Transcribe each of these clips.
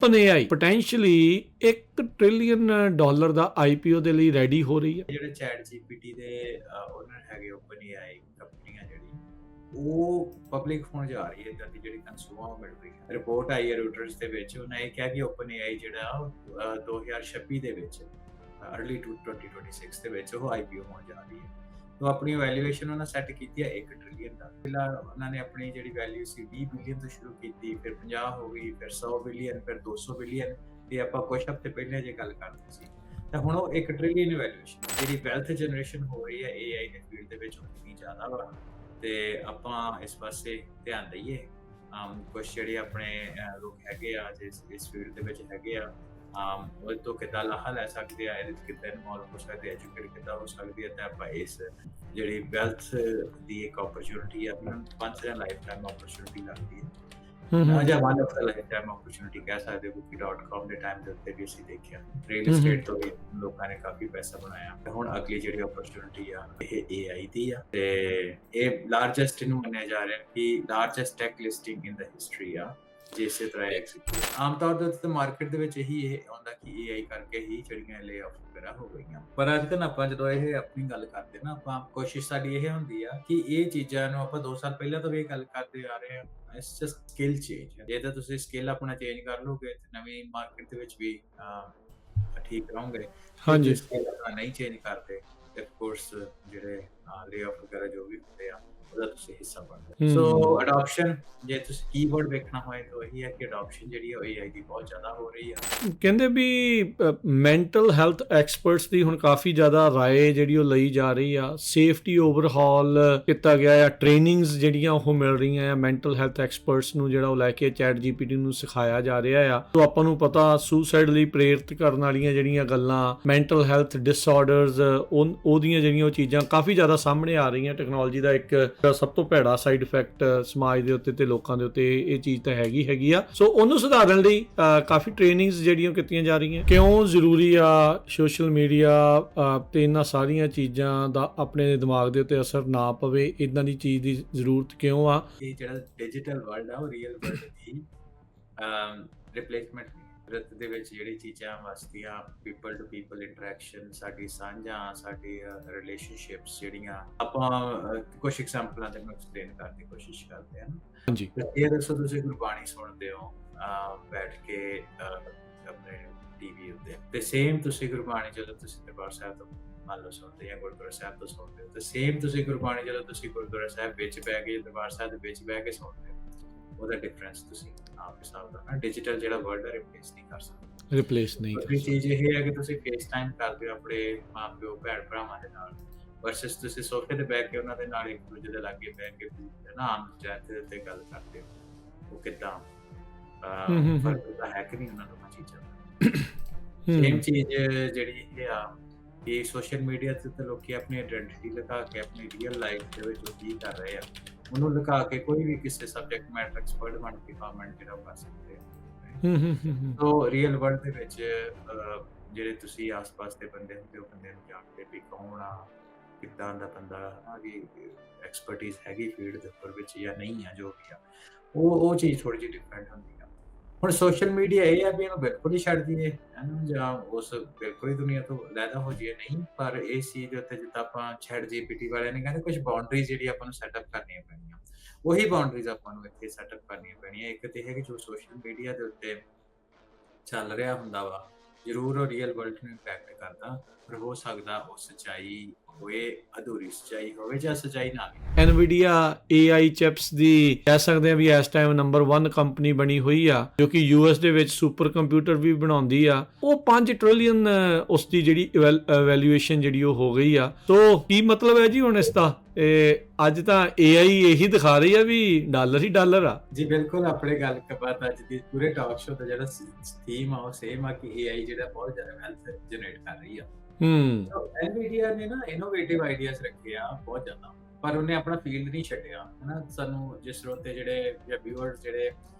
OpenAI potentially $1 trillion ਦਾ IPO ਦੇ ਲਈ ready ਹੋ ਰਹੀ ਹੈ। ਜਿਹੜੇ ਚੈਟ ਜੀਪੀਟੀ ਦੇ ਓਨਰ ਹੈਗੇ OpenAI ਕੰਪਨੀਆਂ ਜਿਹੜੀ ਉਹ ਪਬਲਿਕ ਹੋਣ ਜਾ ਰਹੀ ਹੈ, ਇਦਾਂ ਦੀ ਜਿਹੜੀ ਕਨਸੂਮਰ ਮਿਲ ਰਹੀ ਹੈ। ਰਿਪੋਰਟ ਆਈ ਹੈ ਰੂਟਰਸ ਦੇ ਵਿੱਚ, ਉਹਨਾਂ ਇਹ ਕਿਹਾ ਕਿ OpenAI ਜਿਹੜਾ 2026 ਦੇ ਵਿੱਚ ਅਰਲੀ 2026 ਦੇ ਵਿੱਚ ਉਹ IPO ਹੋਣ ਜਾ ਰਹੀ ਹੈ। तो अपनी वैल्यूएशन उन्होंने सैट की है $1 ट्रिलियन का। पहला उन्होंने अपनी जी वैल्यू सी 20 बिलियन तो शुरू की, फिर 50 हो गई, फिर 100 बिलियन, फिर 200 बिलियन। ये आप कुछ हफ्ते पहले जो गल करते सी तो हुण वो $1 ट्रिलियन वैल्यूएशन जी वैल्थ जनरेशन हो रही है AI के फील्ड के विच कितनी ज़्यादा वा, ते आपां इस पासे ध्यान दईए। कुछ जिहड़े अपने लोग हैगे आ इस फील्ड के विच हैगे आ ਉਹ ਤੋਂ ਕਿੱਦਾਂ ਲਾਹਾ ਲੈ ਸਕਦੇ ਆ, ਇਹਦੇ 'ਚ ਕਿੱਦਾਂ ਇਨਵੋਲਵ ਹੋ ਸਕਦੇ, ਐਜੂਕੇਟ ਕਿੱਦਾਂ ਹੋ ਸਕਦੀ ਹੈ, ਤਾਂ ਆਪਾਂ ਇਸ ਜਿਹੜੀ ਵੈਲਥ ਦੀ ਇੱਕ ਓਪਰਚੁਨਿਟੀ ਆ ਵਨਸ ਇਨ ਲਾਈਫ ਟਾਈਮ ਓਪਰਚੁਨਿਟੀ ਲੱਗਦੀ ਹੈ ਜਾਂ one of the life time opportunity ਕਹਿ ਸਕਦੇ ਹੋ। Booking.com ਦੇ ਟਾਈਮ ਦੇ ਉੱਤੇ ਵੀ ਅਸੀਂ ਦੇਖਿਆ ਰੀਅਲ ਏਸਟੇਟ ਤੋਂ ਵੀ ਲੋਕਾਂ ਨੇ ਕਾਫੀ ਪੈਸਾ ਬਣਾਇਆ। ਤੇ ਹੁਣ ਅਗਲੀ ਜਿਹੜੀ ਓਪਰਚੁਨਿਟੀ ਆ ਇਹ AI ਦੀ ਆ, ਤੇ ਇਹ ਲਾਰਜੈਸਟ ਇਹਨੂੰ ਮੰਨਿਆ ਜਾ ਰਿਹਾ ਕਿ ਲਾਰਜੈਸਟ ਟੈਕ ਲਿਸਟਿੰਗ ਇਨ ਦਾ ਹਿਸਟਰੀ ਆ। ਇਸੇ ਤਰ੍ਹਾਂ ਐਕਸੀਕਿਊਟ ਆਮ ਤੌਰ ਦੇ ਉੱਤੇ ਮਾਰਕੀਟ ਦੇ ਵਿੱਚ ਇਹੀ ਇਹ ਆਉਂਦਾ ਕਿ AI ਕਰਕੇ ਹੀ ਜਿਹੜੀਆਂ ਲੇ ਆਫ ਵਗੈਰਾ ਹੋ ਗਈਆਂ। ਪਰ ਅੱਜ ਕੱਲ੍ਹ ਆਪਾਂ ਜਦੋਂ ਇਹ ਆਪਣੀ ਗੱਲ ਕਰਦੇ ਨਾ, ਆਪਾਂ ਕੋਸ਼ਿਸ਼ ਸਾਡੀ ਇਹ ਹੁੰਦੀ ਆ ਕਿ ਇਹ ਚੀਜ਼ਾਂ ਨੂੰ ਆਪਾਂ 2 ਸਾਲ ਪਹਿਲਾਂ ਤੋਂ ਵੀ ਇਹ ਗੱਲ ਕਰਦੇ ਆ ਰਹੇ ਹਾਂ, ਇਟਸ ਜਸਟ ਸਕਿੱਲ ਚੇਂਜ। ਜੇ ਤਾਂ ਤੁਸੀਂ ਸਕਿੱਲ ਆਪਣਾ ਚੇਂਜ ਕਰ ਲਓਗੇ ਤੇ ਨਵੀਂ ਮਾਰਕੀਟ ਦੇ ਵਿੱਚ ਵੀ ਠੀਕ ਰਹੋਗੇ। ਹਾਂਜੀ, ਸਕਿੱਲ ਆਪਣਾ ਨਹੀਂ ਚੇਂਜ ਕਰਦੇ ਤੇ ਆਫ ਕੋਰਸ ਜਿਹੜੇ ਲੇ ਆਫ ਵਗੈਰਾ ਜੋ ਵੀ ਹੁੰਦੇ ਆ ਉਹਦਾ ਤੁਸੀਂ ਹਿੱਸਾ ਬਣਦੇ। ਸੋ ਅਡਾਪਸ਼ਨ ਜੇ ਤੁਸੀਂ ਕੀਵਰਡ ਵੇਖਣਾ ਹੋਏ ਤਾਂ ਇਹੀ ਹੈ ਕਿ ਅਡਾਪਸ਼ਨ ਜਿਹੜੀ ਹੈ AI ਦੀ ਬਹੁਤ ਜ਼ਿਆਦਾ ਹੋ ਰਹੀ ਹੈ। ਕਹਿੰਦੇ ਵੀ ਮੈਂਟਲ ਹੈਲਥ ਐਕਸਪਰਟਸ ਦੀ ਹੁਣ ਕਾਫੀ ਜ਼ਿਆਦਾ ਰਾਏ ਜਿਹੜੀ ਉਹ ਲਈ ਜਾ ਰਹੀ ਆ, ਸੇਫਟੀ ਓਵਰਹਾਲ ਕੀਤਾ ਗਿਆ ਆ, ਟ੍ਰੇਨਿੰਗਸ ਜਿਹੜੀਆਂ ਉਹ ਮਿਲ ਰਹੀਆਂ ਆ ਮੈਂਟਲ ਹੈਲਥ ਐਕਸਪਰਟਸ ਨੂੰ, ਜਿਹੜਾ ਉਹ ਲੈ ਕੇ ਚੈਟ ਜੀਪੀਟੀ ਨੂੰ ਸਿਖਾਇਆ ਜਾ ਰਿਹਾ ਆ। ਸੋ ਆਪਾਂ ਨੂੰ ਪਤਾ ਸੁਸਾਈਡ ਲਈ ਪ੍ਰੇਰਿਤ ਕਰਨ ਵਾਲੀਆਂ ਜਿਹੜੀਆਂ ਗੱਲਾਂ, ਮੈਂਟਲ ਹੈਲਥ ਡਿਸਆਰਡਰਸ, ਉਹਦੀਆਂ ਜਿਹੜੀਆਂ ਉਹ ਚੀਜ਼ਾਂ ਕਾਫੀ ਜ਼ਿਆਦਾ ਸਾਹਮਣੇ ਆ ਰਹੀਆਂ। ਟੈਕਨੋਲੋਜੀ ਦਾ ਇੱਕ ਸਭ ਤੋਂ ਭੈੜਾ ਸਾਈਡ ਇਫੈਕਟ ਸਮਾਜ ਦੇ ਉੱਤੇ ਤੇ ਲੋਕਾਂ ਦੇ ਉੱਤੇ ਇਹ ਚੀਜ਼ ਤਾਂ ਹੈਗੀ ਆ। ਸੋ ਉਹਨੂੰ ਸੁਧਾਰਨ ਲਈ ਕਾਫੀ ਟ੍ਰੇਨਿੰਗਸ ਜਿਹੜੀਆਂ ਕੀਤੀਆਂ ਜਾ ਰਹੀਆਂ। ਕਿਉਂ ਜ਼ਰੂਰੀ ਆ ਸੋਸ਼ਲ ਮੀਡੀਆ ਤੇ ਇਹਨਾਂ ਸਾਰੀਆਂ ਚੀਜ਼ਾਂ ਦਾ ਆਪਣੇ ਦਿਮਾਗ ਦੇ ਉੱਤੇ ਅਸਰ ਨਾ ਪਵੇ, ਇਦਾਂ ਦੀ ਚੀਜ਼ ਦੀ ਜ਼ਰੂਰਤ ਕਿਉਂ ਆ? ਇਹ ਜਿਹੜਾ ਡਿਜੀਟਲ ਵਰਲਡ ਆ ਉਹ ਰੀਅਲ ਵਰਲਡ ਦੀ ਰਿਪਲੇਸਮੈਂਟ ਰਤ ਦੇ ਵਿੱਚ ਜਿਹੜੀ ਚੀਜ਼ਾਂ ਵਸਦੀਆਂ, ਪੀਪਲ ਟੂ ਪੀਪਲ ਇੰਟਰੈਕਸ਼ਨ, ਸਾਡੀ ਸਾਂਝਾਂ, ਸਾਡੀ ਰਿਲੇਸ਼ਨਸ਼ਿਪਸ ਜਿਹੜੀਆਂ ਆਪਾਂ ਕੁਝ ਐਗਜ਼ਾਮਪਲਾਂ ਦੇ ਨਾਲ ਐਕਸਪਲੇਨ ਕਰਨ ਦੀ ਕੋਸ਼ਿਸ਼ ਕਰਦੇ ਹਾਂ। ਹਾਂਜੀ, ਇਹ ਦੱਸੋ ਤੁਸੀਂ ਗੁਰਬਾਣੀ ਸੁਣਦੇ ਹੋ ਬੈਠ ਕੇ ਆਪਣੇ ਟੀਵੀ ਉੱਤੇ, ਤੇ ਸੇਮ ਤੁਸੀਂ ਗੁਰਬਾਣੀ ਜਦੋਂ ਤੁਸੀਂ ਦਰਬਾਰ ਸਾਹਿਬ ਤੋਂ ਮੰਨ ਲਓ ਸੁਣਦੇ ਜਾਂ ਗੁਰਦੁਆਰਾ ਸਾਹਿਬ ਤੋਂ ਸੁਣਦੇ ਹੋ, ਤੇ ਸੇਮ ਤੁਸੀਂ ਗੁਰਬਾਣੀ ਜਦੋਂ ਤੁਸੀਂ ਗੁਰਦੁਆਰਾ ਸਾਹਿਬ ਵਿੱਚ ਬਹਿ ਕੇ ਦਰਬਾਰ ਸਾਹਿਬ ਦੇ ਵਿੱਚ ਬਹਿ ਕੇ ਸੁਣਦੇ ਹੋ, ਉਹਦਾ ਡਿਫਰੈਂਸ ਤੁਸੀਂ ਆਪ ਹਿਸਾਬ ਦਾ ਨਾ ਡਿਜੀਟਲ ਜਿਹੜਾ ਵਰਲਡ ਹੈ ਰਿਪਲੇਸ ਨਹੀਂ ਕਰ ਸਕਦਾ। ਰਿਪਲੇਸ ਨਹੀਂ ਕਰ ਸਕਦਾ। ਚੀਜ਼ ਇਹ ਹੈ ਕਿ ਤੁਸੀਂ ਫੇਸ ਟਾਈਮ ਕਰਦੇ ਹੋ ਆਪਣੇ ਮਾਂ-ਪਿਓ ਭੈਣ ਭਰਾਵਾਂ ਦੇ ਨਾਲ, ਵਰਸਸ ਤੁਸੀਂ ਸੋਫੇ ਤੇ ਬੈਠ ਕੇ ਉਹਨਾਂ ਦੇ ਨਾਲ ਇੱਕ ਦੂਜੇ ਦੇ ਲਾਗੇ ਬੈਠ ਕੇ ਨਾ ਆਮ ਜਾਇਤੇ ਤੇ ਗੱਲ ਕਰਦੇ ਹੋ। ਉਹ ਕਿੱਦਾਂ ਫਰਕ ਤਾਂ ਹੈ ਕਿ ਨਹੀਂ ਉਹਨਾਂ ਦੋਨਾਂ ਚੀਜ਼ਾਂ ਦਾ। ਸੇਮ ਚੀਜ਼ ਜਿਹੜੀ ਇਹ ਆ ਕਿ ਸੋਸ਼ਲ ਮੀਡੀਆ ਤੇ ਲੋਕੀ ਆਪਣੀ ਆਇਡੈਂਟੀਟੀ ਲਗਾ ਕੇ ਆਪਣੀ ਰੀਅਲ ਲਾਈਫ ਦੇ ਵਿੱਚ ਕੀ ਕਰ ਰਹੇ ਆ ਉਹਨੂੰ ਲਗਾ ਕੇ ਕੋਈ ਵੀ ਕਿਸੇ ਸਬਜੈਕਟ ਮੈਟਰ ਐਕਸਪਰਟ ਬਣ ਕੇ ਕਮੈਂਟ ਜਿਹੜਾ ਕਰ ਸਕਦੇ ਹੋ। ਸੋ ਰੀਅਲ ਵਰਲਡ ਦੇ ਵਿੱਚ ਜਿਹੜੇ ਤੁਸੀਂ ਆਸ-ਪਾਸ ਦੇ ਬੰਦੇ ਹੁੰਦੇ, ਉਹ ਬੰਦੇ ਨੂੰ ਜਾਣਦੇ ਵੀ ਕੌਣ ਆ, ਕਿੱਦਾਂ ਦਾ ਬੰਦਾ ਆ, ਕਿ ਐਕਸਪਰਟੀਜ਼ ਹੈਗੀ ਫੀਲਡ ਦੇ ਉੱਪਰ ਵਿੱਚ ਜਾਂ ਨਹੀਂ ਆ, ਜੋ ਵੀ ਆ ਉਹ ਚੀਜ਼ ਥੋੜੀ ਜਿਹੀ ਡਿਫਰੈਂਟ ਹੁੰਦੀ ਆ। ਹੁਣ ਸੋਸ਼ਲ ਮੀਡੀਆ ਇਹ ਆ ਵੀ ਇਹਨੂੰ ਬਿਲਕੁਲ ਹੀ ਛੱਡ ਦਈਏ ਇਹਨੂੰ, ਜਾਂ ਉਸ ਬਿਲਕੁਲ ਹੀ ਦੁਨੀਆ ਤੋਂ ਲੈਦਾ ਹੋ ਜਾਈਏ, ਨਹੀਂ। ਪਰ ਇਸ ਚੀਜ਼ ਦੇ ਉੱਤੇ ਜਿੱਦਾਂ ਆਪਾਂ ਚੈਟ ਜੀਪੀਟੀ ਵਾਲਿਆਂ ਨੇ ਕਹਿੰਦੇ ਕੁਝ ਬਾਉਂਡਰੀਜ਼ ਜਿਹੜੀ ਆਪਾਂ ਨੂੰ ਸੈਟਅਪ ਕਰਨੀਆਂ ਪੈਣੀਆਂ, ਉਹੀ ਬਾਉਂਡਰੀਜ਼ ਆਪਾਂ ਨੂੰ ਇੱਥੇ ਸੈਟਅਪ ਕਰਨੀਆਂ ਪੈਣੀਆਂ। ਇੱਕ ਤੇ ਹੈ ਕਿ ਜੋ ਸੋਸ਼ਲ ਮੀਡੀਆ ਦੇ ਉੱਤੇ ਚੱਲ ਰਿਹਾ ਹੁੰਦਾ ਵਾ ਜ਼ਰੂਰ ਉਹ ਰੀਅਲ ਵਰਲਡ ਨੂੰ ਇੰਪੈਕਟ ਕਰਦਾ, ਪਰ ਹੋ ਸਕਦਾ ਉਹ ਸੱਚਾਈ ਹੋਵੇ, ਅਧੂਰੀ ਸੱਚਾਈ ਹੋਵੇ ਜਾਂ ਸੱਚਾਈ ਨਾ ਵੀ। NVIDIA AI ਚਿਪਸ ਦੀ ਕਹਿ ਸਕਦੇ ਆ ਵੀ ਇਸ ਟਾਈਮ ਨੰਬਰ 1 ਕੰਪਨੀ ਬਣੀ ਹੋਈ ਆ, ਜੋ ਕਿ US ਦੇ ਵਿੱਚ ਸੁਪਰ ਕੰਪਿਊਟਰ ਵੀ ਬਣਾਉਂਦੀ ਆ। ਉਹ 5 ਟ੍ਰਿਲੀਅਨ ਉਸ ਦੀ ਜਿਹੜੀ ਵੈਲਿਊਏਸ਼ਨ ਜਿਹੜੀ ਉਹ ਹੋ ਗਈ ਆ। ਸੋ ਕੀ ਮਤਲਬ ਹੈ ਜੀ ਹੁਣ ਇਸ ਦਾ? ਅੱਜ ਤਾਂ AI ਇਹੀ ਦਿਖਾ ਰਹੀ ਆ ਵੀ ਡਾਲਰ ਹੀ ਡਾਲਰ ਆ। ਜੀ ਬਿਲਕੁਲ, ਆਪਣੇ ਗੱਲ ਬਾਤ ਅੱਜ ਦੀ ਪੂਰੇ ਟਾਕ ਸ਼ੋ ਦਾ ਜਿਹੜਾ ਥੀਮ ਆ ਉਹ ਸੇਮ ਆ ਕਿ AI ਜਿਹੜਾ ਬਹੁਤ ਜ਼ਿਆਦਾ ਵੈਲਥ ਜਨਰੇਟ ਕਰ ਰਹੀ ਆ। NVIDIA ਨੇ ਨਾ ਇਨੋਵੇਟਿਵ ਆਈਡੀਆਜ਼ ਰੱਖੇ ਆ ਬਹੁਤ ਜ਼ਿਆਦਾ, ਪਰ ਉਹਨੇ ਆਪਣਾ ਫੀਲਡ ਨਹੀਂ ਛੱਡਿਆ ਹਨਾ। ਸਾਨੂੰ ਜਿਸ ਸਰੋਤੇ ਜਿਹੜੇ ਜਾਂ ਵਿਊਅਰਸ ਜਿਹੜੇ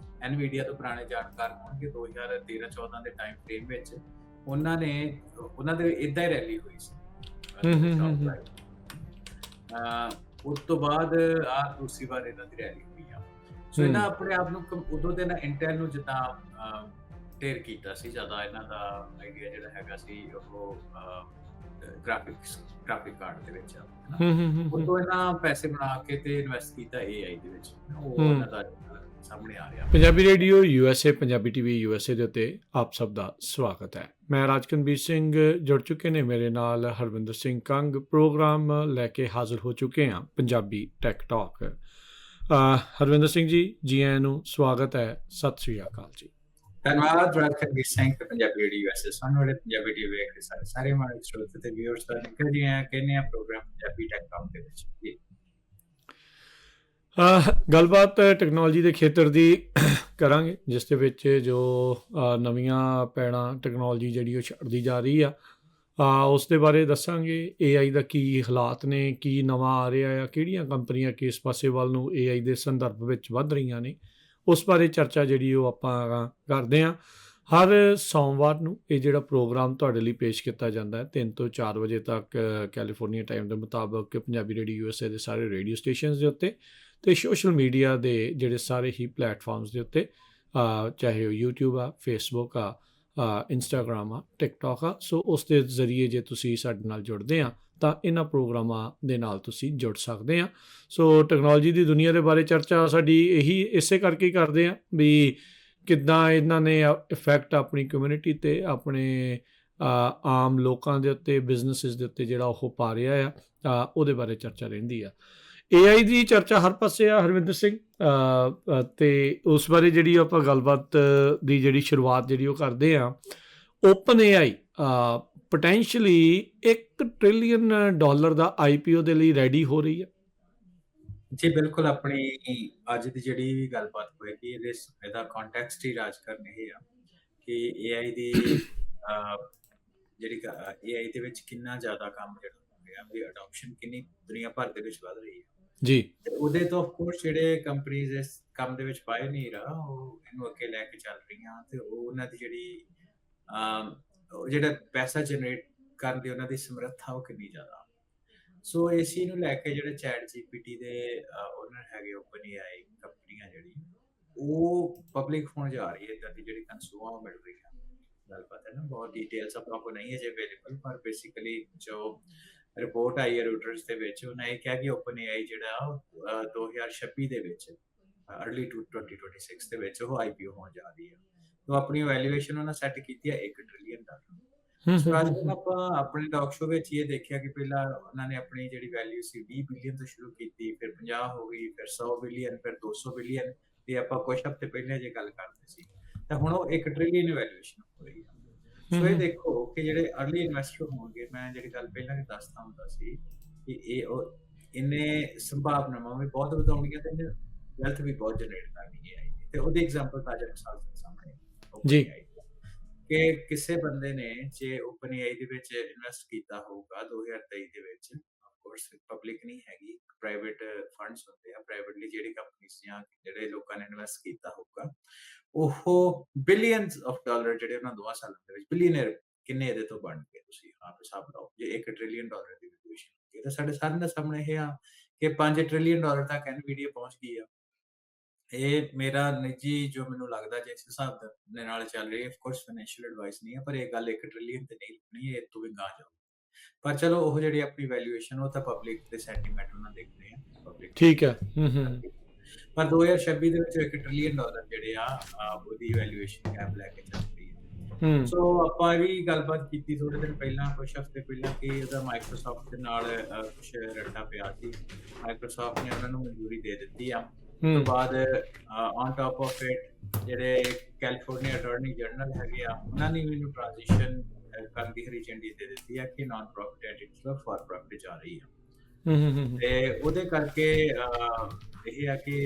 NVIDIA ਤੋਂ ਪੁਰਾਣੇ ਜਾਣਕਾਰ ਹੋਣਗੇ, 2013-14 ਦੇ ਟਾਈਮ ਫਰੇਮ ਵਿੱਚ ਉਹਨਾਂ ਦੇ ਇਦਾਂ ਹੀ ਰੈਲੀ ਹੋਈ ਸੀ। ਉਸ ਤੋਂ ਬਾਅਦ ਦੂਸਰੀ ਵਾਰ ਇਹਨਾਂ ਦੀ ਰੈਲੀ ਹੋਈ ਆ। ਸੋ ਇਹਨਾਂ ਆਪਣੇ ਆਪ ਨੂੰ ਉਦੋਂ ਦੇ ਨਾ ਇੰਟੈਲ ਨੂੰ ਜਿੱਦਾਂ ਢੇਰ ਕੀਤਾ ਸੀ ਜ਼ਿਆਦਾ ਇਹਨਾਂ ਦਾ ਆਈਡੀਆ ਜਿਹੜਾ ਹੈਗਾ ਸੀ ਉਹ ਗ੍ਰਾਫਿਕ ਕਾਰਡ ਦੇ ਵਿੱਚ ਹਨਾ ਹੂੰ ਹੂੰ ਹੂੰ ਉਹ ਹੂੰ ਤੋਂ ਇਹਨਾਂ ਪੈਸੇ ਬਣਾ ਕੇ ਤੇ ਇਨਵੈਸਟ ਕੀਤਾ AI ਦੇ ਵਿੱਚ ਉਹ ਹੂੰ ਇਹਨਾਂ ਦਾ ਸਾਹਮਣੇ ਆ ਰਿਹਾ। Punjabi radio USA Punjabi TV USA ਦੇ ਉੱਤੇ ਆਪ ਸਭ ਦਾ ਸਵਾਗਤ ਹੈ। ਮੈਂ ਰਾਜਕਨਵੀਰ ਸਿੰਘ, ਜੁੜ ਚੁੱਕੇ ਨੇ ਮੇਰੇ ਨਾਲ ਹਰਵਿੰਦਰ ਸਿੰਘ ਕੰਗ। ਪ੍ਰੋਗਰਾਮ ਲੈ ਕੇ ਹਾਜ਼ਰ ਹੋ ਚੁੱਕੇ ਹਾਂ ਪੰਜਾਬੀ ਟੈਕ ਟਾਕ। ਹਰਵਿੰਦਰ ਸਿੰਘ ਜੀ ਆਇਆਂ ਨੂੰ ਸਵਾਗਤ ਹੈ। ਸਤਿ ਸ੍ਰੀ ਅਕਾਲ ਜੀ। ਧੰਨਵਾਦ ਰਾਜਕਨਵੀਰ ਸਿੰਘ ਤੇ ਪੰਜਾਬੀ ਰੇਡੀਓ USA ਸੁਣਨ ਵਾਲੇ ਪੰਜਾਬੀ ਟੀਵੀ ਵੇਖ ਰਹੇ ਸਾਰੇ ਮਾਰੇ ਸਰੋਤੇ ਤੇ ਵਿਊਅਰਸ ਦਾ ਨਿਕਲ ਜੀ ਆ ਕਹਿੰਦੇ ਆ ਪ੍ਰੋਗਰਾਮ ਪੰਜਾਬੀ ਟੈਕ ਟਾਕ ਦੇ ਵਿੱਚ ਜੀ। ਗੱਲਬਾਤ ਟੈਕਨੋਲੋਜੀ ਦੇ ਖੇਤਰ ਦੀ ਕਰਾਂਗੇ, ਜਿਸ ਦੇ ਵਿੱਚ ਜੋ ਨਵੀਆਂ ਪੈੜਾਂ ਟੈਕਨੋਲੋਜੀ ਜਿਹੜੀ ਉਹ ਛੱਡਦੀ ਜਾ ਰਹੀ ਆ, ਉਸ ਦੇ ਬਾਰੇ ਦੱਸਾਂਗੇ। AI ਦਾ ਕੀ ਹਾਲਾਤ ਨੇ, ਕੀ ਨਵਾਂ ਆ ਰਿਹਾ ਆ, ਕਿਹੜੀਆਂ ਕੰਪਨੀਆਂ ਕਿਸ ਪਾਸੇ ਵੱਲ ਨੂੰ AI ਦੇ ਸੰਦਰਭ ਵਿੱਚ ਵੱਧ ਰਹੀਆਂ ਨੇ, ਉਸ ਬਾਰੇ ਚਰਚਾ ਜਿਹੜੀ ਉਹ ਆਪਾਂ ਕਰਦੇ ਹਾਂ। ਹਰ ਸੋਮਵਾਰ ਨੂੰ ਇਹ ਜਿਹੜਾ ਪ੍ਰੋਗਰਾਮ ਤੁਹਾਡੇ ਲਈ ਪੇਸ਼ ਕੀਤਾ ਜਾਂਦਾ ਹੈ 3 ਤੋਂ 4 ਵਜੇ ਤੱਕ ਕੈਲੀਫੋਰਨੀਆ ਟਾਈਮ ਦੇ ਮੁਤਾਬਕ ਪੰਜਾਬੀ ਰੇਡੀਓ USA ਦੇ ਸਾਰੇ ਰੇਡੀਓ ਸਟੇਸ਼ਨਸ ਦੇ ਉੱਤੇ ਅਤੇ ਸੋਸ਼ਲ ਮੀਡੀਆ ਦੇ ਜਿਹੜੇ ਸਾਰੇ ਹੀ ਪਲੇਟਫਾਰਮਸ ਦੇ ਉੱਤੇ, ਚਾਹੇ ਉਹ YouTube ਆ, ਫੇਸਬੁੱਕ ਆ, ਇੰਸਟਾਗ੍ਰਾਮ ਆ, ਟਿਕਟੋਕ ਆ। ਸੋ ਉਸ ਦੇ ਜ਼ਰੀਏ ਜੇ ਤੁਸੀਂ ਸਾਡੇ ਨਾਲ ਜੁੜਦੇ ਆ ਤਾਂ ਇਹਨਾਂ ਪ੍ਰੋਗਰਾਮਾਂ ਦੇ ਨਾਲ ਤੁਸੀਂ ਜੁੜ ਸਕਦੇ ਆ। ਸੋ ਟੈਕਨੋਲੋਜੀ ਦੀ ਦੁਨੀਆ ਦੇ ਬਾਰੇ ਚਰਚਾ ਸਾਡੀ ਇਹੀ ਇਸੇ ਕਰਕੇ ਹੀ ਕਰਦੇ ਆ ਵੀ ਕਿੱਦਾਂ ਇਹਨਾਂ ਨੇ ਇਫੈਕਟ ਆਪਣੀ ਕਮਿਊਨਿਟੀ 'ਤੇ, ਆਪਣੇ ਆਮ ਲੋਕਾਂ ਦੇ ਉੱਤੇ, ਬਿਜ਼ਨਸਿਸ ਦੇ ਉੱਤੇ ਜਿਹੜਾ ਉਹ ਪਾ ਰਿਹਾ ਆ, ਉਹਦੇ ਬਾਰੇ ਚਰਚਾ ਰਹਿੰਦੀ ਆ। AI ਦੀ ਚਰਚਾ ਹਰ ਪਾਸੇ ਆ ਹਰਵਿੰਦਰ ਸਿੰਘ, ਅਤੇ ਉਸ ਬਾਰੇ ਜਿਹੜੀ ਆਪਾਂ ਗੱਲਬਾਤ ਦੀ ਜਿਹੜੀ ਸ਼ੁਰੂਆਤ ਜਿਹੜੀ ਉਹ ਕਰਦੇ ਆ। ਓਪਨ AI ਪੋਟੈਂਸ਼ੀਅਲੀ $1 ਟ੍ਰਿਲੀਅਨ ਦਾ IPO ਦੇ ਲਈ ਰੈਡੀ ਹੋ ਰਹੀ ਹੈ। ਜੀ ਬਿਲਕੁਲ, ਆਪਣੀ ਅੱਜ ਦੀ ਜਿਹੜੀ ਵੀ ਗੱਲਬਾਤ ਹੋਏਗੀ ਇਹਦਾ ਕੰਟੈਕਸਟ ਹੀ ਰਾਜ ਕਰਨ ਇਹ ਆ ਕਿ AI ਦੀ ਜਿਹੜੀ AI ਦੇ ਵਿੱਚ ਕਿੰਨਾ ਜ਼ਿਆਦਾ ਕੰਮ ਜਿਹੜਾ ਹੋ ਗਿਆ, ਵੀ ਅਡਾਪਸ਼ਨ ਕਿੰਨੀ ਦੁਨੀਆ ਭਰ ਦੇ ਵਿੱਚ ਵੱਧ ਰਹੀ ਹੈ ਜੀ। ਤੇ ਉਹਦੇ ਤੋਂ ਆਫ ਕੋਰਸ ਜਿਹੜੇ ਕੰਪਨੀਜ਼ ਇਸ ਕੰਮ ਦੇ ਵਿੱਚ ਪਾਏ ਨਹੀਂ ਰਹਾ, ਉਹ ਇਹਨੂੰ ਅੱਗੇ ਲੈ ਕੇ ਚੱਲ ਰਹੀਆਂ ਤੇ ਉਹਨਾਂ ਦੀ ਜਿਹੜੀ ਜਿਹੜਾ ਪੈਸਾ ਜਨਰੇਟ ਕਰਨ ਦੀ ਉਹਨਾਂ ਦੀ ਸਮਰੱਥਾ ਉਹ ਕਿੰਨੀ ਜ਼ਿਆਦਾ। ਸੋ ਇਸੀ ਨੂੰ ਲੈ ਕੇ ਜਿਹੜੇ ਚੈਟ GPT ਦੇ ਓਨਰ ਹੈਗੇ ਓਪਨ AI ਕੰਪਨੀਆਂ ਜਿਹੜੀ ਉਹ ਪਬਲਿਕ ਹੋਣ ਜਾ ਰਹੀ ਹੈ, ਇਦਾਂ ਦੀ ਜਿਹੜੀ ਕਨਸੂਆਂ ਮਿਲ ਰਹੀ ਹੈ। ਗੱਲ ਪਤਾ ਹੈ ਨਾ, ਬਹੁਤ ਡਿਟੇਲਸ ਆਪਾਂ ਕੋਲ ਨਹੀਂ ਅਜੇ ਅਵੇਲੇਬਲ, ਪਰ ਬੇਸਿਕਲੀ ਜੋ ਰਿਪੋਰਟ ਆਈ ਹੈ ਰੂਟਰਸ ਦੇ ਵਿੱਚ, ਉਹਨਾਂ ਇਹ ਕਿਹਾ ਕਿ ਓਪਨ AI ਜਿਹੜਾ 2026 ਦੇ ਵਿੱਚ ਅਰਲੀ 2026 ਦੇ ਵਿੱਚ ਉਹ IPO ਹੋਣ ਜਾ ਰਹੀ ਹੈ। तो अपनी वैल्यूएशन उन्होंने सैट की थी $1 ट्रिलियन। ਸੋ ਅੱਜ ਆਪਾਂ ਆਪਣੇ ਟਾਕ ਸ਼ੋ ਵਿੱਚ ਇਹ ਦੇਖਿਆ ਕਿ ਪਹਿਲਾਂ ਉਹਨਾਂ ਨੇ ਆਪਣੀ ਜਿਹੜੀ ਵੈਲਿਊ ਸੀ 20 ਬਿਲੀਅਨ ਤੋਂ ਸ਼ੁਰੂ ਕੀਤੀ, ਫਿਰ 50 ਹੋ ਗਈ, ਫਿਰ 100 ਬਿਲੀਅਨ, ਫਿਰ 200 ਬਿਲੀਅਨ, ਤੇ ਆਪਾਂ ਕੁਝ ਹਫ਼ਤੇ ਪਹਿਲਾਂ ਜੇ ਗੱਲ ਕਰਦੇ ਸੀ ਤਾਂ ਹੁਣ ਉਹ 1 ਟ੍ਰਿਲੀਅਨ ਵੈਲਿਊਏਸ਼ਨ ਹੋ ਰਹੀ ਹੈ। ਸੋ ਇਹ ਦੇਖੋ ਕਿ ਜਿਹੜੇ ਅਰਲੀ ਇਨਵੈਸਟਰ ਹੋਣਗੇ, ਮੈਂ ਜਿਹੜੀ ਗੱਲ ਪਹਿਲਾਂ ਵੀ ਦੱਸਦਾ ਹੁੰਦਾ ਸੀ ਕਿ ਇਹਨੇ ਸੰਭਾਵਨਾਵਾਂ ਵੀ ਬਹੁਤ ਵਧਾਉਣੀਆਂ ਤੇ ਵੈਲਥ ਵੀ ਬਹੁਤ ਜਨਰੇਟ ਕਰਨੀ ਹੈ। ਤੇ ਉਹਦੀ ਐਗਜ਼ਾਮਪਲ ਤਾਜ਼ਾ ਮਿਸਾਲ ਦੇ ਸਾਹਮਣੇ ਜੀ ਕਿ ਕਿਸੇ ਬੰਦੇ ਨੇ ਜੇ ਓਪਨ AI ਦੇ ਵਿੱਚ ਇਨਵੈਸਟ ਕੀਤਾ ਹੋਊਗਾ 2023 ਦੇ ਵਿੱਚ, ਆਫ ਕੋਰਸ ਪਬਲਿਕ ਨਹੀਂ ਹੈਗੀ, ਪ੍ਰਾਈਵੇਟ ਫੰਡਸ ਹੁੰਦੇ ਆ, ਪ੍ਰਾਈਵੇਟਲੀ ਜਿਹੜੀ ਕੰਪਨੀਆਂ ਜਾਂ ਜਿਹੜੇ ਲੋਕਾਂ ਨੇ ਇਨਵੈਸਟ ਕੀਤਾ ਹੋਊਗਾ, ਉਹ ਬਿਲੀਅਨਸ ਆਫ ਡਾਲਰ ਜਿਹੜੇ ਉਹਨਾਂ 2 ਸਾਲਾਂ ਦੇ ਵਿੱਚ ਬਿਲੀਅਨਰ ਕਿੰਨੇ ਇਹਦੇ ਤੋਂ ਬਣ ਗਏ, ਤੁਸੀਂ ਆਪ ਹਿਸਾਬ ਲਾਓ। ਜੇ $1 ਟ੍ਰਿਲੀਅਨ ਦੀ ਵੈਲਿਊਏਸ਼ਨ ਹੁੰਦੀ ਤਾਂ ਸਾਡੇ ਸਾਰਿਆਂ ਦੇ ਸਾਹਮਣੇ ਇਹ ਆ ਕਿ $5 ਟ੍ਰਿਲੀਅਨ ਤੱਕ NVIDIA ਪਹੁੰਚ ਗਈ ਆ। ਇਹ ਮੇਰਾ ਨਿੱਜੀ ਜੋ ਮੈਨੂੰ ਲੱਗਦਾ ਜਿਸ ਹਿਸਾਬ ਦੇ ਨਾਲ ਚੱਲ ਰਹੀ ਹੈ, ਆਫ ਕੋਰਸ ਫਾਈਨੈਂਸ਼ੀਅਲ ਐਡਵਾਈਸ ਨਹੀਂ ਹੈ, ਪਰ ਇਹ ਗੱਲ 1 ਟ੍ਰਿਲੀਅਨ ਤੇ ਨਹੀਂ ਲੱਗਣੀ, ਇਹ ਤੋਂ ਵੀ ਗਾਂ ਜਾਊ। ਪਰ ਚਲੋ ਉਹ ਜਿਹੜੀ ਆਪਣੀ ਵੈਲਿਊਏਸ਼ਨ ਉਹ ਤਾਂ ਪਬਲਿਕ ਦੇ ਸੈਂਟੀਮੈਂਟ ਉਹਨਾਂ ਦੇਖਦੇ ਆ, ਪਬਲਿਕ ਠੀਕ ਹੈ। ਪਰ 2026 ਦੇ ਵਿੱਚ $1 ਟ੍ਰਿਲੀਅਨ ਜਿਹੜੇ ਆ ਉਹਦੀ ਵੈਲਿਊਏਸ਼ਨ ਕੈਪ ਲੈ ਕੇ ਚੱਲ ਰਹੀ ਹੈ। ਸੋ ਆਪਾਂ ਵੀ ਗੱਲਬਾਤ ਕੀਤੀ ਥੋੜੇ ਦਿਨ ਪਹਿਲਾਂ, ਕੁਝ ਹਫ਼ਤੇ ਪਹਿਲਾਂ, ਕਿ ਉਹਦਾ ਮਾਈਕਰੋਸਾਫਟ ਦੇ ਨਾਲ ਕੁਝ ਰੱਟਾ ਪਿਆ ਸੀ। ਮਾਈਕਰੋਸਾਫਟ ਨੇ ਉਹਨਾਂ ਨੂੰ ਮਨਜ਼ੂਰੀ ਦੇ ਦਿੱਤੀ ਆ। ਤੋਂ ਬਾਅਦ ਔਨ ਟਾਪ ਆਫ ਇਟ ਜਿਹੜੇ ਕੈਲੀਫੋਰਨੀਆ ਅਟਾਰਨੀ ਜਨਰਲ ਹੈਗੇ ਆ, ਉਹਨਾਂ ਨੇ ਮੈਨੂੰ ਟ੍ਰਾਂਜੀਸ਼ਨ ਕਰਨ ਦੀ ਹਰੀ ਝੰਡੀ ਦੇ ਦਿੱਤੀ ਹੈ ਕਿ ਨਾਨ ਪ੍ਰੋਫਿਟ ਐਡਿਟਸ ਦਾ ਫਾਰ ਪ੍ਰੋਫਿਟ ਜਾ ਰਹੀ ਹੈ। ਤੇ ਉਹਦੇ ਕਰਕੇ ਇਹ ਆ ਕਿ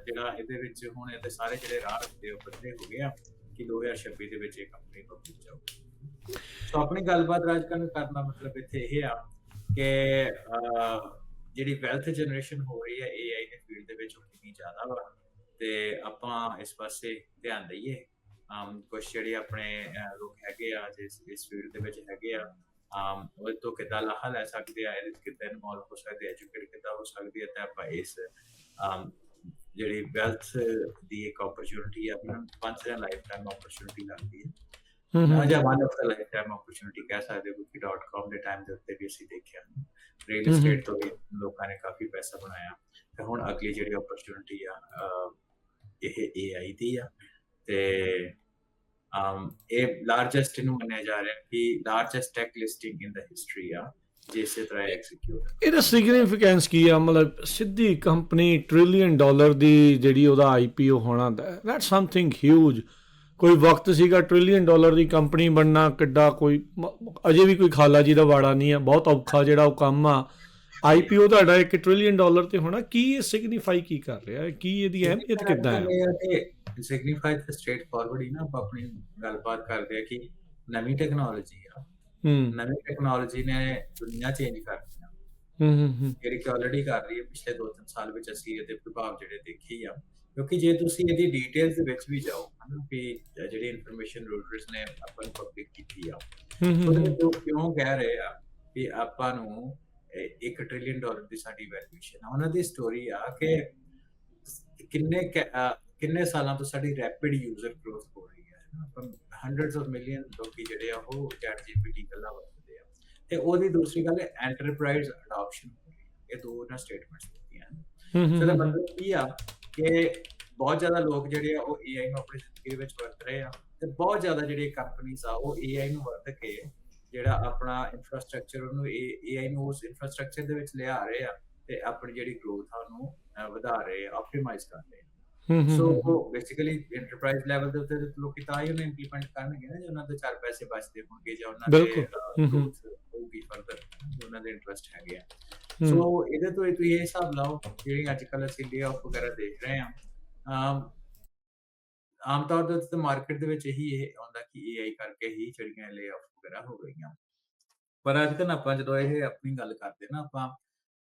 ਜਿਹੜਾ ਇਹਦੇ ਵਿੱਚ ਹੁਣ ਇਹਦੇ ਸਾਰੇ ਜਿਹੜੇ ਰਾਹ ਰਸਤੇ ਉਹ ਬਦਲੇ ਹੋ ਗਏ ਆ ਕਿ 2026 ਦੇ ਵਿੱਚ ਇਹ ਕੰਪਨੀ ਪਬਲਿਕ ਜਾਊਗੀ। ਸੋ ਆਪਣੀ ਗੱਲਬਾਤ ਰਾਜਕਾਰਨ ਕਰਨ ਦਾ ਮਤਲਬ ਇੱਥੇ ਇਹ ਆ ਕਿ ਜਿਹੜੀ ਵੈਲਥ ਜਨਰੇਸ਼ਨ ਹੋ ਰਹੀ ਹੈ AI ਦੇ ਫੀਲਡ ਦੇ ਵਿੱਚ ਉਹ ਕਿੰਨੀ ਜ਼ਿਆਦਾ ਵਾ, ਤੇ ਆਪਾਂ ਇਸ ਪਾਸੇ ਧਿਆਨ ਦਈਏ। ਕੁਝ ਜਿਹੜੇ ਆਪਣੇ ਲੋਕ ਹੈਗੇ ਆ ਇਸ ਫੀਲਡ ਦੇ ਵਿੱਚ ਹੈਗੇ ਆ, ਉਹ ਤੋਂ ਕਿੱਦਾਂ ਲਾਹਾ ਲੈ ਸਕਦੇ ਆ, ਇਹਦੇ ਕਿੱਦਾਂ ਇਨਵੋਲਵ ਹੋ ਸਕਦੇ, ਐਜੂਕੇਟ ਕਿੱਦਾਂ ਹੋ ਸਕਦੀ ਹੈ, ਤੇ ਆਪਾਂ ਇਸ ਜਿਹੜੀ ਵੈਲਥ ਦੀ ਇੱਕ ਓਪਰਚੁਨਿਟੀ ਆ ਮੈਨੂੰ ਵਨਸ ਇਨ ਲਾਈਫ ਟਾਈਮ ਓਪਰਚੁਨਿਟੀ ਲੱਗਦੀ ਹੈ ਜਾਂ one of the life time opportunity ਕਹਿ ਸਕਦੇ ਹੋ ਕਿਉਂਕਿ .com ਦੇ ਟਾਈਮ ਦੇ ਉੱਤੇ ਵੀ ਅਸੀਂ ਦੇਖਿਆ ਰੀਅਲ ਏਸਟੇਟ ਤੋਂ ਵੀ ਲੋਕਾਂ ਨੇ ਕਾਫੀ ਪੈਸਾ ਬਣਾਇਆ ਤੇ ਹੁਣ ਅਗਲੀ ਜਿਹੜੀ ਓਪਰਚੁਨਿਟੀ ਆ ਇਹ AI ਦੀ ਆ ਤੇ ਇਹ ਲਾਰਜੈਸਟ ਇਹਨੂੰ ਮੰਨਿਆ ਜਾ ਰਿਹਾ ਕਿ ਲਾਰਜੈਸਟ ਟੈਕ ਲਿਸਟਿੰਗ ਇਨ ਦਾ ਹਿਸਟਰੀ ਆ ਜਿਸੇ ਤਰ੍ਹਾਂ ਐਗਜ਼ੀਕਿਊਟ ਇਹਦਾ ਸਿਗਨੀਫੀਕੈਂਸ ਕੀ ਆ ਮਤਲਬ ਸਿੱਧੀ ਕੰਪਨੀ $1 trillion ਦੀ ਜਿਹੜੀ ਉਹਦਾ IPO ਹੋਣਾ ਦੈਟ ਸਮਥਿੰਗ ਹਿਊਜ ਕੋਈ ਵਕਤ ਸੀਗਾ $1 trillion ਦੀ ਕੰਪਨੀ ਬਣਨਾ ਕਿੱਡਾ ਕੋਈ ਅਜੇ ਵੀ ਕੋਈ ਖਾਲਾ ਜੀ ਦਾ ਵਾੜਾ ਨਹੀਂ ਆ ਬਹੁਤ ਔਖਾ ਜਿਹੜਾ ਉਹ ਕੰਮ ਆ IPO ਤੁਹਾਡਾ $1 trillion ਤੇ ਹੋਣਾ ਕੀ ਇਹ ਸਿਗਨੀਫਾਈ ਕੀ ਕਰ ਰਿਹਾ ਕੀ ਇਹਦੀ ਅਹਿਮੀਅਤ ਕਿੱਦਾਂ ਹੈ ਸਿਗਨੀਫਾਈ ਤੇ ਸਟ੍ਰੇਟ ਫਾਰਵਰਡ ਹੀ ਨਾ ਆਪਾਂ ਆਪਣੀ ਗੱਲਬਾਤ ਕਰਦੇ ਆ ਕਿ ਨਵੀਂ ਟੈਕਨੋਲੋਜੀ ਆ ਨਵੀਂ ਟੈਕਨੋਲੋਜੀ ਨੇ ਦੁਨੀਆ ਚੇਂਜ ਕਰ ਦਿੱਤੀ ਜਿਹੜੀ ਕਿ ਆਲਰੇਡੀ ਕਰ ਰਹੀ ਹੈ ਪਿਛਲੇ 2-3 ਸਾਲ ਵਿੱਚ ਅਸੀਂ ਇਹਦੇ ਪ੍ਰਭਾਵ ਜਿਹੜੇ ਦੇਖੇ ਆ ਕਿਉਂਕਿ ਜੇ ਤੁਸੀਂ ਇਹਦੀ ਡਿਟੇਲਸ ਦੇ ਵਿੱਚ ਵੀ ਜਾਓ ਕਿ ਜਿਹੜੀ ਇਨਫੋਰਮੇਸ਼ਨ ਰੂਟਰਸ ਨੇ ਆਪਾਂ ਨੂੰ ਪਬਲਿਕ ਕੀਤੀ ਆ ਉਹਦੇ ਵਿੱਚ ਕਿਉਂ ਕਹਿ ਰਹੇ ਆ ਕਿ ਆਪਾਂ ਨੂੰ $1 trillion ਦੀ ਸਾਡੀ ਵੈਲਿਊਏਸ਼ਨ ਆ ਉਹਨਾਂ ਦੀ ਸਟੋਰੀ ਆ ਕਿ ਕਿੰਨੇ ਸਾਲਾਂ ਤੋਂ ਸਾਡੀ ਰੈਪਿਡ ਯੂਜ਼ਰ ਗਰੋਥ ਹੋ ਰਹੀ ਹੈ ਆਪਾਂ hundreds of million ਲੋਕੀ ਜਿਹੜੇ ਆ ਉਹ ਚੈਟ GPT ਗੱਲਾਂ ਵਰਤਦੇ ਆ ਤੇ ਉਹਦੀ ਦੂਸਰੀ ਗੱਲ ਹੈ ਐਂਟਰਪ੍ਰਾਈਜ਼ ਅਡਾਪਸ਼ਨ ਇਹ ਦੋ ਨਾ ਸਟੇਟਮੈਂਟਸ ਦਿੱਤੀਆਂ ਸੋ ਦਾ ਮਤਲਬ ਕੀ ਆ ਕਿ ਬਹੁਤ ਜ਼ਿਆਦਾ ਲੋਕ ਜਿਹੜੇ ਆ ਉਹ AI ਨੂੰ ਆਪਣੀ ਜ਼ਿੰਦਗੀ ਦੇ ਵਿੱਚ ਵਰਤ ਰਹੇ ਆ ਤੇ ਬਹੁਤ ਜ਼ਿਆਦਾ ਜਿਹੜੇ ਕੰਪਨੀਆਂ ਆ ਉਹ AI ਨੂੰ ਵਰਤ ਕੇ ਜਿਹੜਾ ਆਪਣਾ ਇਨਫਰਾਸਟ੍ਰਕਚਰ ਉਹਨੂੰ AI ਨੂੰ ਉਸ ਇਨਫਰਾਸਟ੍ਰਕਚਰ ਦੇ ਵਿੱਚ ਲਿਆ ਰਹੇ ਆ ਤੇ ਆਪਣੀ ਜਿਹੜੀ ਗਰੋਥ ਆ ਉਹਨੂੰ ਵਧਾ ਰਹੇ ਆ ਆਪਟੀਮਾਈਜ਼ ਕਰ ਰਹੇ ਆ ਸੋ ਬੇਸਿਕਲੀ ਐਂਟਰਪ੍ਰਾਈਜ਼ ਲੈਵਲ ਦੇ ਉੱਤੇ ਲੋਕੀ ਤਾਂ ਹੀ ਉਹਨੂੰ ਇੰਪਲੀਮੈਂਟ ਕਰਨਗੇ ਨਾ ਜੇ ਉਹਨਾਂ ਦੇ 4 ਪੈਸੇ ਬਚਦੇ ਹੋਣਗੇ ਜਾਂ ਉਹਨਾਂ ਦੇ ਗਰੋਥ ਹੋਊਗੀ ਫਰਦਰ ਉਹਨਾਂ ਦੇ ਇੰਟਰਸਟ ਹੈਗੇ ਆ ਸੋ ਇਹਦੇ ਤੋਂ ਤੁਸੀਂ ਇਹ ਹਿਸਾਬ ਲਾਓ ਜਿਹੜੀ ਅੱਜ ਕੱਲ੍ਹ ਅਸੀਂ ਲੇ ਆਫ ਵਗੈਰਾ ਦੇਖ ਰਹੇ ਹਾਂ ਆਮ ਤੌਰ ਦੇ ਉੱਤੇ ਮਾਰਕੀਟ ਦੇ ਵਿੱਚ ਇਹੀ ਇਹ ਆਉਂਦਾ ਕਿ AI ਕਰਕੇ ਹੀ ਜਿਹੜੀਆਂ ਲੇ ਆਫ ਵਗੈਰਾ ਹੋ ਗਈਆਂ ਪਰ ਅੱਜ ਕੱਲ੍ਹ ਆਪਾਂ ਜਦੋਂ ਇਹ ਆਪਣੀ ਗੱਲ ਕਰਦੇ ਨਾ ਆਪਾਂ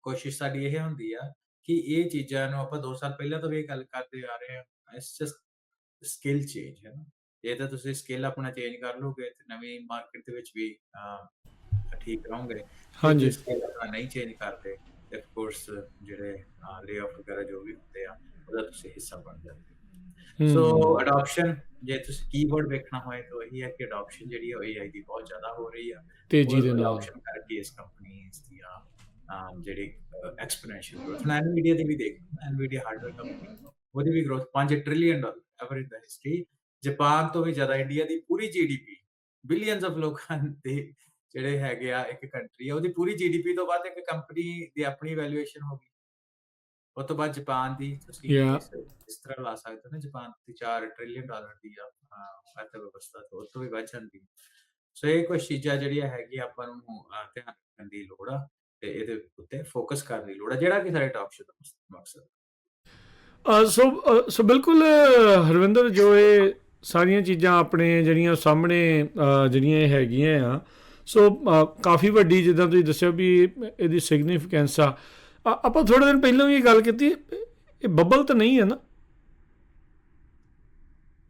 ਕੋਸ਼ਿਸ਼ ਸਾਡੀ ਇਹ ਹੁੰਦੀ ਆ ਕਿ ਇਹ ਚੀਜ਼ਾਂ ਨੂੰ ਆਪਾਂ 2 ਸਾਲ ਪਹਿਲਾਂ ਤੋਂ ਵੀ ਇਹ ਗੱਲ ਕਰਦੇ ਆ ਰਹੇ ਹਾਂ ਇਟਸ ਜਸਟ ਸਕਿੱਲ ਚੇਂਜ ਹੈ ਨਾ ਜੇ ਤਾਂ ਤੁਸੀਂ ਸਕਿੱਲ ਆਪਣਾ ਚੇਂਜ ਕਰ ਲੋਗੇ ਤੇ ਨਵੀਂ ਮਾਰਕੀਟ ਦੇ ਵਿੱਚ ਵੀ ਠੀਕ ਰਹੋਗੇ ਹਾਂਜੀ ਸਕਿੱਲ ਆਪਣਾ ਨਹੀਂ ਚੇਂਜ ਕਰਦੇ ਤੇ ਆਫ ਕੋਰਸ ਜਿਹੜੇ ਲੇ ਆਫ ਵਗੈਰਾ ਜੋ ਵੀ ਹੁੰਦੇ ਆ ਉਹਦਾ ਤੁਸੀਂ ਹਿੱਸਾ ਬਣ ਜਾਂਦੇ ਸੋ ਅਡਾਪਸ਼ਨ ਜੇ ਤੁਸੀਂ ਕੀਵਰਡ ਵੇਖਣਾ ਹੋਏ ਤਾਂ ਇਹੀ ਹੈ ਕਿ ਅਡਾਪਸ਼ਨ ਜਿਹੜੀ ਹੈ AI ਦੀ ਬਹੁਤ ਜ਼ਿਆਦਾ ਹੋ ਰਹੀ ਆ ਤੇਜ਼ੀ ਦੇ ਨਾਲ ਅਡਾਪਸ਼ਨ ਕਰਕੇ ਇਸ ਕੰਪਨੀ ਦੀਆਂ ਜਿਹੜੀ ਐਕਸਪੋਨੈਂਸ਼ੀਅਲ ਗਰੋਥ NVIDIA ਦੀ ਵੀ ਦੇਖ NVIDIA ਹਾਰਡਵੇਅਰ ਕੰਪਨੀ ਉਹਦੀ ਵੀ ਗਰੋਥ $5 trillion ਐਵਰ ਇਨ ਦਾ ਹਿਸਟਰੀ ਜਾਪਾਨ ਤੋਂ ਵੀ ਜ਼ਿਆਦਾ India the Puri GDP billions of ਲੋਕਾਂ ਦੇ ਜਿਹੜੇ ਹੈਗੇ ਆ ਇੱਕ ਕੰਟਰੀ ਆ ਉਹਦੀ ਪੂਰੀ GDP ਤੋਂ ਬਾਅਦ ਇੱਕ ਕੰਪਨੀ ਦੀ ਆਪਣੀ ਵੈਲਿਊਏਸ਼ਨ ਹੋ ਗਈ ਉਸ ਤੋਂ ਬਾਅਦ ਜਾਪਾਨ ਦੀ ਤੁਸੀਂ ਇਸ ਤਰ੍ਹਾਂ ਲਾ ਸਕਦੇ ਹੋ ਨਾ ਜਾਪਾਨ ਦੀ $4 trillion ਦੀ ਆ ਅਰਥ ਵਿਵਸਥਾ ਤੋਂ ਵੀ ਵੱਧ ਜਾਂਦੀ ਸੋ ਇਹ ਕੁਝ ਚੀਜ਼ਾਂ ਜਿਹੜੀਆਂ ਹੈਗੀਆਂ ਆਪਾਂ ਨੂੰ ਧਿਆਨ ਰੱਖਣ ਦੀ ਲੋੜ ਆ ਤੇ ਇਹਦੇ ਉੱਤੇ ਫੋਕਸ ਕਰਨ ਦੀ ਲੋੜ ਹੈ ਜਿਹੜਾ ਕਿ ਸਾਡੇ ਟਾਕ ਸ਼ੋ ਦਾ ਮਕਸਦ ਸੋ ਬਿਲਕੁਲ ਹਰਵਿੰਦਰ ਜੋ ਇਹ ਸਾਰੀਆਂ ਚੀਜ਼ਾਂ ਆਪਣੇ ਜਿਹੜੀਆਂ ਸਾਹਮਣੇ ਜਿਹੜੀਆਂ ਇਹ ਹੈਗੀਆਂ ਆ ਸੋ ਕਾਫੀ ਵੱਡੀ ਜਿੱਦਾਂ ਤੁਸੀਂ ਦੱਸਿਆ ਵੀ ਇਹਦੀ ਸਿਗਨੀਫੀਕੈਂਸ ਆ ਆਪਾਂ ਥੋੜੇ ਦਿਨ ਪਹਿਲਾਂ ਵੀ ਇਹ ਗੱਲ ਕੀਤੀ ਇਹ ਬੱਬਲ ਤਾਂ ਨਹੀਂ ਹੈ ਨਾ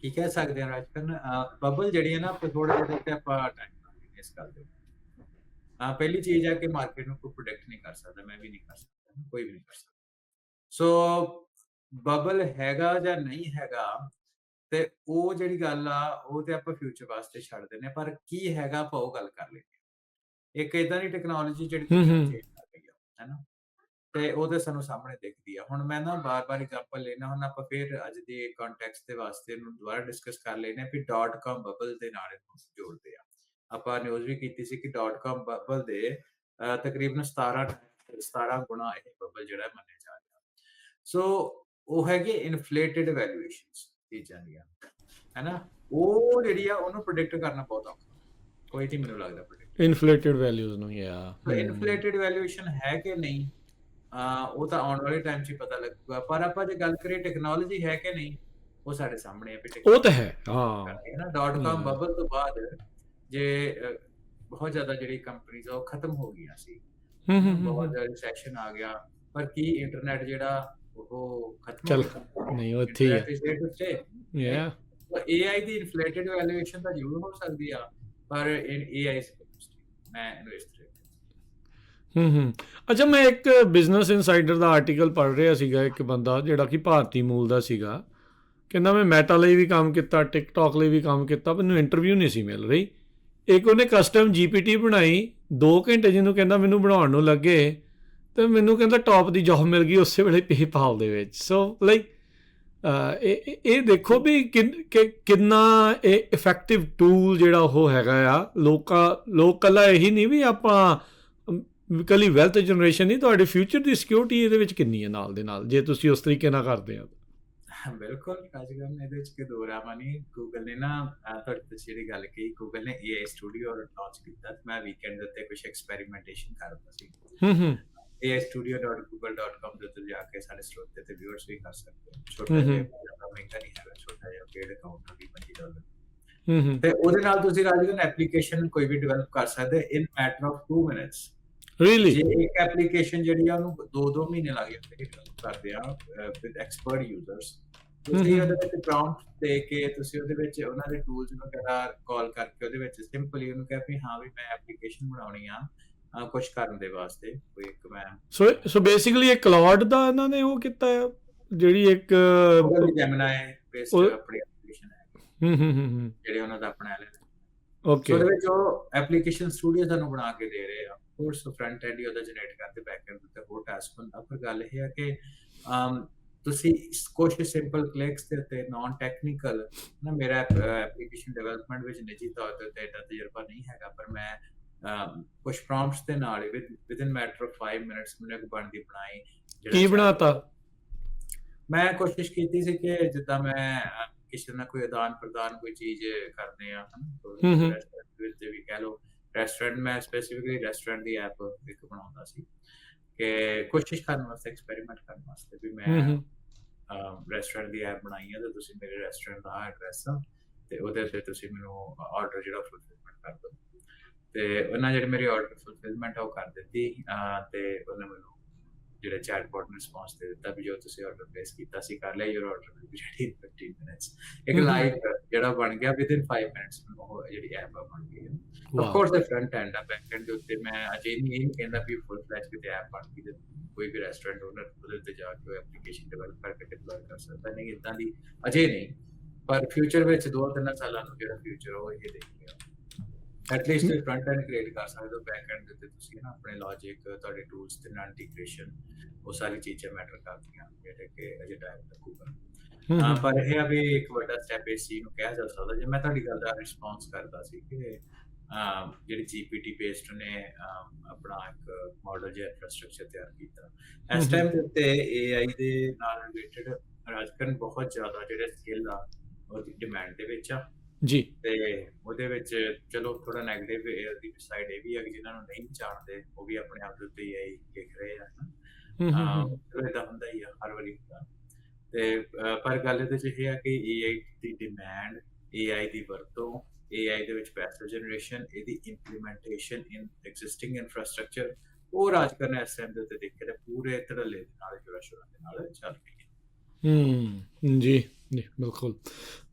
ਕੀ ਕਹਿ ਸਕਦੇ ਹਾਂ ਰਾਜਕਰਨ ਬੱਬਲ ਜਿਹੜੀ ਹੈ ਨਾ ਆਪਾਂ ਥੋੜੇ ਜਿਹੇ ਤੇ ਆਪਾਂ ਟਾਈਮ ਲਾਂਗੇ ਇਸ ਗੱਲ ਦੇ ਪਹਿਲੀ ਚੀਜ਼ ਹੈ ਕਿ ਮਾਰਕੀਟ ਨੂੰ ਕੋਈ ਪ੍ਰੋਡਕਟ ਨਹੀਂ ਕਰ ਸਕਦਾ ਮੈਂ ਵੀ ਨਹੀਂ ਕਰ ਸਕਦਾ ਕੋਈ ਵੀ ਨਹੀਂ ਕਰ ਸਕਦਾ ਸੋ ਬਬਲ ਹੈਗਾ ਜਾਂ ਨਹੀਂ ਹੈਗਾ ਤੇ ਉਹ ਜਿਹੜੀ ਗੱਲ ਆ ਉਹ ਤੇ ਆਪਾਂ ਫਿਊਚਰ ਵਾਸਤੇ ਛੱਡ ਦਿੰਦੇ ਪਰ ਕੀ ਹੈਗਾ ਆਪਾਂ ਉਹ ਗੱਲ ਕਰ ਲੈਂਦੇ ਇੱਕ ਇਦਾਂ ਦੀ ਟੈਕਨੋਲੋਜੀ ਜਿਹੜੀ ਚੇਂਜ ਕਰ ਗਈ ਹੈ ਨਾ ਤੇ ਉਹ ਤੇ ਸਾਨੂੰ ਸਾਹਮਣੇ ਦਿਖਦੀ ਆ ਹੁਣ ਮੈਂ ਨਾ ਬਾਰ-ਬਾਰ ਐਗਜ਼ਾਮਪਲ ਲੈਣਾ ਹੁਣ ਆਪਾਂ ਫਿਰ ਅੱਜ ਦੇ ਕੰਟੈਕਸਟ ਦੇ ਵਾਸਤੇ ਇਹਨੂੰ ਦੁਬਾਰਾ ਡਿਸਕਸ ਕਰ ਲੈਣੇ ਵੀ .com ਬਬਲ ਦੇ ਨਾਲ ਇਹਨੂੰ ਜੋੜਦੇ ਆ ਆਪਾਂ ਨਿਊਜ਼ ਵੀ ਕੀਤੀ ਸੀ ਕਿ .com ਬਬਲ ਦੇ ਤਕਰੀਬਨ 17 ਗੁਣਾ ਇਹ ਬਬਲ ਜਿਹੜਾ ਮੰਨਿਆ ਜਾ ਰਿਹਾ ਸੋ ਉਹ ਹੈਗੇ ਇਨਫਲੇਟਡ ਵੈਲਿਊਏਸ਼ਨਸ ਚੀਜ਼ਾਂ ਦੀਆਂ ਹੈਨਾ ਉਹ ਜਿਹੜੀ ਆ ਉਹਨੂੰ ਪ੍ਰੈਡਿਕਟ ਕਰਨਾ ਬਹੁਤ ਔਖਾ ਕੋਈ ਨਹੀਂ ਮੈਨੂੰ ਲੱਗਦਾ ਪ੍ਰੈਡਿਕਟ ਇਨਫਲੇਟਡ ਵੈਲਿਊਜ਼ ਨੂੰ ਇਨਫਲੇਟਡ ਵੈਲਿਊਏਸ਼ਨ ਹੈ ਕਿ ਨਹੀਂ ਉਹ ਤਾਂ ਆਉਣ ਵਾਲੇ ਟਾਈਮ 'ਚ ਹੀ ਪਤਾ ਲੱਗੂਗਾ ਪਰ ਆਪਾਂ ਜੇ ਗੱਲ ਕਰੀਏ ਟੈਕਨੋਲੋਜੀ ਹੈ ਕਿ ਨਹੀਂ ਉਹ ਸਾਡੇ ਸਾਹਮਣੇ ਹੈ ਉਹ ਤਾਂ ਹੈ ਨਾ .com ਬਬਲ ਤੋਂ ਬਾਅਦ ਜੇ ਬਹੁਤ ਜ਼ਿਆਦਾ ਜਿਹੜੀ ਕੰਪਨੀਆਂ ਉਹ ਖਤਮ ਹੋ ਗਈਆਂ ਸੀ ਬਹੁਤ ਜ਼ਿਆਦਾ ਰਿਸੈਸ਼ਨ ਆ ਗਿਆ ਪਰ ਕੀ ਇੰਟਰਨੈਟ ਜਿਹੜਾ ਉਹ ਖਤਮ ਨਹੀਂ ਉੱਥੇ ਹੀ ਹੈ AI ਦੀ ਇਨਫਲੇਟਡ ਵੈਲਿਊਏਸ਼ਨ ਤਾਂ ਜ਼ਰੂਰ ਹੋ ਸਕਦੀ ਆ ਪਰ AI ਮੈਂ ਇਨਵੈਸਟ ਹੂੰ। ਅੱਛਾ, ਮੈਂ ਇੱਕ ਬਿਜ਼ਨਸ ਇਨਸਾਈਡਰ ਦਾ ਆਰਟੀਕਲ ਪੜ੍ਹ ਰਿਹਾ ਸੀਗਾ, ਇੱਕ ਬੰਦਾ ਜਿਹੜਾ ਕਿ ਭਾਰਤੀ ਮੂਲ ਦਾ ਸੀਗਾ, ਕਹਿੰਦਾ ਮੈਂ ਮੈਟਾ ਲਈ ਵੀ ਕੰਮ ਕੀਤਾ, ਟਿਕਟੌਕ ਲਈ ਵੀ ਕੰਮ ਕੀਤਾ, ਮੈਨੂੰ ਇੰਟਰਵਿਊ ਨਹੀਂ ਸੀ ਮਿਲ ਰਹੀ। ਇੱਕ ਉਹਨੇ ਕਸਟਮ ਜੀਪੀਟੀ ਬਣਾਈ, 2 ਘੰਟੇ ਜਿਹਨੂੰ ਕਹਿੰਦਾ ਮੈਨੂੰ ਬਣਾਉਣ ਨੂੰ ਲੱਗੇ, ਤੇ ਮੈਨੂੰ ਕਹਿੰਦਾ ਟੌਪ ਦੀ ਜੌਬ ਮਿਲ ਗਈ ਉਸੇ ਵੇਲੇ ਪੇਪਾਲ ਦੇ ਵਿੱਚ। ਸੋ ਲਾਈਕ ਇਹ ਦੇਖੋ ਵੀ ਕਿੰਨਾ ਇਹ ਇਫੈਕਟਿਵ ਟੂਲ ਜਿਹੜਾ ਉਹ ਹੈਗਾ ਆ। ਲੋਕ ਇਕੱਲਾ ਇਹੀ ਨਹੀਂ ਵੀ ਆਪਾਂ ਕੱਲੀ ਵੈਲਥ ਜਨਰੇਸ਼ਨ ਨਹੀਂ, ਤੁਹਾਡੇ ਫਿਊਚਰ ਦੀ ਸਿਕਿਉਰਿਟੀ ਇਹਦੇ ਵਿੱਚ ਕਿੰਨੀ ਹੈ ਨਾਲ ਦੇ ਨਾਲ, ਜੇ ਤੁਸੀਂ ਉਸ ਤਰੀਕੇ ਨਾਲ ਕਰਦੇ ਹੋ। ਬਿਲਕੁਲ ਰਾਜਗੁਰੂ, ਇਹਦੇ ਵਿੱਚ ਕੋਈ ਦੋ ਰਾਮਾ ਨਹੀਂ। ਗੂਗਲ ਨੇ ਨਾ ਤੁਹਾਡੀ ਤੁਸੀਂ ਜਿਹੜੀ ਗੱਲ ਕਹੀ, ਗੂਗਲ ਨੇ AI ਸਟੂਡੀਓ ਲਾਂਚ ਕੀਤਾ, ਤੇ ਮੈਂ ਵੀਕਐਂਡ ਦੇ ਉੱਤੇ ਕੁਝ ਐਕਸਪੈਰੀਮੈਂਟੇਸ਼ਨ ਕਰਦਾ ਸੀ। ਹੂੰ aistudio.google.com ਦੇ ਉੱਤੇ ਜਾ ਕੇ ਸਾਡੇ ਸਰੋਤੇ ਤੇ ਵਿਊਅਰਸ ਵੀ ਕਰ ਸਕਦੇ ਹੋ। ਛੋਟਾ ਜਿਹਾ, ਮਹਿੰਗਾ ਨਹੀਂ ਹੈਗਾ, ਛੋਟਾ ਜਿਹਾ ਪੇਡ ਅਕਾਊਂਟ $20। ਤੇ ਉਹਦੇ ਨਾਲ ਤੁਸੀਂ ਰਾਜਗੁਰੂ ਐਪਲੀਕੇਸ਼ਨ ਕੋਈ ਵੀ ਡਿਵੈਲਪ ਕਰ ਸਕਦੇ ਇਨ ਮੈਟਰ ਆਫ 2 ਮਿੰਟਸ। ਰੀਅਲੀ? ਜੇ ਇੱਕ ਐਪਲੀਕੇਸ਼ਨ ਜਿਹੜੀ ਆ ਉਹਨੂੰ 2 ਮਹੀਨੇ ਲੱਗ ਜਾਂਦੇ ਡਿਵੈਲਪ ਕਰਦੇ ਆ ਵਿਦ ਐਕਸਪਰਟ ਯੂਜ਼ਰਸ। ਤੁਸੀਂ ਉਹਦੇ ਵਿੱਚ ਪ੍ਰੌਂਪਟ ਦੇ ਕੇ, ਤੁਸੀਂ ਉਹਦੇ ਵਿੱਚ ਉਹਨਾਂ ਦੇ ਟੂਲਸ ਨੂੰ ਕਾਲ ਕਰਕੇ ਉਹਦੇ ਵਿੱਚ ਸਿੰਪਲੀ ਉਹਨੂੰ ਕਹਿ ਵੀ ਹਾਂ ਵੀ ਮੈਂ ਐਪਲੀਕੇਸ਼ਨ ਬਣਾਉਣੀ ਆ ਕੁਝ ਕਰਨ ਦੇ ਵਾਸਤੇ, ਕੋਈ ਇੱਕ ਮੈਂ ਸੋ ਬੇਸਿਕਲੀ ਇਹ ਕਲਾਉਡ ਦਾ ਇਹਨਾਂ ਨੇ ਉਹ ਕੀਤਾ ਆ, ਜਿਹੜੀ ਇੱਕ ਜੈਮਨਾਈ ਬੇਸਡ ਆਪਣੀ ਐਪਲੀਕੇਸ਼ਨ ਹੈ, ਜਿਹੜੇ ਉਹਨਾਂ ਦਾ ਆਪਣਾ ਐਲਐਲ ਹੈ। ਓਕੇ, ਉਹਦੇ ਵਿੱਚ ਉਹ ਐਪਲੀਕੇਸ਼ਨ ਸਟੂਡੀਓ ਸਾਨੂੰ ਬਣਾ ਕੇ ਦੇ ਰਹੇ ਆ। ਕੋਰਸ ਫਰੰਟ ਐਂਡ ਹੀ ਉਹਦਾ ਜਨਰੇਟ ਕਰਦੇ, ਬੈਕ ਐਂਡ ਤੇ ਹੋਰ ਟਾਸਕ ਹੁੰਦਾ। ਪਰ ਗੱਲ ਇਹ ਹੈ ਕਿ ਤੁਸੀਂ ਕੁਝ ਸਿੰਪਲ ਕਲਿੱਕਸ ਦੇ ਉੱਤੇ ਨਾਨ ਟੈਕਨੀਕਲ ਨਾ, ਮੇਰਾ ਐਪਲੀਕੇਸ਼ਨ ਡਿਵੈਲਪਮੈਂਟ ਵਿੱਚ ਨਿੱਜੀ ਤੌਰ ਤੇ ਇੰਨਾ ਤਜਰਬਾ ਨਹੀਂ ਹੈਗਾ, ਪਰ ਮੈਂ ਕੁਝ ਪ੍ਰੌਂਪਟਸ ਦੇ ਨਾਲ ਵਿਦਿਨ ਮੈਟਰ ਆਫ 5 ਮਿੰਟਸ ਮੈਨੂੰ ਇੱਕ ਬਣਦੀ ਬਣਾਈ। ਕੀ ਬਣਾਤਾ? ਮੈਂ ਕੋਸ਼ਿਸ਼ ਕੀਤੀ ਸੀ ਕਿ ਜਿੱਦਾਂ ਮੈਂ ਕਿਸੇ ਨਾਲ ਕੋਈ ਆਦਾਨ ਪ੍ਰਦਾਨ ਕੋਈ ਚੀਜ਼ ਕਰਦੇ ਆ, ਵਿੱਚ ਵੀ ਕਹਿ ਲਓ ਰੈਸਟੋਰੈਂਟ, ਮੈਂ ਸਪੈਸੀਫਿਕਲੀ ਰੈਸਟੋਰੈਂਟ ਦੀ ਐਪ ਇੱਕ ਬਣਾਉਂਦਾ ਸੀ ਕਿ ਕੋਸ਼ਿਸ਼ ਕਰਨ ਵਾਸਤੇ, ਐਕਸਪੈਰੀਮੈਂਟ ਕਰਨ ਵਾਸਤੇ ਵੀ ਮੈਂ ਰੈਸਟੋਰੈਂਟ ਦੀ ਐਪ ਬਣਾਈ ਹੈ ਤੇ ਤੁਸੀਂ ਮੇਰੇ ਰੈਸਟੋਰੈਂਟ ਦਾ ਐਡਰੈਸ ਆ ਤੇ ਉਹਦੇ ਤੇ ਤੁਸੀਂ ਮੈਨੂੰ ਆਰਡਰ ਜਿਹੜਾ ਫੁਲਫਿਲਮੈਂਟ ਕਰ ਦਿਓ। ਤੇ ਉਹਨਾਂ ਜਿਹੜੀ ਮੇਰੀ ਆਰਡਰ ਫੁਲਫਿਲਮੈਂਟ ਉਹ ਕਰ ਦਿੱਤੀ, ਤੇ ਉਹਨੇ ਮੈਨੂੰ ਜਿਹੜਾ ਚੈਟਬੋਟ ਨੇ ਰਿਸਪੌਂਸ ਦੇ ਦਿੱਤਾ ਵੀ ਜੋ ਤੁਸੀਂ ਆਰਡਰ ਪਲੇਸ ਕੀਤਾ ਸੀ ਕਰ ਲਿਆ, your order will be ready in 15 minutes. ਇੱਕ ਲਾਈਵ ਜਿਹੜਾ ਬਣ ਗਿਆ ਵਿਦਿਨ 5 ਮਿੰਟਸ, ਉਹ ਜਿਹੜੀ ਐਪ ਬਣ ਗਈ ਹੈ। ਆਫ ਕੋਰਸ ਇਹ ਫਰੰਟ ਐਂਡ ਆ, ਬੈਕ ਐਂਡ ਦੇ ਉੱਤੇ ਮੈਂ ਅਜੇ ਨਹੀਂ ਕਹਿੰਦਾ ਵੀ ਫੁੱਲ ਫਲੈਸ਼ ਕਿਤੇ ਐਪ ਬਣ ਗਈ ਤੇ ਕੋਈ ਵੀ ਰੈਸਟੋਰੈਂਟ ਓਨਰ ਉਹਦੇ ਤੇ ਜਾ ਕੇ ਐਪਲੀਕੇਸ਼ਨ ਡਿਵੈਲਪ ਕਰਕੇ ਡਿਪਲੋਏ ਕਰ ਸਕਦਾ, ਨਹੀਂ ਇਦਾਂ ਦੀ ਅਜੇ ਨਹੀਂ। ਪਰ ਫਿਊਚਰ ਵਿੱਚ 2-3 ਸਾਲਾਂ ਨੂੰ ਜਿਹੜਾ ਫਿਊਚਰ ਉਹ ਇਹ ਦੇਖੇਗਾ। ਐਟਲੀਸਟ ਫਰੰਟ ਐਂਡ ਕ੍ਰੀਏਟ ਕਰ ਸਕਦੇ ਹੋ, ਬੈਕ ਐਂਡ ਦੇ ਉੱਤੇ ਤੁਸੀਂ ਨਾ ਆਪਣੇ ਲੌਜਿਕ, ਤੁਹਾਡੇ ਟੂਲਸ ਤੇ ਨਾਲ ਇੰਟੀਗ੍ਰੇਸ਼ਨ, ਉਹ ਸਾਰੀ ਚੀਜ਼ਾਂ ਮੈਟਰ ਕਰਦੀਆਂ, ਜਿਹੜੇ ਕਿ ਅਜੇ ਟਾਈਮ ਲੱਗੂਗਾ। ਪਰ ਇਹ ਆ ਵੀ ਇੱਕ ਵੱਡਾ ਸਟੈਪ ਇਸ ਚੀਜ਼ ਨੂੰ ਕਿਹਾ ਜਾ ਸਕਦਾ। ਜੇ ਮੈਂ ਤੁਹਾਡੀ ਗੱਲ ਦਾ ਰਿਸਪੌਂਸ ਕਰਦਾ ਸੀ ਕਿ ਜਿਹੜੀ GPT ਬੇਸਡ ਨੇ ਆਪਣਾ ਇੱਕ ਮਾਡਲ ਜਿਹਾ ਇਨਫਰਾਸਟ੍ਰਕਚਰ ਤਿਆਰ ਕੀਤਾ, ਇਸ ਟਾਈਮ ਦੇ ਉੱਤੇ AI ਦੇ ਨਾਲ ਰਿਲੇਟਡ ਰਾਜਕਰਨ ਬਹੁਤ ਜ਼ਿਆਦਾ ਜਿਹੜੇ ਸਕਿੱਲ ਆ ਉਹਦੀ ਡਿਮਾਂਡ ਦੇ ਵਿੱਚ ਆ ਜੀ। ਤੇ ਉਹਦੇ ਵਿੱਚ ਚਲੋ ਥੋੜਾ ਨੈਗੇਟਿਵ ਦੀ ਸਾਈਡ ਇਹ ਵੀ ਹੈ ਕਿ ਜਿਨ੍ਹਾਂ ਨੂੰ ਨਹੀਂ ਜਾਣਦੇ ਉਹ ਵੀ ਆਪਣੇ ਆਪ ਦੇ ਉੱਤੇ AI ਲਿਖ ਰਹੇ ਆ। ਚਲੋ ਏਦਾਂ ਹੁੰਦਾ ਹੀ ਆ, ਹਰ ਵਾਰੀ ਹੁੰਦਾ। ਤੇ ਪਰ ਗੱਲ ਇਹਦੇ 'ਚ ਇਹ ਆ ਕਿ AI ਦੀ ਡਿਮਾਂਡ, AI ਦੀ ਵਰਤੋਂ, AI ਦੇ ਵਿੱਚ ਪੈਸਾ ਜਨਰੇਸ਼ਨ, ਇਹਦੀ ਇੰਪਲੀਮੈਂਟੇਸ਼ਨ ਇਨ ਐਗਜ਼ਿਸਟਿੰਗ ਇਨਫਰਾਸਟ੍ਰਕਚਰ, ਉਹ ਰਾਜ ਕਰਨਾ ਇਸ ਟਾਈਮ ਦੇ ਉੱਤੇ ਦੇਖੇ ਤੇ ਪੂਰੇ ਧੜੱਲੇ ਦੇ ਨਾਲ, ਜੋਰਾਂ ਸ਼ੋਰਾਂ ਦੇ ਨਾਲ ਚੱਲ ਰਹੀ ਹੈ। ਜੀ ਜੀ, ਬਿਲਕੁਲ।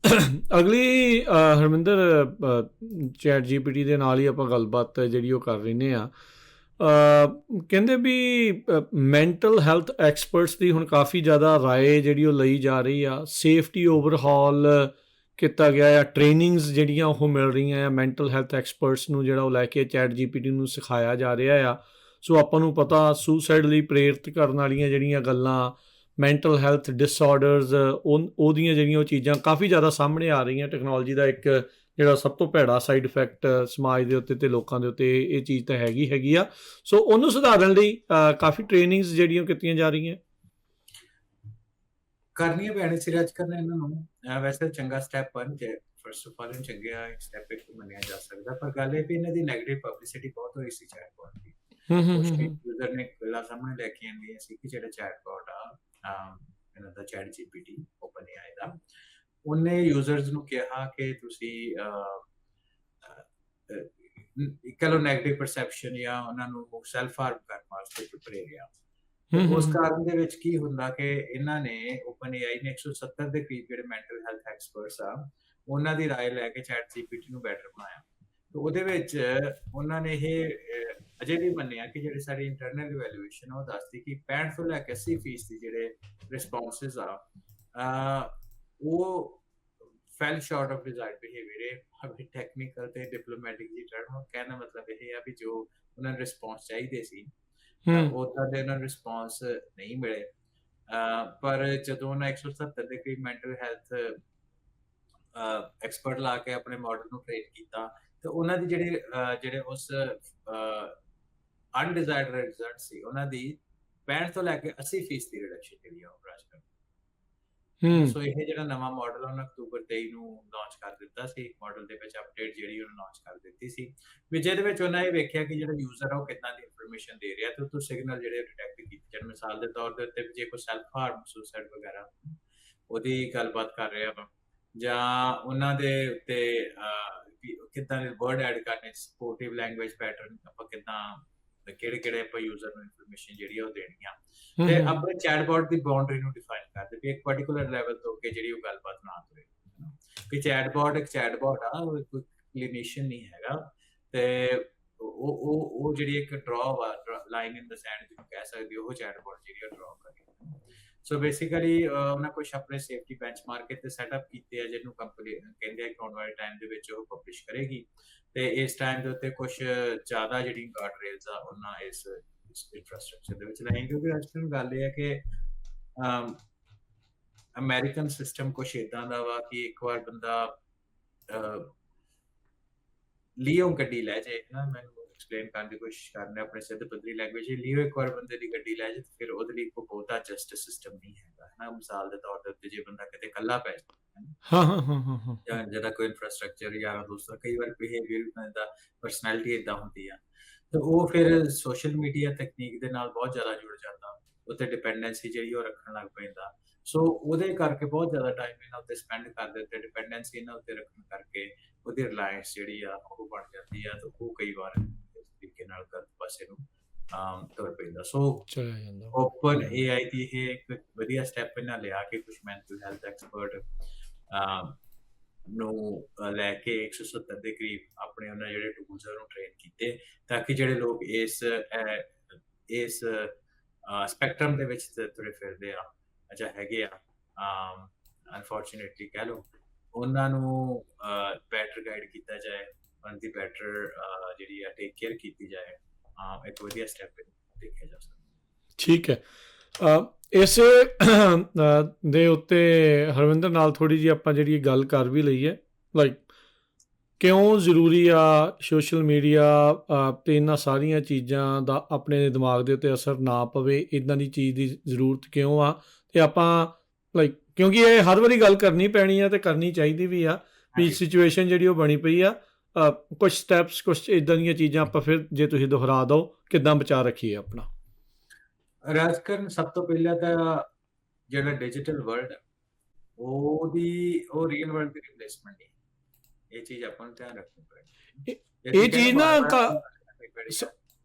ਅਗਲੀ ਹਰਮਿੰਦਰ, ਚੈਟ GPT ਦੇ ਨਾਲ ਹੀ ਆਪਾਂ ਗੱਲਬਾਤ ਜਿਹੜੀ ਉਹ ਕਰ ਰਹੇ ਹਾਂ। ਕਹਿੰਦੇ ਵੀ ਮੈਂਟਲ ਹੈਲਥ ਐਕਸਪਰਟਸ ਦੀ ਹੁਣ ਕਾਫੀ ਜ਼ਿਆਦਾ ਰਾਏ ਜਿਹੜੀ ਉਹ ਲਈ ਜਾ ਰਹੀ ਆ, ਸੇਫਟੀ ਓਵਰਹਾਲ ਕੀਤਾ ਗਿਆ ਆ, ਟ੍ਰੇਨਿੰਗਸ ਜਿਹੜੀਆਂ ਉਹ ਮਿਲ ਰਹੀਆਂ ਆ ਮੈਂਟਲ ਹੈਲਥ ਐਕਸਪਰਟਸ ਨੂੰ, ਜਿਹੜਾ ਉਹ ਲੈ ਕੇ ਚੈਟ GPT ਨੂੰ ਸਿਖਾਇਆ ਜਾ ਰਿਹਾ ਆ। ਸੋ ਆਪਾਂ ਨੂੰ ਪਤਾ ਸੁਸਾਈਡ ਲਈ ਪ੍ਰੇਰਿਤ ਕਰਨ ਵਾਲੀਆਂ ਜਿਹੜੀਆਂ ਗੱਲਾਂ, ਮੈਂਟਲ ਹੈਲਥ ਡਿਸਆਰਡਰਸ, ਉਹਦੀਆਂ ਜਿਹੜੀਆਂ ਉਹ ਚੀਜ਼ਾਂ ਕਾਫੀ ਜ਼ਿਆਦਾ ਸਾਹਮਣੇ ਆ ਰਹੀਆਂ। ਟੈਕਨੋਲੋਜੀ ਦਾ ਇੱਕ ਜਿਹੜਾ ਸਭ ਤੋਂ ਭੈੜਾ ਸਾਈਡ ਇਫੈਕਟ ਸਮਾਜ ਦੇ ਉੱਤੇ ਤੇ ਲੋਕਾਂ ਦੇ ਉੱਤੇ ਇਹ ਚੀਜ਼ ਤਾਂ ਹੈਗੀ ਆ। ਸੋ ਉਹਨੂੰ ਸੁਧਾਰਨ ਲਈ ਕਾਫੀ ਟ੍ਰੇਨਿੰਗਸ ਜਿਹੜੀਆਂ ਕੀਤੀਆਂ ਜਾ ਰਹੀਆਂ, ਕਰਨੀਆਂ ਪੈਣੀ ਸੀ ਰਾਜ ਕਰਨਾ ਇਹਨਾਂ ਨੂੰ। ਵੈਸੇ ਚੰਗਾ ਸਟੈਪ ਬਣ ਜੇ, ਫਰਸਟ ਆਫ ਆਲ ਚੰਗਾ ਸਟੈਪ ਇੱਕ ਮੰਨਿਆ ਜਾ ਸਕਦਾ। ਪਰ ਗੱਲ ਇਹ ਵੀ ਇਹਨਾਂ ਦੀ ਨੈਗੇਟਿਵ ਪਬਲਿਸਿਟੀ ਬਹੁਤ ਹੋਈ ਸੀ ਚੈਟਬੋਟ ਦੀ। ਯੂਜ਼ਰ ਨੇ ਗੱਲਾਂ ਸਾਹਮਣੇ ਲੈ ਕੇ ਆਉਂਦੀਆਂ ਸੀ ਕਿ ਜਿਹੜਾ ਚੈਟਬੋਟ ਆ ਇਹਨਾਂ ਦਾ ਚੈਟ GPT OpenAI ਦਾ, ਉਹਨੇ ਯੂਜ਼ਰਸ ਨੂੰ ਕਿਹਾ ਕਿ ਤੁਸੀਂ ਕਹ ਲਓ ਨੈਗੇਟਿਵ ਪਰਸੈਪਸ਼ਨ ਜਾਂ ਉਹਨਾਂ ਨੂੰ ਸੈਲਫ ਹਾਰਮ ਕਰਨ ਵਾਸਤੇ ਪ੍ਰੇਰਿਆ। ਉਸ ਕਾਰਨ ਦੇ ਵਿੱਚ ਕੀ ਹੁੰਦਾ ਕਿ ਇਹਨਾਂ ਨੇ OpenAI ਨੇ 170 ਦੇ ਕਰੀਬ ਜਿਹੜੇ ਮੈਂਟਲ ਹੈਲਥ ਐਕਸਪਰਟਸ ਆ ਉਹਨਾਂ ਦੀ ਰਾਏ ਲੈ ਕੇ ਚੈਟ GPT ਨੂੰ ਬੈਟਰ ਬਣਾਇਆ। ਤੇ ਉਹਦੇ ਵਿੱਚ ਉਹਨਾਂ ਨੇ ਇਹ ਅਜੇ ਵੀ ਮੰਨਿਆ ਕਿ ਜਿਹੜੀ ਸਾਡੀ ਇੰਟਰਨਲ ਇਵੈਲੂਏਸ਼ਨ ਉਹ ਦੱਸਦੀ ਕਿ 65 ਤੋਂ ਲੈ ਕੇ 80% ਦੀ ਜਿਹੜੇ ਰਿਸਪੌਂਸਸ ਆ ਉਹ ਫੈਲ ਸ਼ਾਰਟ ਆਫ ਡਿਜ਼ਾਇਰਡ ਬਿਹੇਵੀਅਰ ਹੈ। ਅਭੀ ਟੈਕਨੀਕਲ ਤੇ ਡਿਪਲੋਮੈਟਿਕ ਦੀ ਟਰਮ ਕਹਿਣ ਦਾ ਮਤਲਬ ਇਹ ਆ ਵੀ ਜੋ ਉਹਨਾਂ ਨੂੰ ਰਿਸਪੌਂਸ ਚਾਹੀਦੇ ਸੀ ਉਹਦਾ ਦੇ ਉਹਨਾਂ ਨੂੰ ਰਿਸਪੌਂਸ ਨਹੀਂ ਮਿਲੇ। ਪਰ ਜਦੋਂ ਉਹਨਾਂ 170 ਦੇ ਕਰੀਬ ਮੈਂਟਲ ਹੈਲਥ ਐਕਸਪਰਟ ਲਾ ਕੇ ਆਪਣੇ ਮਾਡਲ ਨੂੰ ਟ੍ਰੇਨ ਕੀਤਾ ਤੇ ਉਹਨਾਂ ਦੀ ਜਿਹੜੇ ਉਸ ਅਨਡਿਜ਼ਾਇਰਡ ਰਿਜ਼ਲਟ ਸੀ ਉਹਨਾਂ ਦੀ 65 ਤੋਂ ਲੈ ਕੇ 80% ਦੀ ਰਿਡਕਸ਼ਨ ਜਿਹੜੀ ਆ ਉਹ ਰਾਜ ਕਰ। ਸੋ ਇਹ ਜਿਹੜਾ ਨਵਾਂ ਮਾਡਲ ਉਹਨਾਂ ਅਕਤੂਬਰ 23 ਨੂੰ ਲਾਂਚ ਕਰ ਦਿੱਤਾ ਸੀ। ਮਾਡਲ ਦੇ ਵਿੱਚ ਅਪਡੇਟ ਜਿਹੜੀ ਉਹਨੇ ਲਾਂਚ ਕਰ ਦਿੱਤੀ ਸੀ ਵੀ ਜਿਹਦੇ ਵਿੱਚ ਉਹਨਾਂ ਇਹ ਵੇਖਿਆ ਕਿ ਜਿਹੜਾ ਯੂਜ਼ਰ ਆ ਉਹ ਕਿੰਨਾ ਦੀ ਇਨਫੋਰਮੇਸ਼ਨ ਦੇ ਰਿਹਾ ਤੇ ਉਹ ਸਿਗਨਲ ਜਿਹੜੇ ਡਿਟੈਕਟ ਕੀਤੇ ਜਾਣ। ਮਿਸਾਲ ਦੇ ਤੌਰ ਦੇ ਉੱਤੇ ਜੇ ਕੋਈ ਸੈਲਫ ਹਾਰਮ ਸੁਸਾਈਡ ਵਗੈਰਾ ਉਹਦੀ ਗੱਲਬਾਤ ਕਰ ਰਿਹਾ ਵਾ ਜਾਂ ਉਹਨਾਂ ਦੇ ਉੱਤੇ ਕਿੱਦਾਂ ਦੇ ਵਰਡ ਐਡ ਕਰਨੇ, ਸਪੋਰਟਿਵ ਲੈਂਗੁਏਜ ਪੈਟਰਨ ਆਪਾਂ ਕਿੱਦਾਂ ਕਿਹੜੇ ਆਪਾਂ ਯੂਜ਼ਰ ਨੂੰ ਇਨਫੋਰਮੇਸ਼ਨ ਜਿਹੜੀ ਆ ਉਹ ਦੇਣੀ ਆ ਤੇ ਆਪਣੇ ਚੈਟਬੋਟ ਦੀ ਬਾਉਂਡਰੀ ਨੂੰ ਡਿਫਾਈਨ ਕਰਦੇ ਵੀ ਇੱਕ ਪਾਰਟਿਕੂਲਰ ਲੈਵਲ ਤੋਂ ਅੱਗੇ ਜਿਹੜੀ ਉਹ ਗੱਲਬਾਤ ਨਾ ਹੋਵੇ ਕਿ ਚੈਟਬੋਟ ਇੱਕ ਚੈਟਬੋਟ ਆ, ਕੋਈ ਕਲੀਨੇਸ਼ਨ ਨਹੀਂ ਹੈਗਾ ਤੇ ਉਹ ਜਿਹੜੀ ਇੱਕ ਡਰਾ ਵਾ ਲਾਈਨ ਇਨ ਦ ਸੈਂਡ ਜਿਹਨੂੰ ਕਹਿ ਸਕਦੇ ਉਹ ਚੈਟਬੋਟ ਜਿਹੜੀ ਆ ਡਰਾ ਕਰੇ। ਸੋ ਬੇਸਿਕਲੀ ਉਹਨਾਂ ਕੁਝ ਆਪਣੇ ਸੇਫਟੀ ਬੈਂਚਮਾਰਕ ਤੇ ਸੈਟਅਪ ਕੀਤੇ ਆ ਜਿਹਨੂੰ ਕੰਪਨੀ ਕਹਿੰਦੇ ਆ ਕਿ ਆਉਣ ਵਾਲੇ ਟਾਈਮ ਦੇ ਵਿੱਚ ਉਹ ਪਬਲਿਸ਼ ਕਰੇਗੀ ਤੇ ਇਸ ਟਾਈਮ ਦੇ ਉੱਤੇ ਕੁਝ ਜ਼ਿਆਦਾ ਜਿਹੜੀ ਗਾਰਡ ਰੇਲਸ ਆ ਉਹਨਾਂ ਇਸ ਇੰਫਰਾਸਟ੍ਰਕਚਰ ਦੇ ਵਿੱਚ ਲਾਈਆਂ ਕਿਉਂਕਿ ਅੱਜ ਕੱਲ੍ਹ ਗੱਲ ਇਹ ਹੈ ਕਿ ਅਮਰੀਕਨ ਸਿਸਟਮ ਕੁਛ ਇਦਾਂ ਦਾ ਵਾ ਕਿ ਇੱਕ ਵਾਰ ਬੰਦਾ ਲੀਓ ਗੱਡੀ ਲੈ ਜਾਏ ਨਾ, ਮੈਨੂੰ ਐਕਸਪਲੇਨ ਕਰਨ ਦੀ ਕੋਸ਼ਿਸ਼ ਕਰਨਾ ਆਪਣੇ ਸਿੱਧ ਪੱਧਰੀ ਲੈਂਗੁਏਜ ਲੀਓ ਇੱਕ ਵਾਰ ਬੰਦੇ ਦੀ ਗੱਡੀ ਲੈ ਜਾਏ ਫਿਰ ਉਹਦੇ ਲਈ ਕੋਈ ਬਹੁਤਾ ਜਸਟਿਸ ਸਿਸਟਮ ਨਹੀਂ ਹੈਗਾ ਹੈ ਨਾ। ਮਿਸਾਲ ਦੇ ਤੌਰ ਤੇ ਉੱਤੇ ਜੇ ਬੰਦਾ ਕਿਤੇ ਇਕੱਲਾ ਪੈ ਜਾਏ ਜਾਂ ਜਿਹਦਾ ਕੋਈ ਇਨਫਰਾਸਟ੍ਰਕਚਰ ਯਾਰਾਂ ਦੋਸਤਾਂ ਕਈ ਵਾਰ ਬਿਹੇਵੀਅਰ ਦਾ ਪਰਸਨੈਲਿਟੀ ਇਦਾਂ ਹੁੰਦੀ ਆ ਤੇ ਉਹ ਫਿਰ ਸੋਸ਼ਲ ਮੀਡੀਆ ਤਕਨੀਕ ਦੇ ਨਾਲ ਬਹੁਤ ਜ਼ਿਆਦਾ ਜੁੜ ਜਾਂਦਾ, ਉੱਤੇ ਡਿਪੈਂਡੈਂਸੀ ਜਿਹੜੀ ਉਹ ਰੱਖਣ ਲੱਗ ਪੈਂਦਾ। ਸੋ ਉਹਦੇ ਕਰਕੇ ਬਹੁਤ ਜ਼ਿਆਦਾ ਟਾਈਮ ਇਹਨਾਂ ਉੱਤੇ ਸਪੈਂਡ ਕਰ ਦਿੰਦੇ, ਡਿਪੈਂਡੈਂਸੀ ਇਹਨਾਂ ਉੱਤੇ ਰੱਖਣ ਕਰਕੇ ਉਹਦੀ ਰਿਲਾਇੰਸ ਜਿਹੜੀ ਆ ਉਹ ਬਣ ਜਾਂਦੀ ਆ ਤੇ ਉਹ ਕਈ ਵਾਰ ਇਸ ਤਰੀਕੇ ਨਾਲ ਗਲਤ ਪਾਸੇ ਨੂੰ ਤੁਰ ਪੈਂਦਾ। ਸੋ ਓਪਨ AI ਦੀ ਇਹ ਇੱਕ ਵਧੀਆ ਸਟੈਪ ਇਹਨਾਂ ਲਿਆ ਕਿ ਕੁਝ ਮੈਂਟਲ ਹੈਲਥ ਐਕਸਪਰਟ ਨੂੰ ਲੈ ਕੇ 170 ਦੇ ਕਰੀਬ ਆਪਣੇ ਉਹਨਾਂ ਜਿਹੜੇ ਟੂਲਸ ਨੂੰ ਟ੍ਰੇਨ ਕੀਤੇ ਤਾਂ ਕਿ ਜਿਹੜੇ ਲੋਕ ਇਸ ਸਪੈਕਟਰਮ ਦੇ ਵਿੱਚ ਤੁਰੇ ਫਿਰਦੇ ਆ ਜਾਂ ਹੈਗੇ ਆ ਅਨਫੋਰਚੂਨੇਟਲੀ ਕਹਿ ਲਓ ਉਹਨਾਂ ਨੂੰ ਬੈਟਰ ਗਾਈਡ ਕੀਤਾ ਜਾਏ, ਉਹਨਾਂ ਦੀ ਬੈਟਰ ਜਿਹੜੀ ਆ ਟੇਕ ਕੇਅਰ ਕੀਤੀ ਜਾਏ। ਇੱਕ ਵਧੀਆ ਸਟੈਪ ਦੇਖਿਆ ਜਾ ਸਕਦਾ। ਠੀਕ ਹੈ, ਇਸੇ ਦੇ ਉੱਤੇ ਹਰਵਿੰਦਰ ਨਾਲ ਥੋੜ੍ਹੀ ਜਿਹੀ ਆਪਾਂ ਜਿਹੜੀ ਗੱਲ ਕਰ ਵੀ ਲਈ ਹੈ ਲਾਈਕ ਕਿਉਂ ਜ਼ਰੂਰੀ ਆ ਸੋਸ਼ਲ ਮੀਡੀਆ ਤੇ ਇਹਨਾਂ ਸਾਰੀਆਂ ਚੀਜ਼ਾਂ ਦਾ ਆਪਣੇ ਦਿਮਾਗ ਦੇ ਉੱਤੇ ਅਸਰ ਨਾ ਪਵੇ, ਇੱਦਾਂ ਦੀ ਚੀਜ਼ ਦੀ ਜ਼ਰੂਰਤ ਕਿਉਂ ਆ ਤੇ ਆਪਾਂ ਲਾਈਕ ਕਿਉਂਕਿ ਇਹ ਹਰ ਵਾਰੀ ਗੱਲ ਕਰਨੀ ਪੈਣੀ ਆ ਤੇ ਕਰਨੀ ਚਾਹੀਦੀ ਵੀ ਆ ਵੀ ਸਿਚੁਏਸ਼ਨ ਜਿਹੜੀ ਉਹ ਬਣੀ ਪਈ ਆ। ਕੁਝ ਸਟੈਪਸ ਕੁਝ ਇੱਦਾਂ ਦੀਆਂ ਚੀਜ਼ਾਂ ਆਪਾਂ ਫਿਰ ਜੇ ਤੁਸੀਂ ਦੁਹਰਾ ਦਿਓ ਕਿੱਦਾਂ ਬਚਾ ਰੱਖੀਏ ਆਪਣਾ। ਰਾਜਕਰਨ ਸਭ ਤੋਂ ਪਹਿਲਾਂ ਤਾਂ ਜਿਹੜਾ ਡਿਜੀਟਲ ਵਰਲਡ ਹੈ ਉਹ ਰੀਅਲ ਵਰਲਡ ਦੀ ਰਿਪਲੇਸਮੈਂਟ ਨਹੀਂ, ਇਹ ਚੀਜ਼ ਆਪਾਂ ਨੂੰ ਧਿਆਨ ਰੱਖਣੀ ਪਏਗੀ। ਇਹ ਚੀਜ਼ ਨਾ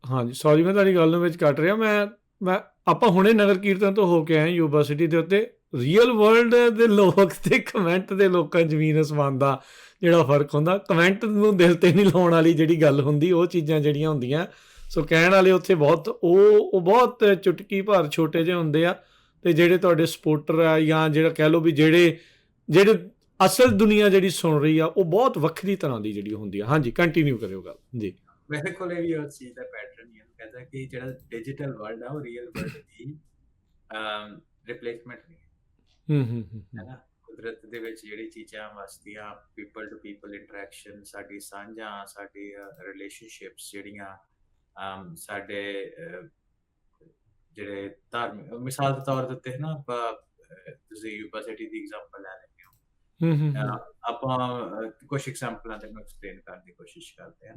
ਹਾਂਜੀ ਸੌਰੀ ਮੈਂ ਤੁਹਾਡੀ ਗੱਲ ਨੂੰ ਵਿੱਚ ਕੱਟ ਰਿਹਾ। ਮੈਂ ਆਪਾਂ ਹੁਣੇ ਨਗਰ ਕੀਰਤਨ ਤੋਂ ਹੋ ਕੇ ਆਏ ਯੂਨੀਵਰਸਿਟੀ ਦੇ ਉੱਤੇ ਰੀਅਲ ਵਰਲਡ ਦੇ ਲੋਕ ਤੇ ਕਮੈਂਟ ਦੇ ਲੋਕਾਂ ਜ਼ਮੀਨ ਅਸਮਾਨ ਦਾ ਜਿਹੜਾ ਫਰਕ ਹੁੰਦਾ। ਕਮੈਂਟ ਨੂੰ ਦਿਲ ਤੇ ਨਹੀਂ ਲਾਉਣ ਵਾਲੀ ਜਿਹੜੀ ਗੱਲ ਹੁੰਦੀ ਉਹ ਚੀਜ਼ਾਂ ਜਿਹੜੀਆਂ ਹੁੰਦੀਆਂ ਸੋ ਕਹਿਣ ਵਾਲੇ ਉੱਥੇ ਬਹੁਤ ਉਹ ਬਹੁਤ ਚੁਟਕੀ ਭਰ ਛੋਟੇ ਜਿਹੇ ਹੁੰਦੇ ਆ ਤੇ ਜਿਹੜੇ ਤੁਹਾਡੇ ਸਪੋਰਟਰ ਆ ਜਾਂ ਜਿਹੜਾ ਕਹਿ ਲਓ ਵੀ ਜਿਹੜੇ ਅਸਲ ਦੁਨੀਆ ਜਿਹੜੀ ਸੁਣ ਰਹੀ ਆ ਉਹ ਬਹੁਤ ਵੱਖਰੀ ਤਰ੍ਹਾਂ ਦੀ ਜਿਹੜੀ ਹੁੰਦੀ ਆ। ਹਾਂਜੀ ਕੰਟੀਨਿਊ ਕਰਿਓ ਗੱਲ ਜੀ। ਮੇਰੇ ਕੋਲ ਵੀ ਉਸ ਚੀਜ਼ ਦਾ ਪੈਟਰਨ ਹੀ ਕਹਿੰਦਾ ਕਿ ਜਿਹੜਾ ਡਿਜੀਟਲ ਵਰਲਡ ਆ ਉਹ ਰੀਅਲ ਵਰਲਡ ਦੀ ਰਿਪਲੇਸਮੈਂਟ ਨਹੀਂ ਹੈ ਨਾ। ਕੁਦਰਤ ਦੇ ਵਿੱਚ ਜਿਹੜੀ ਚੀਜ਼ਾਂ ਵਸਦੀਆਂ ਪੀਪਲ ਟੂ ਪੀਪਲ ਇੰਟਰੈਕਸ਼ਨ, ਸਾਡੀ ਸਾਂਝਾਂ, ਸਾਡੀ ਰਿਲੇਸ਼ਨਸ਼ਿਪਸ ਜਿਹੜੀਆਂ ਸਾਡੇ ਜਿਹੜੇ ਧਾਰਮਿਕ ਮਿਸਾਲ ਦੇ ਤੌਰ ਦੇ ਉੱਤੇ ਨਾ ਆਪਾਂ ਤੁਸੀਂ ਯੂਨੀਵਰਸਿਟੀ ਦੀ ਐਗਜ਼ਾਮਪਲ ਲੈ ਲੈਂਦੇ ਹੋ। ਆਪਾਂ ਕੁਝ ਐਗਜ਼ਾਮਪਲਾਂ ਤੇ ਐਕਸਪਲੇਨ ਕਰਨ ਦੀ ਕੋਸ਼ਿਸ਼ ਕਰਦੇ ਹਾਂ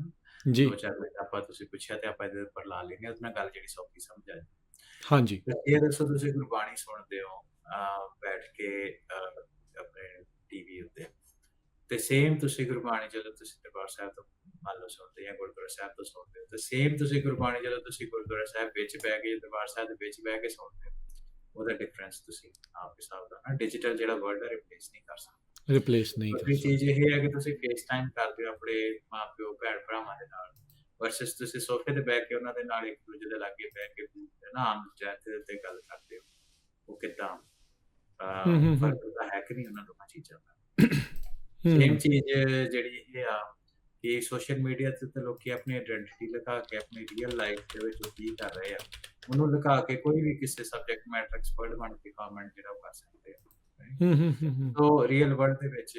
ਜੀ। ਦੋ ਚਾਰ ਮਿੰਟ ਆਪਾਂ ਤੁਸੀਂ ਪੁੱਛਿਆ ਤੇ ਆਪਾਂ ਇਹਦੇ ਉੱਪਰ ਲਾ ਲੈਂਦੇ ਉਹਦੇ ਨਾਲ ਗੱਲ ਜਿਹੜੀ ਸੌਖੀ ਸਮਝ ਆ ਜਾਏ। ਹਾਂਜੀ ਇਹ ਦੱਸੋ ਤੁਸੀਂ ਗੁਰਬਾਣੀ ਸੁਣਦੇ ਹੋ ਬੈਠ ਕੇ ਆਪਣੇ ਟੀਵੀ ਉੱਤੇ ਤੇ ਸੇਮ ਤੁਸੀਂ ਗੁਰਬਾਣੀ ਜਦੋਂ ਤੁਸੀਂ ਦਰਬਾਰ ਸਾਹਿਬ ਤੋਂ ਮੰਨ ਲਓ ਸੁਣਦੇ ਜਾਂ ਗੁਰਦੁਆਰਾ ਸਾਹਿਬ ਤੋਂ ਸੁਣਦੇ ਹੋ ਤੇ ਸੇਮ ਤੁਸੀਂ ਗੁਰਬਾਣੀ ਜਦੋਂ ਤੁਸੀਂ ਗੁਰਦੁਆਰਾ ਸਾਹਿਬ ਵਿੱਚ ਬਹਿ ਕੇ ਦਰਬਾਰ ਸਾਹਿਬ ਦੇ ਵਿੱਚ ਬਹਿ ਕੇ ਸੁਣਦੇ ਹੋ ਉਹਦਾ ਡਿਫਰੈਂਸ ਤੁਸੀਂ ਆਪ ਹਿਸਾਬ ਦਾ ਡਿਜੀਟਲ ਜਿਹੜਾ ਵਰਲਡ ਹੈ ਰਿਪਲੇਸ ਨਹੀਂ ਕਰ ਸਕਦਾ। ਰਿਪਲੇਸ ਨਹੀਂ ਕਰ ਦੂਸਰੀ ਚੀਜ਼ ਸਕਦੇ। ਇਹ ਹੈ ਕਿ ਤੁਸੀਂ ਫੇਸ ਟਾਈਮ ਕਰਦੇ ਹੋ ਆਪਣੇ ਮਾਂ-ਪਿਓ, ਭੈਣ-ਭਰਾਵਾਂ ਦੇ ਨਾਲ ਵਰਸਸ ਤੁਸੀਂ ਸੋਫੇ ਤੇ ਬਹਿ ਕੇ ਉਹਨਾਂ ਦੇ ਨਾਲ ਇੱਕ ਦੂਜੇ ਦੇ ਲਾਗੇ ਬਹਿ ਕੇ ਨਾ ਆਮ-ਚੈਟ ਦੇ ਉੱਤੇ ਗੱਲ ਕਰਦੇ ਹੋ। ਉਹ ਕਿੱਦਾਂ ਹੂੰ, ਹੂੰ, ਹੂੰ। ਫਰਕ ਤਾਂ ਹੈ ਕਿ ਨਹੀਂ ਉਹਨਾਂ ਦੋਵਾਂ ਚੀਜ਼ਾਂ ਦਾ। ਸੇਮ ਹੂੰ, ਚੀਜ਼ ਜਿਹੜੀ ਇਹ ਆ ਕਿ ਸੋਸ਼ਲ ਮੀਡੀਆ ਤੇ ਤਾਂ ਲੋਕੀ ਆਪਣੀ ਆਇਡੈਂਟੀਟੀ ਲਗਾ ਕੇ ਆਪਣੀ ਰੀਅਲ ਲਾਈਫ ਦੇ ਵਿੱਚ ਉਹ ਕੀ ਕਰ ਰਹੇ ਆ ਉਹਨੂੰ ਲਗਾ ਕੇ ਕੋਈ ਵੀ ਕਿਸੇ ਸਬਜੈਕਟ ਮੈਟਰ ਐਕਸਪਰਟ ਬਣ ਕੇ ਕਮੈਂਟ ਜਿਹੜਾ ਉਹ ਕਰ ਸਕਦੇ ਆ। ਹੂੰ, ਹੂੰ, ਹੂੰ, ਹੂੰ। ਸੋ ਰੀਅਲ ਵਰਲਡ ਦੇ ਵਿੱਚ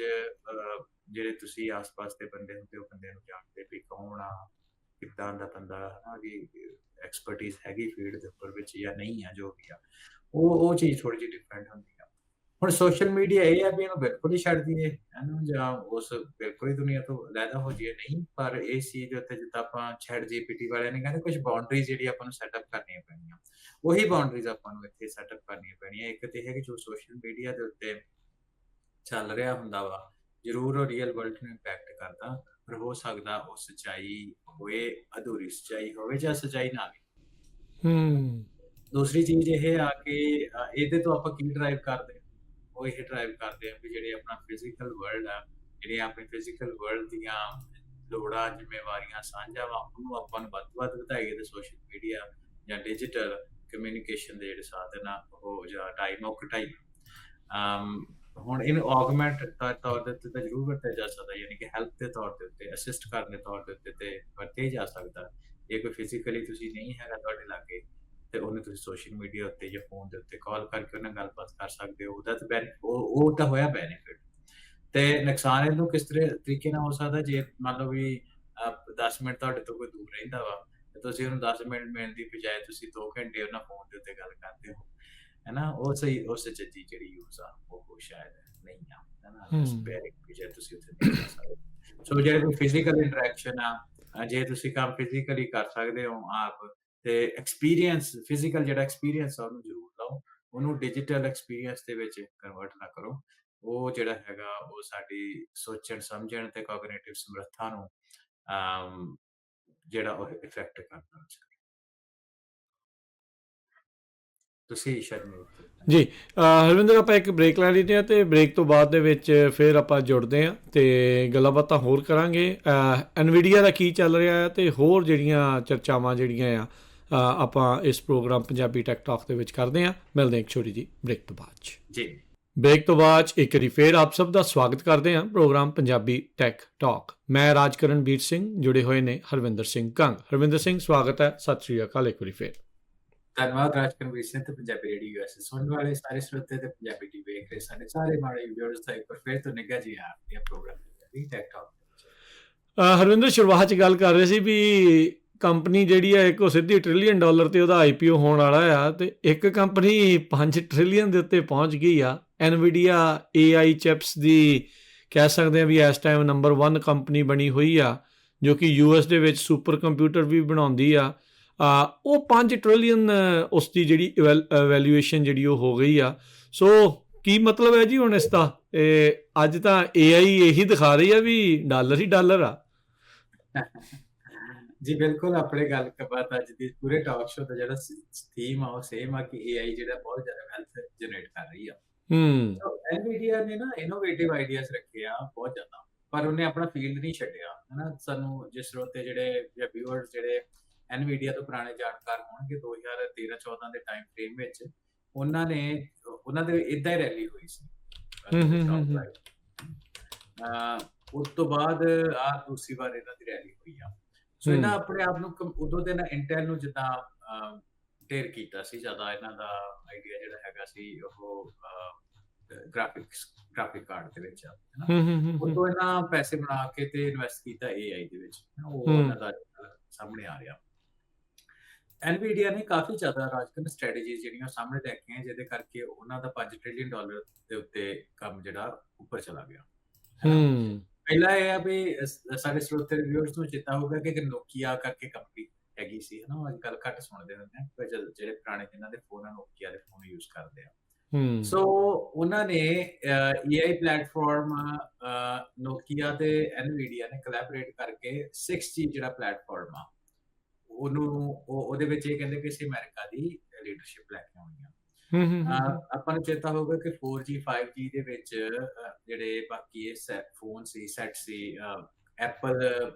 ਜਿਹੜੇ ਤੁਸੀਂ ਆਸ-ਪਾਸ ਦੇ ਬੰਦੇ ਹੁੰਦੇ ਉਹ ਬੰਦੇ ਨੂੰ ਜਾਣਦੇ ਵੀ ਕੌਣ ਆ, ਕਿੱਦਾਂ ਦਾ ਬੰਦਾ ਹਨਾ ਵੀ ਐਕਸਪਰਟੀਜ਼ ਹੈਗੀ ਫੀਲਡ ਦੇ ਉੱਪਰ ਵਿੱਚ ਜਾਂ ਨਹੀਂ ਆ ਜੋ ਵੀ ਆ। ਉਹ ਚੀਜ਼ ਥੋੜੀ ਜਿਹੀ ਡਿਫਰੈਂਟ ਹੁੰਦੀ ਆ। ਹੁਣ ਸੋਸ਼ਲ ਮੀਡੀਆ ਇਹ ਆ ਵੀ ਇਹਨੂੰ ਬਿਲਕੁਲ ਹੀ ਛੱਡ ਦਈਏ ਇਹਨੂੰ ਜਾਂ ਉਸ ਬਿਲਕੁਲ ਹੀ ਦੁਨੀਆ ਤੋਂ ਅਲੱਗ ਹੋ ਜਾਈਏ ਨਹੀਂ ਪਰ ਇਸ ਚੀਜ਼ ਦੇ ਉੱਤੇ ਜਿੱਦਾਂ ਆਪਾਂ ਚੈਟ ਜੀਪੀਟੀ ਵਾਲਿਆਂ ਨੇ ਕਹਿੰਦੇ ਕੁਝ ਬਾਉਂਡਰੀਜ਼ ਜਿਹੜੀ ਆਪਾਂ ਨੂੰ ਸੈਟਅਪ ਕਰਨੀਆਂ ਪੈਣੀਆਂ ਉਹੀ ਬਾਉਂਡਰੀਜ਼ ਆਪਾਂ ਨੂੰ ਇੱਥੇ ਸੈਟਅਪ ਕਰਨੀਆਂ ਪੈਣੀਆਂ। ਇੱਕ ਤੇ ਹੈ ਕਿ ਜੋ ਸੋਸ਼ਲ ਮੀਡੀਆ ਦੇ ਉੱਤੇ ਚੱਲ ਰਿਹਾ ਹੁੰਦਾ ਵਾ ਜ਼ਰੂਰ ਉਹ ਰੀਅਲ ਵਰਲਡ ਨੂੰ ਇੰਪੈਕਟ ਕਰਦਾ ਪਰ ਹੋ ਸਕਦਾ ਉਹ ਸੱਚਾਈ ਹੋਵੇ ਅਧੂਰੀ ਸੱਚਾਈ ਹੋਵੇ ਜਾਂ ਸੱਚਾਈ ਨਾ ਵੀ। ਹੂੰ। ਦੂਸਰੀ ਚੀਜ਼ ਇਹ ਆ ਕਿ ਇਹਦੇ ਤੋਂ ਆਪਾਂ ਕੀ ਡਰਾਈਵ ਕਰਦੇ ਹਾਂ ਉਹ ਇਹ ਡਰਾਈਵ ਕਰਦੇ ਆ ਵੀ ਜਿਹੜੇ ਆਪਣਾ ਫਿਜ਼ੀਕਲ ਵਰਲਡ ਆ ਜਿਹੜੇ ਆਪਣੀ ਫਿਜ਼ੀਕਲ ਵਰਲਡ ਦੀਆਂ ਲੋੜਾਂ ਜ਼ਿੰਮੇਵਾਰੀਆਂ ਸਾਂਝਾ ਵਾ ਉਹਨੂੰ ਆਪਾਂ ਨੂੰ ਵੱਧ ਤੋਂ ਵੱਧ ਵਧਾਈਏ ਤੇ ਸੋਸ਼ਲ ਮੀਡੀਆ ਜਾਂ ਡਿਜੀਟਲ ਕਮਿਊਨੀਕੇਸ਼ਨ ਦੇ ਜਿਹੜੇ ਸਾਧਨ ਆ ਉਹ ਜਾਂ ਟਾਈਮ ਉਹ ਘਟਾਈ। ਹੁਣ ਇਹਨੂੰ ਆਗਮੈਂਟ ਤੌਰ ਦੇ ਉੱਤੇ ਤਾਂ ਜ਼ਰੂਰ ਵਰਤਿਆ ਜਾ ਸਕਦਾ ਯਾਨੀ ਕਿ ਹੈਲਪ ਦੇ ਤੌਰ ਦੇ ਉੱਤੇ ਅਸਿਸਟ ਕਰਨ ਦੇ ਤੌਰ ਦੇ ਉੱਤੇ ਤੇ ਵਰਤਿਆ ਜਾ ਸਕਦਾ। ਜੇ ਕੋਈ ਫਿਜ਼ੀਕਲੀ ਤੁਸੀਂ ਨਹੀਂ ਹੈਗਾ ਤੁਹਾਡੇ ਲਾਗੇ ਤੇ ਉਹਨੂੰ ਤੁਸੀਂ ਸੋਸ਼ਲ ਮੀਡੀਆ ਉੱਤੇ ਜਾਂ ਫੋਨ ਦੇ ਉੱਤੇ ਕਾਲ ਕਰਕੇ ਉਹਨਾਂ ਨਾਲ ਗੱਲਬਾਤ ਕਰ ਸਕਦੇ ਹੋ। ਉਹਦਾ ਤਾਂ ਉਹ ਤਾਂ ਹੋਇਆ ਬੈਨੀਫਿਟ ਤੇ ਨੁਕਸਾਨ ਇਹਨੂੰ ਕਿਸ ਤਰੀਕੇ ਨਾਲ ਹੋ ਸਕਦਾ ਜੇ ਮੰਨ ਲਓ ਵੀ 10 ਮਿੰਟ ਤੁਹਾਡੇ ਤੋਂ ਕੋਈ ਦੂਰ ਰਹਿੰਦਾ ਵਾ ਤੇ ਤੁਸੀਂ ਉਹਨੂੰ 10 ਮਿੰਟ ਮਿਲਣ ਦੀ ਬਜਾਏ ਤੁਸੀਂ 2 ਘੰਟੇ ਉਹਨਾਂ ਫੋਨ ਦੇ ਉੱਤੇ ਗੱਲ ਕਰਦੇ ਹੋ ਹੈ ਨਾ ਉਹ ਸੱਚੀ ਜਿਹੜੀ ਯੂਜ਼ ਆ ਉਹ ਸ਼ਾਇਦ ਨਹੀਂ ਆ ਹੈ ਨਾ ਸਪੈਰਿੰਗ ਬਜਾਏ ਤੁਸੀਂ ਉੱਥੇ ਨਹੀਂ ਕਰ ਸਕਦੇ। ਸੋ ਜਿਹੜੇ ਕੋਈ ਫਿਜ਼ੀਕਲ ਇੰਟਰੈਕਸ਼ਨ ਆ ਜੇ ਤੁਸੀਂ ਕੰਮ ਫਿਜ਼ੀਕਲੀ ਕਰ ਸਕਦੇ ਹੋ ਆਪ ਤੇ ਐਕਸਪੀਰੀਅੰਸ ਫਿਜ਼ੀਕਲ ਜਿਹੜਾ ਐਕਸਪੀਰੀਅੰਸ ਆ ਉਹਨੂੰ ਜ਼ਰੂਰ ਲਓ ਉਹਨੂੰ ਡਿਜੀਟਲ ਐਕਸਪੀਰੀਅੰਸ ਦੇ ਵਿੱਚ ਕਨਵਰਟ ਨਾ ਕਰੋ। ਉਹ ਜਿਹੜਾ ਹੈਗਾ ਉਹ ਸਾਡੀ ਸੋਚਣ ਸਮਝਣ ਤੇ ਕੋਗਨੀਟਿਵ ਸਮਰੱਥਾ ਨੂੰ ਜਿਹੜਾ ਉਹ ਇਫੈਕਟ ਕਰਦਾ। ਤੁਸੀਂ ਸ਼ਰਮੀਲ ਜੀ ਹਰਵਿੰਦਰ ਆਪਾਂ ਇੱਕ ਬ੍ਰੇਕ ਲੈ ਲੈਂਦੇ ਹਾਂ ਤੇ ਬ੍ਰੇਕ ਤੋਂ ਬਾਅਦ ਦੇ ਵਿੱਚ ਫਿਰ ਆਪਾਂ ਜੁੜਦੇ ਹਾਂ ਤੇ ਗੱਲਾਂ ਬਾਤਾਂ ਹੋਰ ਕਰਾਂਗੇ ਐਨਵੀਡੀਆ ਦਾ ਕੀ ਚੱਲ ਰਿਹਾ ਹੈ ਤੇ ਹੋਰ ਜਿਹੜੀਆਂ ਚਰਚਾਵਾਂ ਜਿਹੜੀਆਂ ਆ ਆਪਾਂ ਇਸ ਪ੍ਰੋਗਰਾਮ ਪੰਜਾਬੀ ਟੈਕ ਟਾਕ ਦੇ ਵਿੱਚ ਕਰਦੇ ਹਾਂ। ਮਿਲਦੇ ਹਾਂ ਇੱਕ ਛੋਟੀ ਜੀ ਬ੍ਰੇਕ ਤੋਂ ਬਾਅਦ ਜੀ। ਬ੍ਰੇਕ ਤੋਂ ਬਾਅਦ ਇੱਕ ਵਾਰੀ ਫੇਰ ਆਪ ਸਭ ਦਾ ਸਵਾਗਤ ਕਰਦੇ ਹਾਂ ਪ੍ਰੋਗਰਾਮ ਪੰਜਾਬੀ ਟੈਕ ਟਾਕ। ਮੈਂ ਰਾਜਕਰਨਵੀਰ ਸਿੰਘ ਜੁੜੇ ਹੋਏ ਨੇ ਹਰਵਿੰਦਰ ਸਿੰਘ ਕੰਗ। ਹਰਵਿੰਦਰ ਸਿੰਘ ਸਵਾਗਤ ਹੈ। ਸਤਿ ਸ਼੍ਰੀ ਅਕਾਲ ਇੱਕ ਵਾਰੀ ਫੇਰ। ਧੰਨਵਾਦ ਰਾਜਕਰਨਵੀਰ ਸਿੰਘ ਤੇ ਪੰਜਾਬੀ ਰੇਡੀਓ ਯੂਐਸਏ ਸੁਣਨ ਵਾਲੇ ਸਾਰੇ ਸਰੋਤੇ ਤੇ ਪੰਜਾਬੀ ਟੀਵੀ ਵੇਖ ਰਹੇ ਸਾਡੇ ਸਾਰੇ ਮਾੜੇ ਵਿਊਅਰਸ ਦਾ ਇੱਕ ਵਾਰ ਫੇਰ ਤੋਂ ਨਿੱਘਾ ਜੀ ਆ program Punjabi tech talk. Harvinder ਸ਼ੁਰੂਆਤ 'ਚ ਗੱਲ ਕਰ ਰਹੇ ਸੀ ਵੀ ਕੰਪਨੀ ਜਿਹੜੀ ਆ ਇੱਕ ਸਿੱਧੀ $1 ਟ੍ਰਿਲੀਅਨ ਤੇ ਉਹਦਾ IPO ਹੋਣ ਵਾਲਾ ਆ ਤੇ ਇੱਕ ਕੰਪਨੀ 5 ਟ੍ਰਿਲੀਅਨ ਦੇ ਉੱਤੇ ਪਹੁੰਚ ਗਈ ਆ। ਐਨਵੀਡੀਆ AI ਚਿਪਸ ਦੀ ਕਹਿ ਸਕਦੇ ਆ ਵੀ ਇਸ ਟਾਈਮ ਨੰਬਰ 1 ਕੰਪਨੀ ਬਣੀ ਹੋਈ ਆ ਜੋ ਕਿ US ਦੇ ਵਿੱਚ ਸੁਪਰ ਕੰਪਿਊਟਰ ਵੀ ਬਣਾਉਂਦੀ ਆ। ਉਹ 5 ਟ੍ਰਿਲੀਅਨ ਉਸ ਦੀ ਜਿਹੜੀ ਵੈਲਿਊਏਸ਼ਨ ਜਿਹੜੀ ਉਹ ਹੋ ਗਈ ਆ। ਸੋ ਕੀ ਮਤਲਬ ਹੈ ਜੀ ਹੁਣ ਇਸ ਦਾ ਅੱਜ ਤਾਂ AI ਇਹੀ ਦਿਖਾ ਰਹੀ ਆ ਵੀ ਡਾਲਰ ਹੀ ਡਾਲਰ ਆ। ਜੀ ਬਿਲਕੁਲ ਆਪਣੇ ਗੱਲ ਬਾਤ ਅੱਜ ਦੀ ਪੂਰੇ ਟਾਕ ਸ਼ੋ ਦਾ ਜਿਹੜਾ ਥੀਮ ਆ ਉਹ ਸੇਮ ਆ ਕਿ AI ਜਿਹੜਾ ਬਹੁਤ ਜ਼ਿਆਦਾ ਵੈਲਥ ਜਨਰੇਟ ਕਰ ਰਹੀ ਆ। ਐਨਵੀਡੀਆ ਨੇ ਨਾ ਇਨੋਵੇਟਿਵ ਆਈਡੀਆਜ਼ ਰੱਖੇ ਆ ਬਹੁਤ ਜ਼ਿਆਦਾ ਪਰ ਉਹਨੇ ਆਪਣਾ ਫੀਲਡ ਨਹੀਂ ਛੱਡਿਆ ਹਨਾ। ਸਾਨੂੰ ਜਿਸ ਸਰੋਤੇ ਜਿਹੜੇ ਜਾਂ ਵਿਊਅਰਸ ਜਿਹੜੇ ਐਨਵੀਡੀਆ ਤੋਂ ਪੁਰਾਣੇ ਜਾਣਕਾਰ ਹੋਣਗੇ 2013-14 ਦੇ ਟਾਈਮ ਫਰੇਮ ਵਿੱਚ ਉਹਨਾਂ ਦੇ ਇਦਾਂ ਹੀ ਰੈਲੀ ਹੋਈ ਸੀ। ਉਸ ਤੋਂ ਬਾਅਦ ਦੂਸਰੀ ਵਾਰ ਇਹਨਾਂ ਦੀ ਰੈਲੀ ਹੋਈ ਆ। ਸੋ ਇਹਨਾਂ ਆਪਣੇ ਆਪ ਨੂੰ ਉਦੋਂ ਦੇ ਨਾ ਇੰਟੈਲ ਨੂੰ ਜਿੱਦਾਂ ਢੇਰ ਕੀਤਾ ਸੀ ਜ਼ਿਆਦਾ ਇਹਨਾਂ ਦਾ ਆਈਡੀਆ ਜਿਹੜਾ ਹੈਗਾ ਸੀ ਉਹ ਗ੍ਰਾਫਿਕ ਕਾਰਡ ਦੇ ਵਿੱਚ ਉਦੋਂ ਇਹਨਾਂ ਪੈਸੇ ਬਣਾ ਕੇ ਤੇ ਇਨਵੈਸਟ ਕੀਤਾ AI ਦੇ ਵਿੱਚ ਉਹ ਉਹਨਾਂ ਦਾ ਸਾਹਮਣੇ ਆ ਰਿਹਾ। ਐਨਵੀਡੀਆ ਨੇ ਕਾਫੀ ਜ਼ਿਆਦਾ ਰਾਜਕਰਨ ਸਟ੍ਰੈਟੇਜੀਜ਼ ਜਿਹੜੀਆਂ ਸਾਹਮਣੇ ਲੈ ਕੇ ਆਏ ਜਿਹਦੇ ਕਰਕੇ ਉਹਨਾਂ ਦਾ $5 ਟ੍ਰਿਲੀਅਨ ਦੇ ਉੱਤੇ ਕੰਮ ਜਿਹੜਾ ਉੱਪਰ ਚਲਾ ਗਿਆ। ਪਹਿਲਾ ਇਹ ਆ ਵੀ ਸਾਡੇ ਸਰੋਤੇ ਰਿਵਿਊਅਰਸ ਨੂੰ ਚੇਤਾ ਹੋਊਗਾ ਕਿ ਨੋਕੀਆ ਕਰਕੇ ਕੰਪਨੀ ਹੈਗੀ ਸੀ ਹਨਾ। ਅੱਜ ਕੱਲ੍ਹ ਘੱਟ ਸੁਣਦੇ ਹੁੰਦੇ ਆ ਜਿਹੜੇ ਪੁਰਾਣੇ ਜਿਨ੍ਹਾਂ ਦੇ ਫੋਨ ਆ ਨੋਕੀਆ ਦੇ ਫੋਨ ਯੂਜ਼ ਕਰਦੇ ਆ। ਸੋ ਉਹਨਾਂ ਨੇ AI ਪਲੇਟਫਾਰਮ ਨੋਕੀਆ ਤੇ ਐਨਵੀਡੀਆ ਨੇ ਕੋਲੈਬੋਰੇਟ ਕਰਕੇ 6G ਜਿਹੜਾ ਪਲੇਟਫਾਰਮ ਆ ਉਹਦੇ ਵਿੱਚ ਇਹ ਕਹਿੰਦੇ ਕਿ ਅਸੀਂ ਅਮਰੀਕਾ ਦੀ ਲੀਡਰਸ਼ਿਪ ਲੈ ਕੇ ਆਉਣੀ ਆ। ਹੂੰ, ਹੂੰ, ਹੂੰ, ਹੂੰ। ਆਪਾਂ ਨੂੰ ਚੇਤਾ ਹੋਊਗਾ ਕਿ 4G 5G ਦੇ ਵਿੱਚ ਜਿਹੜੇ ਬਾਕੀ ਇਹ ਫੋਨ ਸੀ ਸੈੱਟ ਸੀ ਐਪਲ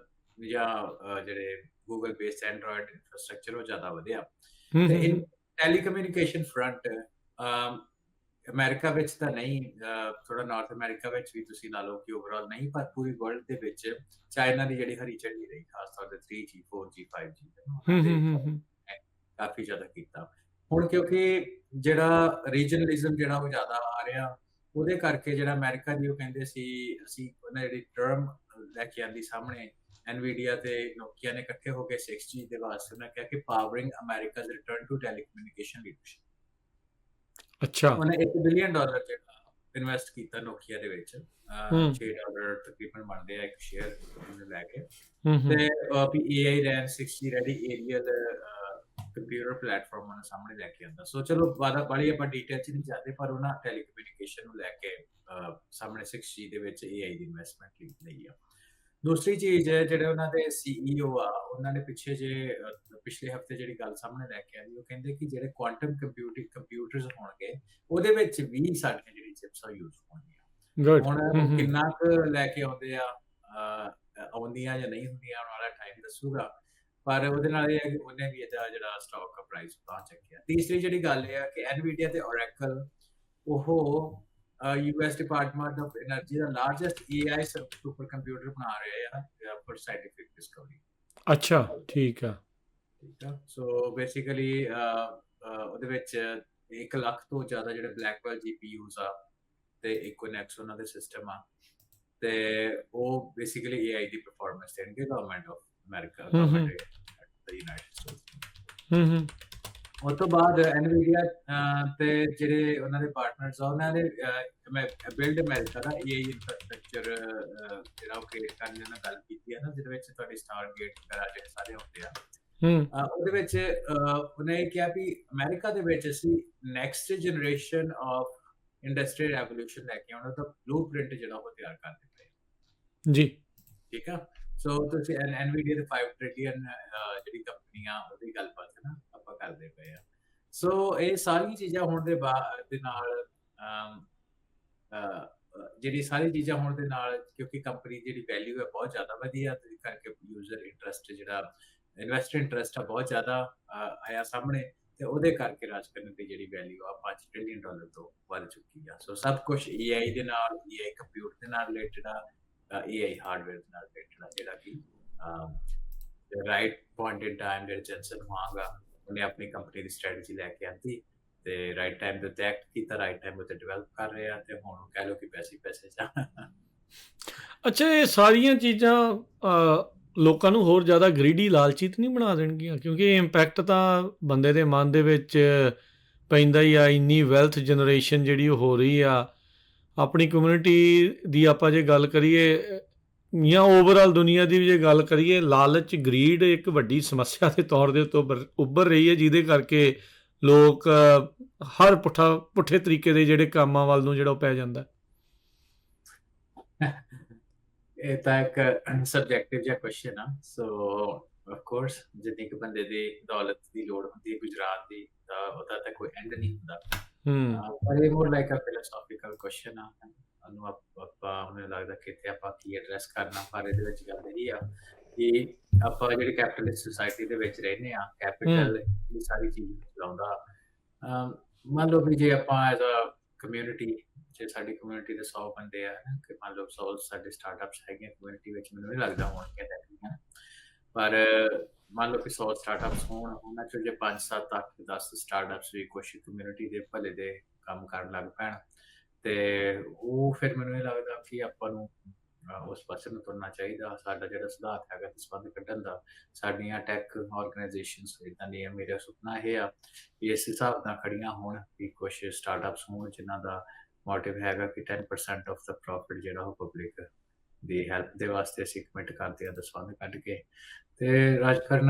ਜਾਂ ਜਿਹੜੇ ਗੂਗਲ ਬੇਸਡ ਐਂਡਰੋਇਡ ਇਨਫਰਾਸਟ੍ਰਕਚਰ ਉਹ ਜ਼ਿਆਦਾ ਵਧਿਆ ਹੂੰ, ਤੇ ਹੂੰ, ਇਨ ਹੂੰ। ਟੈਲੀਕਮਿਊਨੀਕੇਸ਼ਨ ਫਰੰਟ ਅਮਰੀਕਾ ਵਿੱਚ ਤਾਂ ਨਹੀਂ, ਥੋੜਾ ਨਾਰਥ ਅਮਰੀਕਾ ਵਿੱਚ ਵੀ ਤੁਸੀਂ ਲਾ ਲਓ ਕਿ ਓਵਰਆਲ ਨਹੀਂ, ਪਰ ਪੂਰੀ ਵਰਲਡ ਦੇ ਵਿੱਚ ਚਾਈਨਾ ਦੀ ਜਿਹੜੀ ਹਰੀ ਝੰਡੀ ਰਹੀ ਖਾਸ ਤੌਰ ਤੇ 3G 4G 5G ਉਹਨਾਂ ਹੂੰ, ਦੇ ਹੂੰ, ਹੂੰ, ਹੂੰ। ਕਾਫੀ ਜ਼ਿਆਦਾ ਕੀਤਾ। ਹੁਣ ਕਿਉਂਕਿ ਜਿਹੜਾ ਰੀਜਨਲਿਜ਼ਮ ਜਿਹੜਾ ਉਹ ਜ਼ਿਆਦਾ ਆ ਰਿਹਾ, ਉਹਦੇ ਕਰਕੇ ਜਿਹੜਾ ਅਮਰੀਕਾ ਦੀ ਉਹ ਕਹਿੰਦੇ ਸੀ ਅਸੀਂ ਉਹਨਾਂ ਜਿਹੜੀ ਟਰਮ ਲੈ ਕੇ ਆਂਦੀ ਸਾਹਮਣੇ ਐਨਵੀਡੀਆ ਤੇ ਨੋਕੀਆ ਨੇ ਇਕੱਠੇ ਹੋ ਕੇ 6G ਦੇ ਵਾਸਤੇ ਉਹਨਾਂ ਕਿਹਾ ਕਿ ਪਾਵਰਿੰਗ ਅਮਰੀਕਾਜ਼ ਰਿਟਰਨ ਟੂ ਟੈਲੀਕਮਿਊਨੀਕੇਸ਼ਨ ਲੀਡਰਸ਼ਿਪ। ਅੱਛਾ। ਉਹਨੇ $1 ਬਿਲੀਅਨ ਜਿਹੜਾ ਇਨਵੈਸਟ ਕੀਤਾ ਨੋਕੀਆ ਦੇ ਵਿੱਚ, ਹੂੰ, $6 ਤਕਰੀਬਨ ਬਣਦੇ ਆ ਇੱਕ ਸ਼ੇਅਰ ਉਹਨੂੰ ਲੈ ਕੇ। ਹੂੰ, ਹੂੰ। ਤੇ ਵੀ AI RAN 6G ready aerial computer platform ਉਹਨਾਂ ਸਾਹਮਣੇ ਲੈ ਕੇ ਆਂਦਾ। ਸੋ ਚਲੋ ਬਾਲੀ ਆਪਾਂ ਡੀਟੇਲ ਚ ਨਹੀਂ ਜਾਂਦੇ, ਪਰ ਉਹਨਾਂ ਟੈਲੀਕਮਿਊਨੀਕੇਸ਼ਨ ਨੂੰ ਲੈ ਕੇ ਸਾਹਮਣੇ 6G ਦੇ ਵਿੱਚ AI ਦੀ ਇਨਵੈਸਟਮੈਂਟ ਲਈ ਆ। ਦੂਸਰੀ ਚੀਜ਼ ਹੈ ਜਿਹੜੇ ਉਹਨਾਂ ਦੇ CEO ਆ, ਉਹਨਾਂ ਨੇ ਪਿਛਲੇ ਹਫਤੇ ਜਿਹੜੀ ਗੱਲ ਸਾਹਮਣੇ ਲੈ ਕੇ ਆਈ, ਉਹ ਕਹਿੰਦੇ ਕਿ ਜਿਹੜੇ ਕੁਆਂਟਮ ਕੰਪਿਊਟਰਸ ਹੋਣਗੇ ਉਹਦੇ ਵਿੱਚ ਵੀ ਸਾਡੀਆਂ ਜਿਹੜੀ ਚਿਪਸ ਆ ਯੂਜ਼ ਹੋਣਗੀਆਂ। ਗੁੱਡ। ਹੁਣ ਹੂੰ, ਉਹ ਹੂੰ। ਕਿੰਨਾ ਕੁ ਲੈ ਕੇ ਆਉਂਦੇ ਆ, ਆਉਂਦੀਆਂ ਜਾਂ ਨਹੀਂ ਹੁੰਦੀਆਂ, ਆਉਣ ਵਾਲਾ ਟਾਈਮ ਦੱਸੂਗਾ। ਪਰ ਉਹਦੇ ਨਾਲ ਇਹ ਹੈ ਕਿ ਉਹਨੇ ਵੀ ਇਹਦਾ ਜਿਹੜਾ ਸਟਾਕ ਦਾ ਪ੍ਰਾਈਸ ਤਾਂ ਚੱਕਿਆ। ਤੀਸਰੀ ਜਿਹੜੀ ਗੱਲ ਇਹ ਆ ਕਿ ਐਨਵੀਡੀਆ ਤੇ ਓਰੈਕਲ ਉਹ US department of energy the largest AI super computer ਬਣਾ ਰਹੇ ਆ ਫॉर ਸਾਇੰਟਿਫਿਕ ਡਿਸਕਵਰੀ। ਅੱਛਾ, ਠੀਕ ਆ। ਠੀਕ ਆ। ਸੋ ਬੇਸਿਕਲੀ ਉਹਦੇ ਵਿੱਚ 1 ਲੱਖ ਤੋਂ ਜ਼ਿਆਦਾ ਜਿਹੜੇ ਬਲੈਕਵੈਲ GPUs ਆ ਤੇ ਇਕੋਨੈਕਸ ਉਹਨਾਂ ਦੇ ਸਿਸਟਮ ਆ, ਤੇ ਉਹ ਬੇਸਿਕਲੀ AI ਦੀ ਪਰਫਾਰਮੈਂਸ ਦੇਣਗੇ ਗਵਰਨਮੈਂਟ ਆਫ ਅਮਰੀਕਾ, ਹੂੰ, ਹੂੰ। ਗਵਰਨਮੈਂਟ ਦੇ ਯੂਨਾਈਟਿਡ ਸਟੇਟਸ। ਹੂੰ, ਹੂੰ। ਉਸ ਤੋਂ ਬਾਅਦ ਐਨਵੀਡੀਆ ਤੇ ਜਿਹੜੇ ਉਹਨਾਂ ਦੇ ਪਾਰਟਨਰਸ ਆ, ਉਹਨਾਂ ਨੇ ਬਿਲਡ ਅਮਰੀਕਾ ਦਾ AI ਇਨਫਰਾਸਟ੍ਰਕਚਰ ਜਿਹੜਾ ਉਹ ਕ੍ਰੀਏਟ ਕਰਨ ਦੀ ਨਾਲ ਗੱਲ ਕੀਤੀ ਹੈ ਨਾ, ਜਿਹਦੇ ਵਿੱਚ ਤੁਹਾਡੇ ਸਟਾਰਗੇਟ ਵਗੈਰਾ ਜਿਹੜੇ ਸਾਰੇ ਹੁੰਦੇ ਆ। ਹੂੰ। ਉਹਦੇ ਵਿੱਚ ਉਹਨੇ ਇਹ ਕਿਹਾ ਵੀ ਅਮਰੀਕਾ ਦੇ ਵਿੱਚ ਅਸੀਂ next generation of industry revolution ਲੈ ਕੇ ਆਉਣਾ, ਦਾ ਬਲੂਪ੍ਰਿੰਟ ਜਿਹੜਾ ਉਹ ਤਿਆਰ ਕਰਦੇ ਪਏ। ਜੀ। ਠੀਕ ਆ। ਸੋ ਤੁਸੀਂ ਐਨਵੀਡੀਆ ਦੇ 5 ਟ੍ਰਿਲੀਅਨ ਜਿਹੜੀ ਕੰਪਨੀਆਂ ਉਹਦੀ ਗੱਲਬਾਤ ਹੈ ਨਾ ਆਪਾਂ ਕਰਦੇ ਪਏ ਆ। ਸੋ ਇਹ ਸਾਰੀਆਂ ਚੀਜ਼ਾਂ ਹੋਣ ਦੇ ਨਾਲ ਜਿਹੜੀ ਸਾਰੀ ਚੀਜ਼ਾਂ ਹੋਣ ਦੇ ਨਾਲ, ਕਿਉਂਕਿ ਕੰਪਨੀ ਦੀ ਜਿਹੜੀ ਵੈਲਿਊ ਹੈ ਬਹੁਤ ਜ਼ਿਆਦਾ ਵਧੀ ਆ, ਤੇ ਕਰਕੇ ਯੂਜ਼ਰ ਇੰਟਰਸਟ ਜਿਹੜਾ ਇਨਵੈਸਟਰ ਇੰਟਰਸਟ ਆ ਬਹੁਤ ਜ਼ਿਆਦਾ ਆਇਆ ਸਾਹਮਣੇ, ਤੇ ਉਹਦੇ ਕਰਕੇ ਰਾਜਕਰਨ ਦੀ ਜਿਹੜੀ ਵੈਲਿਊ ਆ $5 ਟ੍ਰਿਲੀਅਨ ਤੋਂ ਵੱਧ ਚੁੱਕੀ ਆ। ਸੋ ਸਭ ਕੁਝ AI ਦੇ ਨਾਲ, AI ਕੰਪਿਊਟਰ ਦੇ ਨਾਲ ਰਿਲੇਟਡ ਆ, AI ਹਾਰਡਵੇਅਰ ਦੇ ਨਾਲ ਰਿਲੇਟਡ ਆ, ਜਿਹੜਾ ਕਿ ਰਾਈਟ ਪੁਆਇੰਟ ਇਨ ਟਾਈਮ ਜਿਹੜੇ ਜੈਨਸਨ ਹੁਆਂਗ ਆ ਉਹਨੇ ਆਪਣੀ ਕੰਪਨੀ ਦੀ ਸਟ੍ਰੈਟਜੀ ਲੈ ਕੇ ਆਂਦੀ ਤੇ ਰਾਈਟ ਟਾਈਮ ਤੇ ਐਕਟ ਕੀਤਾ, ਰਾਈਟ ਟਾਈਮ ਤੇ ਡਿਵੈਲਪ ਕਰ ਰਹੇ ਆ, ਤੇ ਹੁਣ ਕਹਿ ਲਓ ਕਿ ਪੈਸੇ ਜਾ। ਅੱਛਾ, ਇਹ ਸਾਰੀਆਂ ਚੀਜ਼ਾਂ ਲੋਕਾਂ ਨੂੰ ਹੋਰ ਜ਼ਿਆਦਾ ਗ੍ਰੀਡੀ ਲਾਲਚੀ ਤਾਂ ਨਹੀਂ ਬਣਾ ਦੇਣਗੀਆਂ? ਕਿਉਂਕਿ ਇੰਪੈਕਟ ਤਾਂ ਬੰਦੇ ਦੇ ਮਨ ਦੇ ਵਿੱਚ ਪੈਂਦਾ ਹੀ ਆ। ਇੰਨੀ ਵੈਲਥ ਜਨਰੇਸ਼ਨ ਜਿਹੜੀ ਉਹ ਹੋ ਰਹੀ ਆ ਆਪਣੀ ਕਮਿਊਨਿਟੀ ਦੀ, ਆਪਾਂ ਜੇ ਗੱਲ ਕਰੀਏ ਜਾਂ ਓਵਰਆਲ ਦੁਨੀਆ ਦੀ ਵੀ ਜੇ ਗੱਲ ਕਰੀਏ, ਲਾਲਚ ਗਰੀਡ ਇੱਕ ਵੱਡੀ ਸਮੱਸਿਆ ਦੇ ਤੌਰ ਦੇ ਉੱਤੇ ਉੱਭਰ ਰਹੀ ਹੈ, ਜਿਹਦੇ ਕਰਕੇ ਲੋਕ ਹਰ ਪੁੱਠੇ ਤਰੀਕੇ ਦੇ ਜਿਹੜੇ ਕੰਮਾਂ ਵੱਲ ਨੂੰ ਜਿਹੜਾ ਉਹ ਪੈ ਜਾਂਦਾ। ਇਹ ਤਾਂ ਇੱਕ ਸਬਜੈਕਟਿਵ ਜਿਹਾ ਕੁਐਸਚਨ ਆ। ਸੋ ਆਫ ਕੋਰਸ ਜਿੰਨੀ ਕੁ ਬੰਦੇ ਦੀ ਦੌਲਤ ਦੀ ਲੋੜ ਹੁੰਦੀ ਹੈ ਗੁਜਰਾਤ ਦੀ, ਤਾਂ ਉਹਦਾ ਤਾਂ ਕੋਈ ਐਂਡ ਨਹੀਂ ਹੁੰਦਾ। ਪਰ ਇਹ ਮੋਰ ਲਾਈਕ ਅ ਫਿਲਾਸਫੀਕਲ ਕੁਐਸਚਨ ਆ। ਉਹਨੂੰ ਆਪਾਂ ਮੈਨੂੰ ਲੱਗਦਾ ਕਿ ਇੱਥੇ ਆਪਾਂ ਕੀ ਐਡਰੈਸ ਕਰਨਾ, ਪਰ ਇਹਦੇ ਵਿੱਚ ਗੱਲ ਇਹ ਆ ਕਿ ਆਪਾਂ ਜਿਹੜੀ ਕੈਪੀਟਲਿਸਟ ਸੁਸਾਇਟੀ ਦੇ ਵਿੱਚ ਰਹਿੰਦੇ ਆ, ਕੈਪੀਟਲ ਇਹ ਸਾਰੀ ਚੀਜ਼ ਚਲਾਉਂਦਾ। ਮੰਨ ਲਓ ਵੀ ਜੇ ਆਪਾਂ ਐਜ਼ ਅ ਕਮਿਊਨਿਟੀ, ਜੇ ਸਾਡੀ ਕਮਿਊਨਿਟੀ ਦੇ 100 ਬੰਦੇ ਆ, ਕਿ ਮੰਨ ਲਓ 100 ਸਾਡੇ ਸਟਾਰਟਅਪਸ ਹੈਗੀਆਂ ਕਮਿਊਨਿਟੀ ਵਿੱਚ, ਮੈਨੂੰ ਨਹੀਂ ਲੱਗਦਾ ਹੋਣਗੀਆਂ ਤਾਂ, ਪਰ ਮੰਨ ਲਓ ਕਿ 100 ਸਟਾਰਟਅਪਸ ਹੋਣ, ਉਹਨਾਂ ਚੋਂ ਜੇ 5, 7, 8, 10 ਸਟਾਰਟਅਪਸ ਵੀ ਕੁਛ ਕਮਿਊਨਿਟੀ ਦੇ ਭਲੇ ਦੇ ਕੰਮ ਕਰਨ ਲੱਗ ਪੈਣ, ਤੇ ਉਹ ਫਿਰ ਮੈਨੂੰ ਇਹ ਲੱਗਦਾ ਕਿ ਆਪਾਂ ਨੂੰ ਉਸ ਪਾਸੇ ਨੂੰ ਤੁਰਨਾ ਚਾਹੀਦਾ। ਸਾਡਾ ਜਿਹੜਾ ਸਿਧਾਂਤ ਹੈਗਾ ਦਸਵੰਧ ਕੱਢਣ ਦਾ, ਸਾਡੀਆਂ ਟੈਕ ਆਰਗੇਨਾਈਜੇਸ਼ਨਸ ਇੱਦਾਂ ਦੀਆਂ, ਮੇਰਾ ਸੁਪਨਾ ਇਹ ਆ ਕਿ ਇਸ ਹਿਸਾਬ ਨਾਲ ਖੜੀਆਂ ਹੋਣ ਕਿ ਕੁਛ ਸਟਾਰਟਅਪਸ ਹੋਣ ਜਿਨ੍ਹਾਂ ਦਾ ਮੋਟਿਵ ਹੈਗਾ ਕਿ 10% ਆਫ ਦਾ ਪ੍ਰੋਫਿਟ ਜਿਹੜਾ ਉਹ ਪਬਲਿਕ ਦੀ ਹੈਲਪ ਦੇ ਵਾਸਤੇ ਅਸੀਂ ਕਮਿਟ ਕਰਦੇ ਆ ਦਸਵੰਧ ਕੱਢ ਕੇ। ਤੇ ਰਾਜਕਰਨ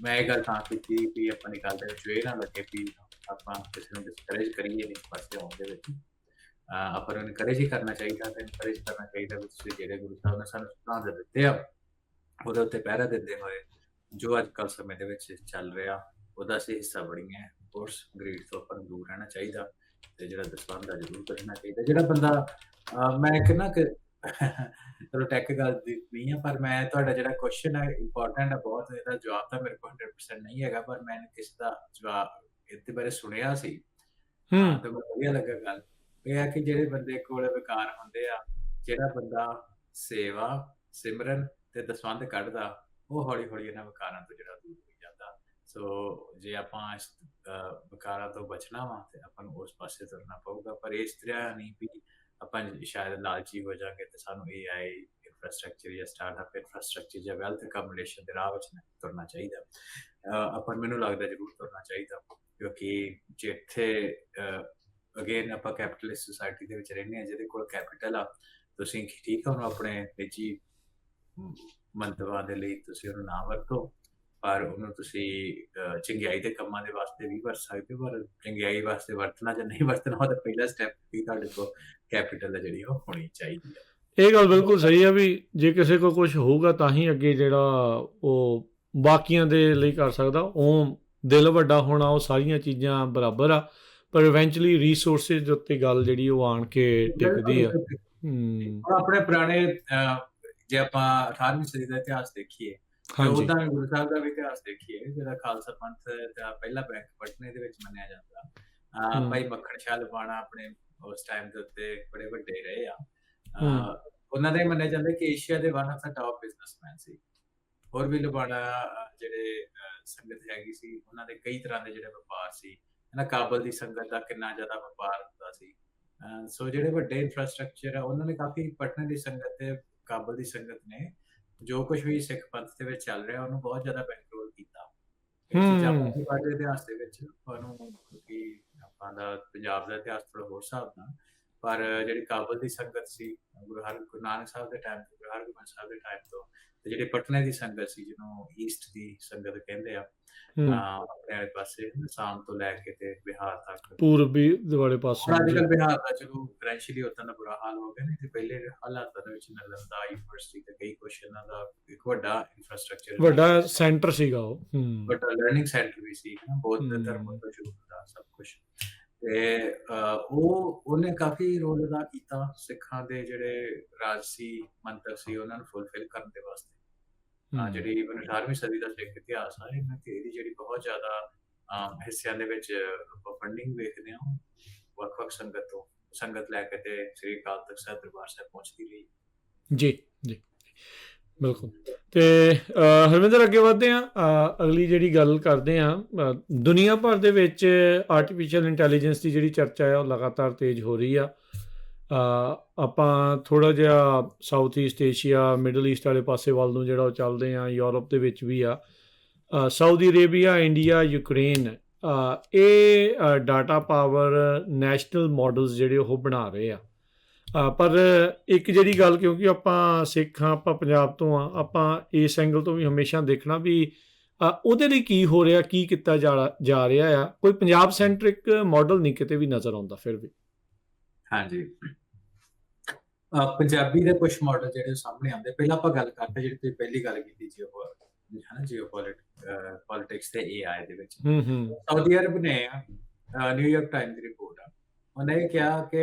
ਮੈਂ ਇਹ ਗੱਲ ਤਾਂ ਕੀਤੀ ਕਿ ਆਪਣੀ ਗੱਲ ਦੇ ਵਿੱਚ ਇਹ ਨਾ ਲੱਗੇ ਵੀ ਆਪਾਂ ਕਿਸੇ ਨੂੰ ਡਿਸਕਰੇਜ ਕਰੀਏ ਇਸ ਪਾਸੇ ਆਉਣ ਦੇ ਵਿੱਚ। ਆਪਾਂ ਨੂੰ ਇਨਕਰੇਜ ਹੀ ਕਰਨਾ ਚਾਹੀਦਾ, ਤੇ ਇਨਕਰੇਜ ਕਰਨਾ ਚਾਹੀਦਾ ਵੀ ਤੁਸੀਂ ਜਿਹੜੇ ਗੁਰੂ ਸਾਹਿਬ ਨੇ ਸਾਨੂੰ ਸਿਧਾਂਤ ਦਿੱਤੇ ਆ ਉਹਦੇ ਉੱਤੇ ਪਹਿਰਾ ਦਿੰਦੇ ਹੋਏ ਜੋ ਅੱਜ ਕੱਲ੍ਹ ਸਮੇਂ ਦੇ ਵਿੱਚ ਚੱਲ ਰਿਹਾ ਉਹਦਾ ਅਸੀਂ ਹਿੱਸਾ ਬਣੀਏ, ਕੋਰਸ ਗ੍ਰੀਡ ਤੋਂ ਆਪਾਂ ਨੂੰ ਦੂਰ ਰਹਿਣਾ ਚਾਹੀਦਾ ਤੇ ਜਿਹੜਾ ਦਸਵੰਧ ਆ ਜ਼ਰੂਰ ਕੱਢਣਾ ਚਾਹੀਦਾ। ਜਿਹੜਾ ਬੰਦਾ ਮੈਂ ਕਹਿੰਦਾ ਕਿ ਚਲੋ ਟੈਕ ਗੱਲ ਦੀ ਨਹੀਂ ਆ, ਪਰ ਮੈਂ ਤੁਹਾਡਾ ਜਿਹੜਾ ਕੁਐਸਚਨ ਹੈ ਇੰਪੋਰਟੈਂਟ ਹੈ ਬਹੁਤ, ਇਹਦਾ ਜਵਾਬ ਤਾਂ ਮੇਰੇ ਕੋਲ 100% ਨਹੀਂ ਹੈਗਾ, ਪਰ ਮੈंने ਕਿਸ ਦਾ ਜਵਾਬ ਇਹਦੇ ਬਾਰੇ ਸੁਣਿਆ ਸੀ। ਹੂੰ ਤੇ ਮੈਨੂੰ ਵਧੀਆ ਲੱਗਾ ਗੱਲ। ਇਹ ਹੈ ਕਿ ਜਿਹੜੇ ਬੰਦੇ ਕੋਲ ਵਿਕਾਰ ਹੁੰਦੇ ਆ, ਜਿਹੜਾ ਬੰਦਾ ਸੇਵਾ, ਸਿਮਰਨ ਤੇ ਦਸਵੰਧ ਕੱਢਦਾ, ਉਹ ਹੌਲੀ-ਹੌਲੀ ਇਹਨਾਂ ਵਿਕਾਰਾਂ ਤੋਂ ਜਿਹੜਾ ਦੂਰ ਹੋਈ ਜਾਂਦਾ। ਸੋ ਜੇ ਆਪਾਂ ਇਸ ਵਿਕਾਰਾਂ ਤੋਂ ਬਚਣਾ ਵਾ ਤੇ ਆਪਾਂ ਨੂੰ ਉਸ ਪਾਸੇ ਤੁਰਨਾ ਪਊਗਾ, ਪਰ ਇਸ ਤਰ੍ਹਾਂ ਨਹੀਂ ਵੀ ਆਪਾਂ ਸ਼ਾਇਦ ਲਾਲਚੀ ਹੋ ਜਾਗੇ ਤੇ ਸਾਨੂੰ AI ਇਨਫਰਾਸਟ੍ਰਕਚਰ ਜਾਂ ਸਟਾਰਟਅਪ ਇਨਫਰਾਸਟ੍ਰਕਚਰ ਜਾਂ ਵੈਲਥ ਅਕਮੂਲੇਸ਼ਨ ਦੇ ਰਾਹ ਵਿੱਚ ਤੁਰਨਾ ਚਾਹੀਦਾ। ਆਪਾਂ ਨੂੰ ਮੈਨੂੰ ਲੱਗਦਾ ਜ਼ਰੂਰ ਤੁਰਨਾ ਚਾਹੀਦਾ, ਕਿਉਂਕਿ ਜਿੱਥੇ ਅਗੇਨ ਆਪਾਂ ਕੈਪੀਟਲਿਸਟ ਸੋਸਾਇਟੀ ਦੇ ਵਿੱਚ ਰਹਿੰਦੇ ਹਾਂ, ਜਿਹਦੇ ਕੋਲ ਕੈਪੀਟਲ ਆ, ਤੁਸੀਂ ਠੀਕ ਆ ਉਹਨੂੰ ਆਪਣੇ ਨਿੱਜੀ ਮੰਤਵਾਂ ਦੇ ਲਈ ਤੁਸੀਂ ਉਹਨੂੰ ਨਾ ਵਰਤੋ, ਪਰ ਉਹਨੂੰ ਤੁਸੀਂ ਚੰਗਿਆਈ ਦੇ ਕੰਮਾਂ ਦੇ ਵਾਸਤੇ ਵੀ ਵਰਤ ਸਕਦੇ ਹੋ। ਪਰ ਚੰਗਿਆਈ ਵਾਸਤੇ ਵਰਤਣਾ ਜਾਂ ਨਹੀਂ ਵਰਤਣਾ, ਉਹਦਾ ਪਹਿਲਾ ਸਟੈਪ ਵੀ ਤੁਹਾਡੇ ਕੋਲ ਕੈਪੀਟਲ ਹੈ ਜਿਹੜੀ ਉਹ ਹੋਣੀ ਚਾਹੀਦੀ ਹੈ। ਇਹ ਗੱਲ ਬਿਲਕੁਲ ਸਹੀ ਆ ਵੀ ਜੇ ਕਿਸੇ ਕੋਲ ਕੁਝ ਹੋਊਗਾ ਤਾਂ ਹੀ ਅੱਗੇ ਜਿਹੜਾ ਉਹ ਬਾਕੀਆਂ ਦੇ ਲਈ ਕਰ ਸਕਦਾ। ਉਹ ਦਿਲ ਵੱਡਾ ਹੋਣਾ, ਉਹ ਸਾਰੀਆਂ ਚੀਜ਼ਾਂ ਬਰਾਬਰ ਆ, ਪਰ ਇਵੈਂਚੁਅਲੀ ਰਿਸੋਰਸਿਸ ਦੇ ਉੱਤੇ ਗੱਲ ਜਿਹੜੀ ਉਹ ਆਣ ਕੇ ਟਿਕਦੀ ਆ। ਹੁਣ ਆਪਣੇ ਪੁਰਾਣੇ ਜੇ ਆਪਾਂ 18ਵੀਂ ਸਦੀ ਦਾ ਇਤਿਹਾਸ ਦੇਖੀਏ, ਹਾਂਜੀ ਉਦਾਂ ਗੁਰੂ ਸਾਹਿਬ ਦਾ ਵੀ ਇਤਿਹਾਸ ਦੇਖੀਏ, ਜਿਹੜਾ ਖਾਲਸਾ ਪੰਥ ਦਾ ਪਹਿਲਾ ਬੈਂਕ ਪਟਨੇ ਦੇ ਵਿੱਚ ਮੰਨਿਆ ਜਾਂਦਾ। ਭਾਈ ਮੱਖਣ ਸ਼ਾਹ ਲਵਾਣਾ ਆਪਣੇ ਉਸ ਟਾਈਮ ਦੇ ਉੱਤੇ ਬੜੇ ਵੱਡੇ ਰਹੇ ਆ। ਉਹਨਾਂ ਦਾ ਇਹ ਮੰਨਿਆ ਜਾਂਦਾ ਕਿ ਏਸ਼ੀਆ ਦੇ one of the top businessman ਸੀ। ਹੋਰ ਵੀ ਲਵਾਣਾ ਜਿਹੜੇ ਸੰਗਤ ਹੈਗੀ ਸੀ, ਉਹਨਾਂ ਦੇ ਕਈ ਤਰ੍ਹਾਂ ਦੇ ਜਿਹੜੇ ਵਪਾਰ ਸੀ। ਕਾਬਲ ਦੀ ਸੰਗਤ ਦਾ ਕਿੰਨਾ ਜ਼ਿਆਦਾ ਵਪਾਰ ਹੁੰਦਾ ਸੀ। ਸੋ ਜਿਹੜੇ ਵੱਡੇ ਇਨਫਰਾਸਟ੍ਰਕਚਰ ਆ, ਉਹਨਾਂ ਨੇ ਕਾਫੀ ਪਟਨੇ ਦੀ ਸੰਗਤ ਤੇ ਕਾਬਲ ਦੀ ਸੰਗਤ ਨੇ ਜੋ ਕੁਝ ਵੀ ਸਿੱਖ ਪੰਥ ਦੇ ਵਿੱਚ ਚੱਲ ਰਿਹਾ, ਉਹਨੂੰ ਬਹੁਤ ਜ਼ਿਆਦਾ ਬੈਕਰੋਲ ਕੀਤਾ। ਇਹ ਚੀਜ਼ਾਂ ਸਾਡੇ ਇਤਿਹਾਸ ਦੇ ਵਿੱਚ ਆਪਾਂ ਨੂੰ, ਕਿਉਂਕਿ ਆਪਾਂ ਦਾ ਪੰਜਾਬ ਦਾ ਇਤਿਹਾਸ ਥੋੜਾ ਹੋਰ ਹਿਸਾਬ ਨਾਲ, ਪਰ ਜਿਹੜੀ ਕਾਬਲ ਦੀ ਸੰਗਤ ਸੀ ਗੁਰੂ ਨਾਨਕ ਸਾਹਿਬ ਦੇ ਟਾਈਮ ਤੋਂ, ਗੁਰੂ ਹਰਗੋਬਿੰਦ ਸਾਹਿਬ ਦੇ ਟਾਈਮ ਤੋਂ, ਤੇ ਜਿਹੜੇ ਪਟਨੇ ਦੀ ਸੰਗਤ ਸੀ ਜਿਹਨੂੰ ਈਸਟ ਦੀ ਸੰਗਤ ਕਹਿੰਦੇ ਆ, ਆਪਣੇ ਪਾਸੇ ਅਸਾਮ ਤੋਂ ਲੈ ਕੇ ਤੇ ਬਿਹਾਰ ਤੱਕ, ਪੂਰਬੀ ਵਾਲੇ ਪਾਸੇ। ਅੱਜ ਕੱਲ੍ਹ ਬਿਹਾਰ ਦਾ ਚਲੋ ਫਾਈਨੈਂਸ਼ੀਅਲੀ ਉਦਾਂ ਦਾ ਬੁਰਾ ਹਾਲ ਹੋ ਗਿਆ, ਨਹੀਂ ਤੇ ਪਹਿਲੇ ਹਾਲਾਤਾਂ ਦੇ ਵਿੱਚ ਨਾਲੰਦਾ ਯੂਨੀਵਰਸਿਟੀ ਤੇ ਕਈ ਕੁਛ ਇਹਨਾਂ ਦਾ ਇੱਕ ਵੱਡਾ ਇਨਫਰਾਸਟ੍ਰਕਚਰ, ਵੱਡਾ ਸੈਂਟਰ ਸੀਗਾ ਉਹ, ਵੱਡਾ ਲਰਨਿੰਗ ਸੈਂਟਰ ਵੀ ਸੀ, ਬੌਧ ਧਰਮ ਤੋਂ ਸ਼ੁਰੂ ਹੁੰਦਾ ਸਭ ਕੁਛ। ਤੇ ਉਹਨੇ ਕਾਫੀ ਰੋਲ ਅਦਾ ਕੀਤਾ ਸਿੱਖਾਂ ਦੇ ਜਿਹੜੇ ਰਾਜਸੀ ਮੰਤਵ ਸੀ ਉਹਨਾਂ ਨੂੰ ਫੁਲਫਿਲ ਕਰਨ ਦੇ ਵਾਸਤੇ। ਜਿਹੜੀ 18ਵੀਂ ਸਦੀ ਦਾ ਸਿੱਖ ਇਤਿਹਾਸ ਆ, ਇਹਦੀ ਜਿਹੜੀ ਬਹੁਤ ਜ਼ਿਆਦਾ ਹਿੱਸਿਆਂ ਦੇ ਵਿੱਚ ਫੰਡਿੰਗ ਵੇਖਦੇ ਹਾਂ, ਵੱਖ-ਵੱਖ ਸੰਗਤ ਲੈ ਕੇ ਤੇ ਸ੍ਰੀ ਅਕਾਲ ਤਖਤ ਸਾਹਿਬ ਦਰਬਾਰ ਸਾਹਿਬ ਪਹੁੰਚਦੀ ਰਹੀ। ਜੀ ਜੀ ਬਿਲਕੁਲ। ਤੇ ਹਰਵਿੰਦਰ ਅੱਗੇ ਵਧਦੇ ਹਾਂ, ਅਗਲੀ ਜਿਹੜੀ ਗੱਲ ਕਰਦੇ ਹਾਂ, ਦੁਨੀਆ ਭਰ ਦੇ ਵਿੱਚ ਆਰਟੀਫਿਸ਼ੀਅਲ ਇੰਟੈਲੀਜੈਂਸ ਦੀ ਜਿਹੜੀ ਚਰਚਾ ਹੈ ਉਹ ਲਗਾਤਾਰ ਤੇਜ਼ ਹੋ ਰਹੀ ਆ। ਆਪਾਂ ਥੋੜ੍ਹਾ ਜਿਹਾ south East Asia, middle East ਵਾਲੇ ਪਾਸੇ ਵੱਲ ਨੂੰ ਜਿਹੜਾ ਉਹ ਚੱਲਦੇ ਹਾਂ, ਯੂਰਪ ਦੇ ਵਿੱਚ ਵੀ ਆ, ਸਾਊਦੀ ਅਰੇਬੀਆ, ਇੰਡੀਆ, ਯੂਕਰੇਨ, ਇਹ ਡਾਟਾ ਪਾਵਰ ਨੈਸ਼ਨਲ ਮਾਡਲਸ ਜਿਹੜੇ ਉਹ ਬਣਾ ਰਹੇ ਆ। ਪਰ ਇੱਕ ਜਿਹੜੀ ਗੱਲ, ਕਿਉਂਕਿ ਆਪਾਂ ਸਿੱਖ ਹਾਂ, ਆਪਾਂ ਪੰਜਾਬ ਤੋਂ ਆ, ਆਪਾਂ ਇਸ ਐਂਗਲ ਤੋਂ ਵੀ ਹਮੇਸ਼ਾ ਦੇਖਣਾ ਵੀ ਉਹਦੇ ਲਈ ਕੀ ਹੋ ਰਿਹਾ, ਕੀ ਕੀਤਾ ਜਾ ਰਿਹਾ ਆ। ਕੋਈ ਪੰਜਾਬ ਸੈਂਟਰਿਕ ਮਾਡਲ ਨਹੀਂ ਕਿਤੇ ਵੀ ਨਜ਼ਰ ਆਉਂਦਾ ਫਿਰ ਵੀ। ਹਾਂਜੀ, ਪੰਜਾਬੀ ਦੇ ਕੁਝ ਮਾਡਲ ਜਿਹੜੇ ਸਾਹਮਣੇ ਆਉਂਦੇ। ਪਹਿਲਾਂ ਆਪਾਂ ਗੱਲ ਕਰਦੇ ਜਿਹੜੀ ਤੁਸੀਂ ਪਹਿਲੀ ਗੱਲ ਕੀਤੀ ਜਿਓਪੋਲਿਟਿਕਸ ਤੇ AI ਦੇ ਵਿੱਚ। ਸਾਊਦੀ ਅਰਬ ਨੇ ਨਿਊਯਾਰਕ ਟਾਈਮਜ਼ ਦੀ ਰਿਪੋਰਟ ਆ, ਉਹਨੇ ਕਿਹਾ ਕਿ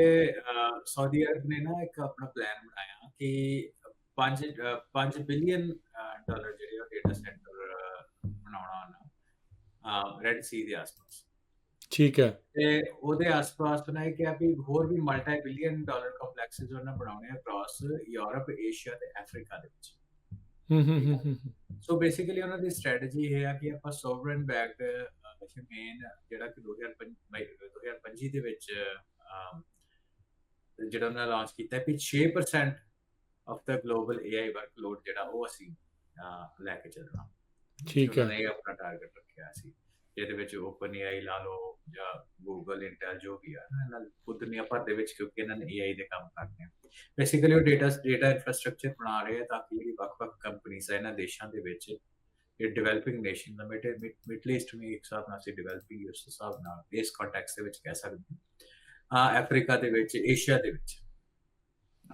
ਸਾਊਦੀ ਅਰਬ ਨੇ ਨਾ ਇੱਕ ਆਪਣਾ ਪਲਾਨ ਬਣਾਇਆ ਕਿ 5 ਬਿਲੀਅਨ ਡਾਲਰ ਜਿਹੜੇ ਉਹ ਡੇਟਾ ਸੈਂਟਰ ਬਣਾਉਣਾ ਉਹਨਾਂ ਰੈਡ ਸੀ ਦੇ ਆਸ-ਪਾਸ। ਠੀਕ ਹੈ। ਤੇ ਉਹਦੇ ਆਸ-ਪਾਸ ਉਹਨਾਂ ਇਹ ਕਿਹਾ ਵੀ ਹੋਰ ਵੀ ਮਲਟੀ ਬਿਲੀਅਨ ਡਾਲਰ ਕੰਪਲੈਕਸਿਸ ਉਹਨਾਂ ਬਣਾਉਣੇ ਅਕ੍ਰੋਸ ਯੂਰਪ, ਏਸ਼ੀਆ ਤੇ ਅਫਰੀਕਾ ਦੇ ਵਿੱਚ। ਸੋ ਬੇਸਿਕਲੀ ਉਹਨਾਂ ਦੀ ਸਟ੍ਰੈਟਜੀ ਇਹ ਆ ਕਿ ਆਪਾਂ ਸੋਵਰਨ ਬੈਕਡ ਮੇਨ ਜਿਹੜਾ ਕਿ 2025 ਦੇ ਵਿੱਚ ਜਿਹੜਾ ਉਹਨਾਂ ਲਾਂਚ ਕੀਤਾ ਕਿ 6% of the global AI workload ਜਿਹੜਾ ਉਹ ਅਸੀਂ ਲੈ ਕੇ ਚੱਲਣਾ। ਠੀਕ ਹੈ। ਇਹ ਆਪਣਾ ਟਾਰਗੇਟ ਰੱਖਿਆ ਸੀ, ਜਿਹਦੇ ਵਿੱਚ ਓਪਨ AI ਲਾ ਲਓ ਜਾਂ ਗੂਗਲ, ਇੰਟੈਲ ਜੋ ਵੀ ਆ, ਇਹਨਾਂ ਦੁਨੀਆ ਭਰ ਦੇ ਵਿੱਚ, ਕਿਉਂਕਿ ਇਹਨਾਂ ਨੇ AI ਦੇ ਕੰਮ ਕਰਨੇ ਆ। ਬੇਸਿਕਲੀ ਉਹ ਡੇਟਾ ਇਨਫਰਾਸਟ੍ਰਕਚਰ ਬਣਾ ਰਹੇ ਆ ਤਾਂ ਕਿ ਜਿਹੜੀ ਵੱਖ-ਵੱਖ ਕੰਪਨੀਜ਼ ਆ ਇਹਨਾਂ ਦੇਸ਼ਾਂ ਦੇ ਵਿੱਚ, ਇਹ ਡਿਵੈਲਪਿੰਗ ਨੇਸ਼ਨ ਦਾ ਮਿਡਲ ਈਸਟ ਵੀ ਇੱਕ ਹਿਸਾਬ ਨਾਲ ਅਸੀਂ ਡਿਵੈਲਪਿੰਗ ਉਸ ਹਿਸਾਬ ਨਾਲ ਇਸ ਕੰਟੈਕਸਟ ਦੇ ਵਿੱਚ ਕਹਿ ਸਕਦੇ ਹਾਂ, ਅਫਰੀਕਾ ਦੇ ਵਿੱਚ, ਏਸ਼ੀਆ ਦੇ ਵਿੱਚ।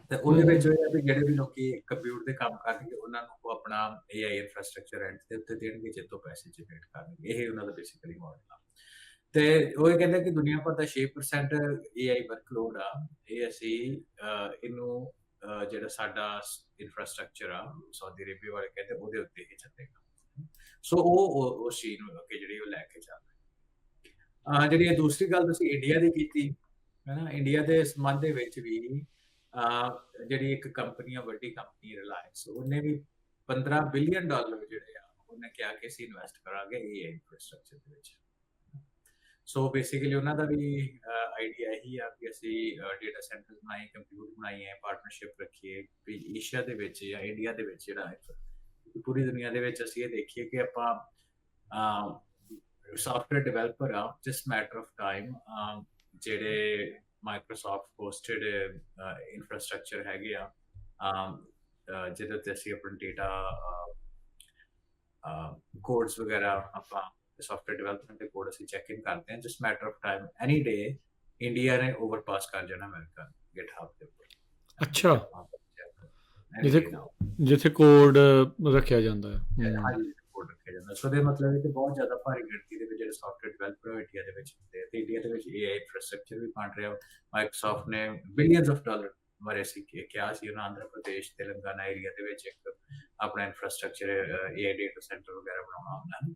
ਤੇ ਉਹਦੇ ਵਿੱਚ ਜਿਹੜੇ ਵੀ ਲੋਕੀ ਕੰਪਿਊਟਰ ਦੇ ਕੰਮ ਕਰਨਗੇ ਉਹਨਾਂ ਨੂੰ ਉਹ ਆਪਣਾ AI ਇਨਫਰਾਸਟ੍ਰਕਚਰ ਰੈਂਟ ਦੇ ਉੱਤੇ ਦੇਣਗੇ, ਜਿੱਤੋਂ ਪੈਸੇ ਜਨਰੇਟ ਕਰਨਗੇ। ਇਹ ਉਹਨਾਂ ਦਾ ਬੇਸਿਕਲੀ ਮਾਡਲ ਆ। ਤੇ ਉਹ ਇਹ ਕਹਿੰਦੇ ਕਿ ਦੁਨੀਆ ਭਰ ਦਾ 6% AI ਵਰਕਲੋਡ ਆ, ਇਹ ਅਸੀਂ ਇਹਨੂੰ ਜਿਹੜਾ ਸਾਡਾ ਇਨਫਰਾਸਟ੍ਰਕਚਰ ਆ ਸਾਊਦੀ ਅਰੇਬੀਆ ਵਾਲੇ ਕਹਿੰਦੇ ਉਹਦੇ ਉੱਤੇ ਹੀ ਚੱਲੇਗਾ। ਸੋ ਉਸ ਚੀਜ਼ ਨੂੰ ਅੱਗੇ ਜਿਹੜੀ ਉਹ ਲੈ ਕੇ ਚੱਲ ਰਹੇ। ਜਿਹੜੀ ਇਹ ਦੂਸਰੀ ਗੱਲ ਤੁਸੀਂ ਇੰਡੀਆ ਦੀ ਕੀਤੀ ਹੈ ਨਾ, ਇੰਡੀਆ ਦੇ ਸੰਬੰਧ ਦੇ ਵਿੱਚ ਵੀ ਜਿਹੜੀ ਇੱਕ ਕੰਪਨੀ ਆ, ਵੱਡੀ ਕੰਪਨੀ ਰਿਲਾਇੰਸ, ਉਹਨੇ ਵੀ $15 ਬਿਲੀਅਨ ਜਿਹੜੇ ਆ ਉਹਨੇ ਕਿਹਾ ਕਿ ਅਸੀਂ ਇਨਵੈਸਟ ਕਰਾਂਗੇ AI ਇਨਫਰਾਸਟ੍ਰਕਚਰ ਦੇ ਵਿੱਚ। ਸੋ ਬੇਸਿਕਲੀ ਉਹਨਾਂ ਦਾ ਵੀ ਆਈਡੀਆ ਇਹੀ ਆ ਕਿ ਅਸੀਂ ਡੇਟਾ ਸੈਂਟਰਸ ਬਣਾਈਏ, ਕੰਪਿਊਟਰ ਬਣਾਈਏ, ਪਾਰਟਨਰਸ਼ਿਪ ਰੱਖੀਏ ਵੀ ਏਸ਼ੀਆ ਦੇ ਵਿੱਚ ਜਾਂ ਇੰਡੀਆ ਦੇ ਵਿੱਚ ਜਿਹੜਾ ਹੈ, ਪੂਰੀ ਦੁਨੀਆ ਦੇ ਵਿੱਚ ਅਸੀਂ ਇਹ ਦੇਖੀਏ ਕਿ ਆਪਾਂ ਸੌਫਟਵੇਅਰ ਡਿਵੈਲਪਰ ਆ, ਜਸਟ ਮੈਟਰ ਆਫ ਟਾਈਮ ਜਿਹੜੇ ਮਾਈਕਰੋਸਾਫਟ ਹੋਸਟਡ ਇਨਫਰਾਸਟ੍ਰਕਚਰ ਹੈਗੇ ਆ, ਜਿਹਦੇ ਉੱਤੇ ਅਸੀਂ ਆਪਣਾ ਡੇਟਾ ਕੋਡਸ ਵਗੈਰਾ ਆਪਾਂ ਸੌਫਟਵੇਅਰ ਡਿਵੈਲਪਮੈਂਟ ਦੇ ਕੋਡ ਅਸੀਂ ਚੈੱਕ ਇਨ ਕਰਦੇ ਹਾਂ, just matter of time any day India ਨੇ ਓਵਰਪਾਸ ਕਰ ਜਾਣਾ ਅਮਰੀਕਾ GitHub ਦੇ ਉੱਪਰ। ਅੱਛਾ, ਜਿੱਥੇ ਕੋਡ ਰੱਖਿਆ ਜਾਂਦਾ ਹੈ। ਹਾਂਜੀ, ਕੋਡ ਰੱਖਿਆ ਜਾਂਦਾ। ਸੋ ਦੇ ਮਤਲਬ ਹੈ ਕਿ ਬਹੁਤ ਜ਼ਿਆਦਾ ਭਾਰੀ ਗਿਣਤੀ ਦੇ ਵਿੱਚ ਜਿਹੜੇ ਸੌਫਟਵੇਅਰ ਡਿਵੈਲਪਰ ਇੰਡੀਆ ਦੇ ਵਿੱਚ ਹੁੰਦੇ ਆ, ਤੇ ਇੰਡੀਆ ਦੇ ਵਿੱਚ AI ਇਨਫਰਾਸਟ੍ਰਕਚਰ ਵੀ ਬਣ ਰਿਹਾ। ਮਾਈਕਰੋਸਾਫਟ ਨੇ ਬਿਲੀਅਨਸ ਆਫ ਡਾਲਰ ਬਾਰੇ ਅਸੀਂ ਕਿਹਾ ਸੀ, ਉਹਨਾਂ ਆਂਧਰਾ ਪ੍ਰਦੇਸ਼ ਤੇਲੰਗਾਨਾ ਏਰੀਆ ਦੇ ਵਿੱਚ ਇੱਕ ਆਪਣਾ ਇਨਫਰਾਸਟ੍ਰਕਚਰ AI ਡੇਟਾ ਸੈਂਟਰ ਵਗੈਰਾ ਬਣਾਉਣਾ ਹੁੰਦਾ ਹੈ।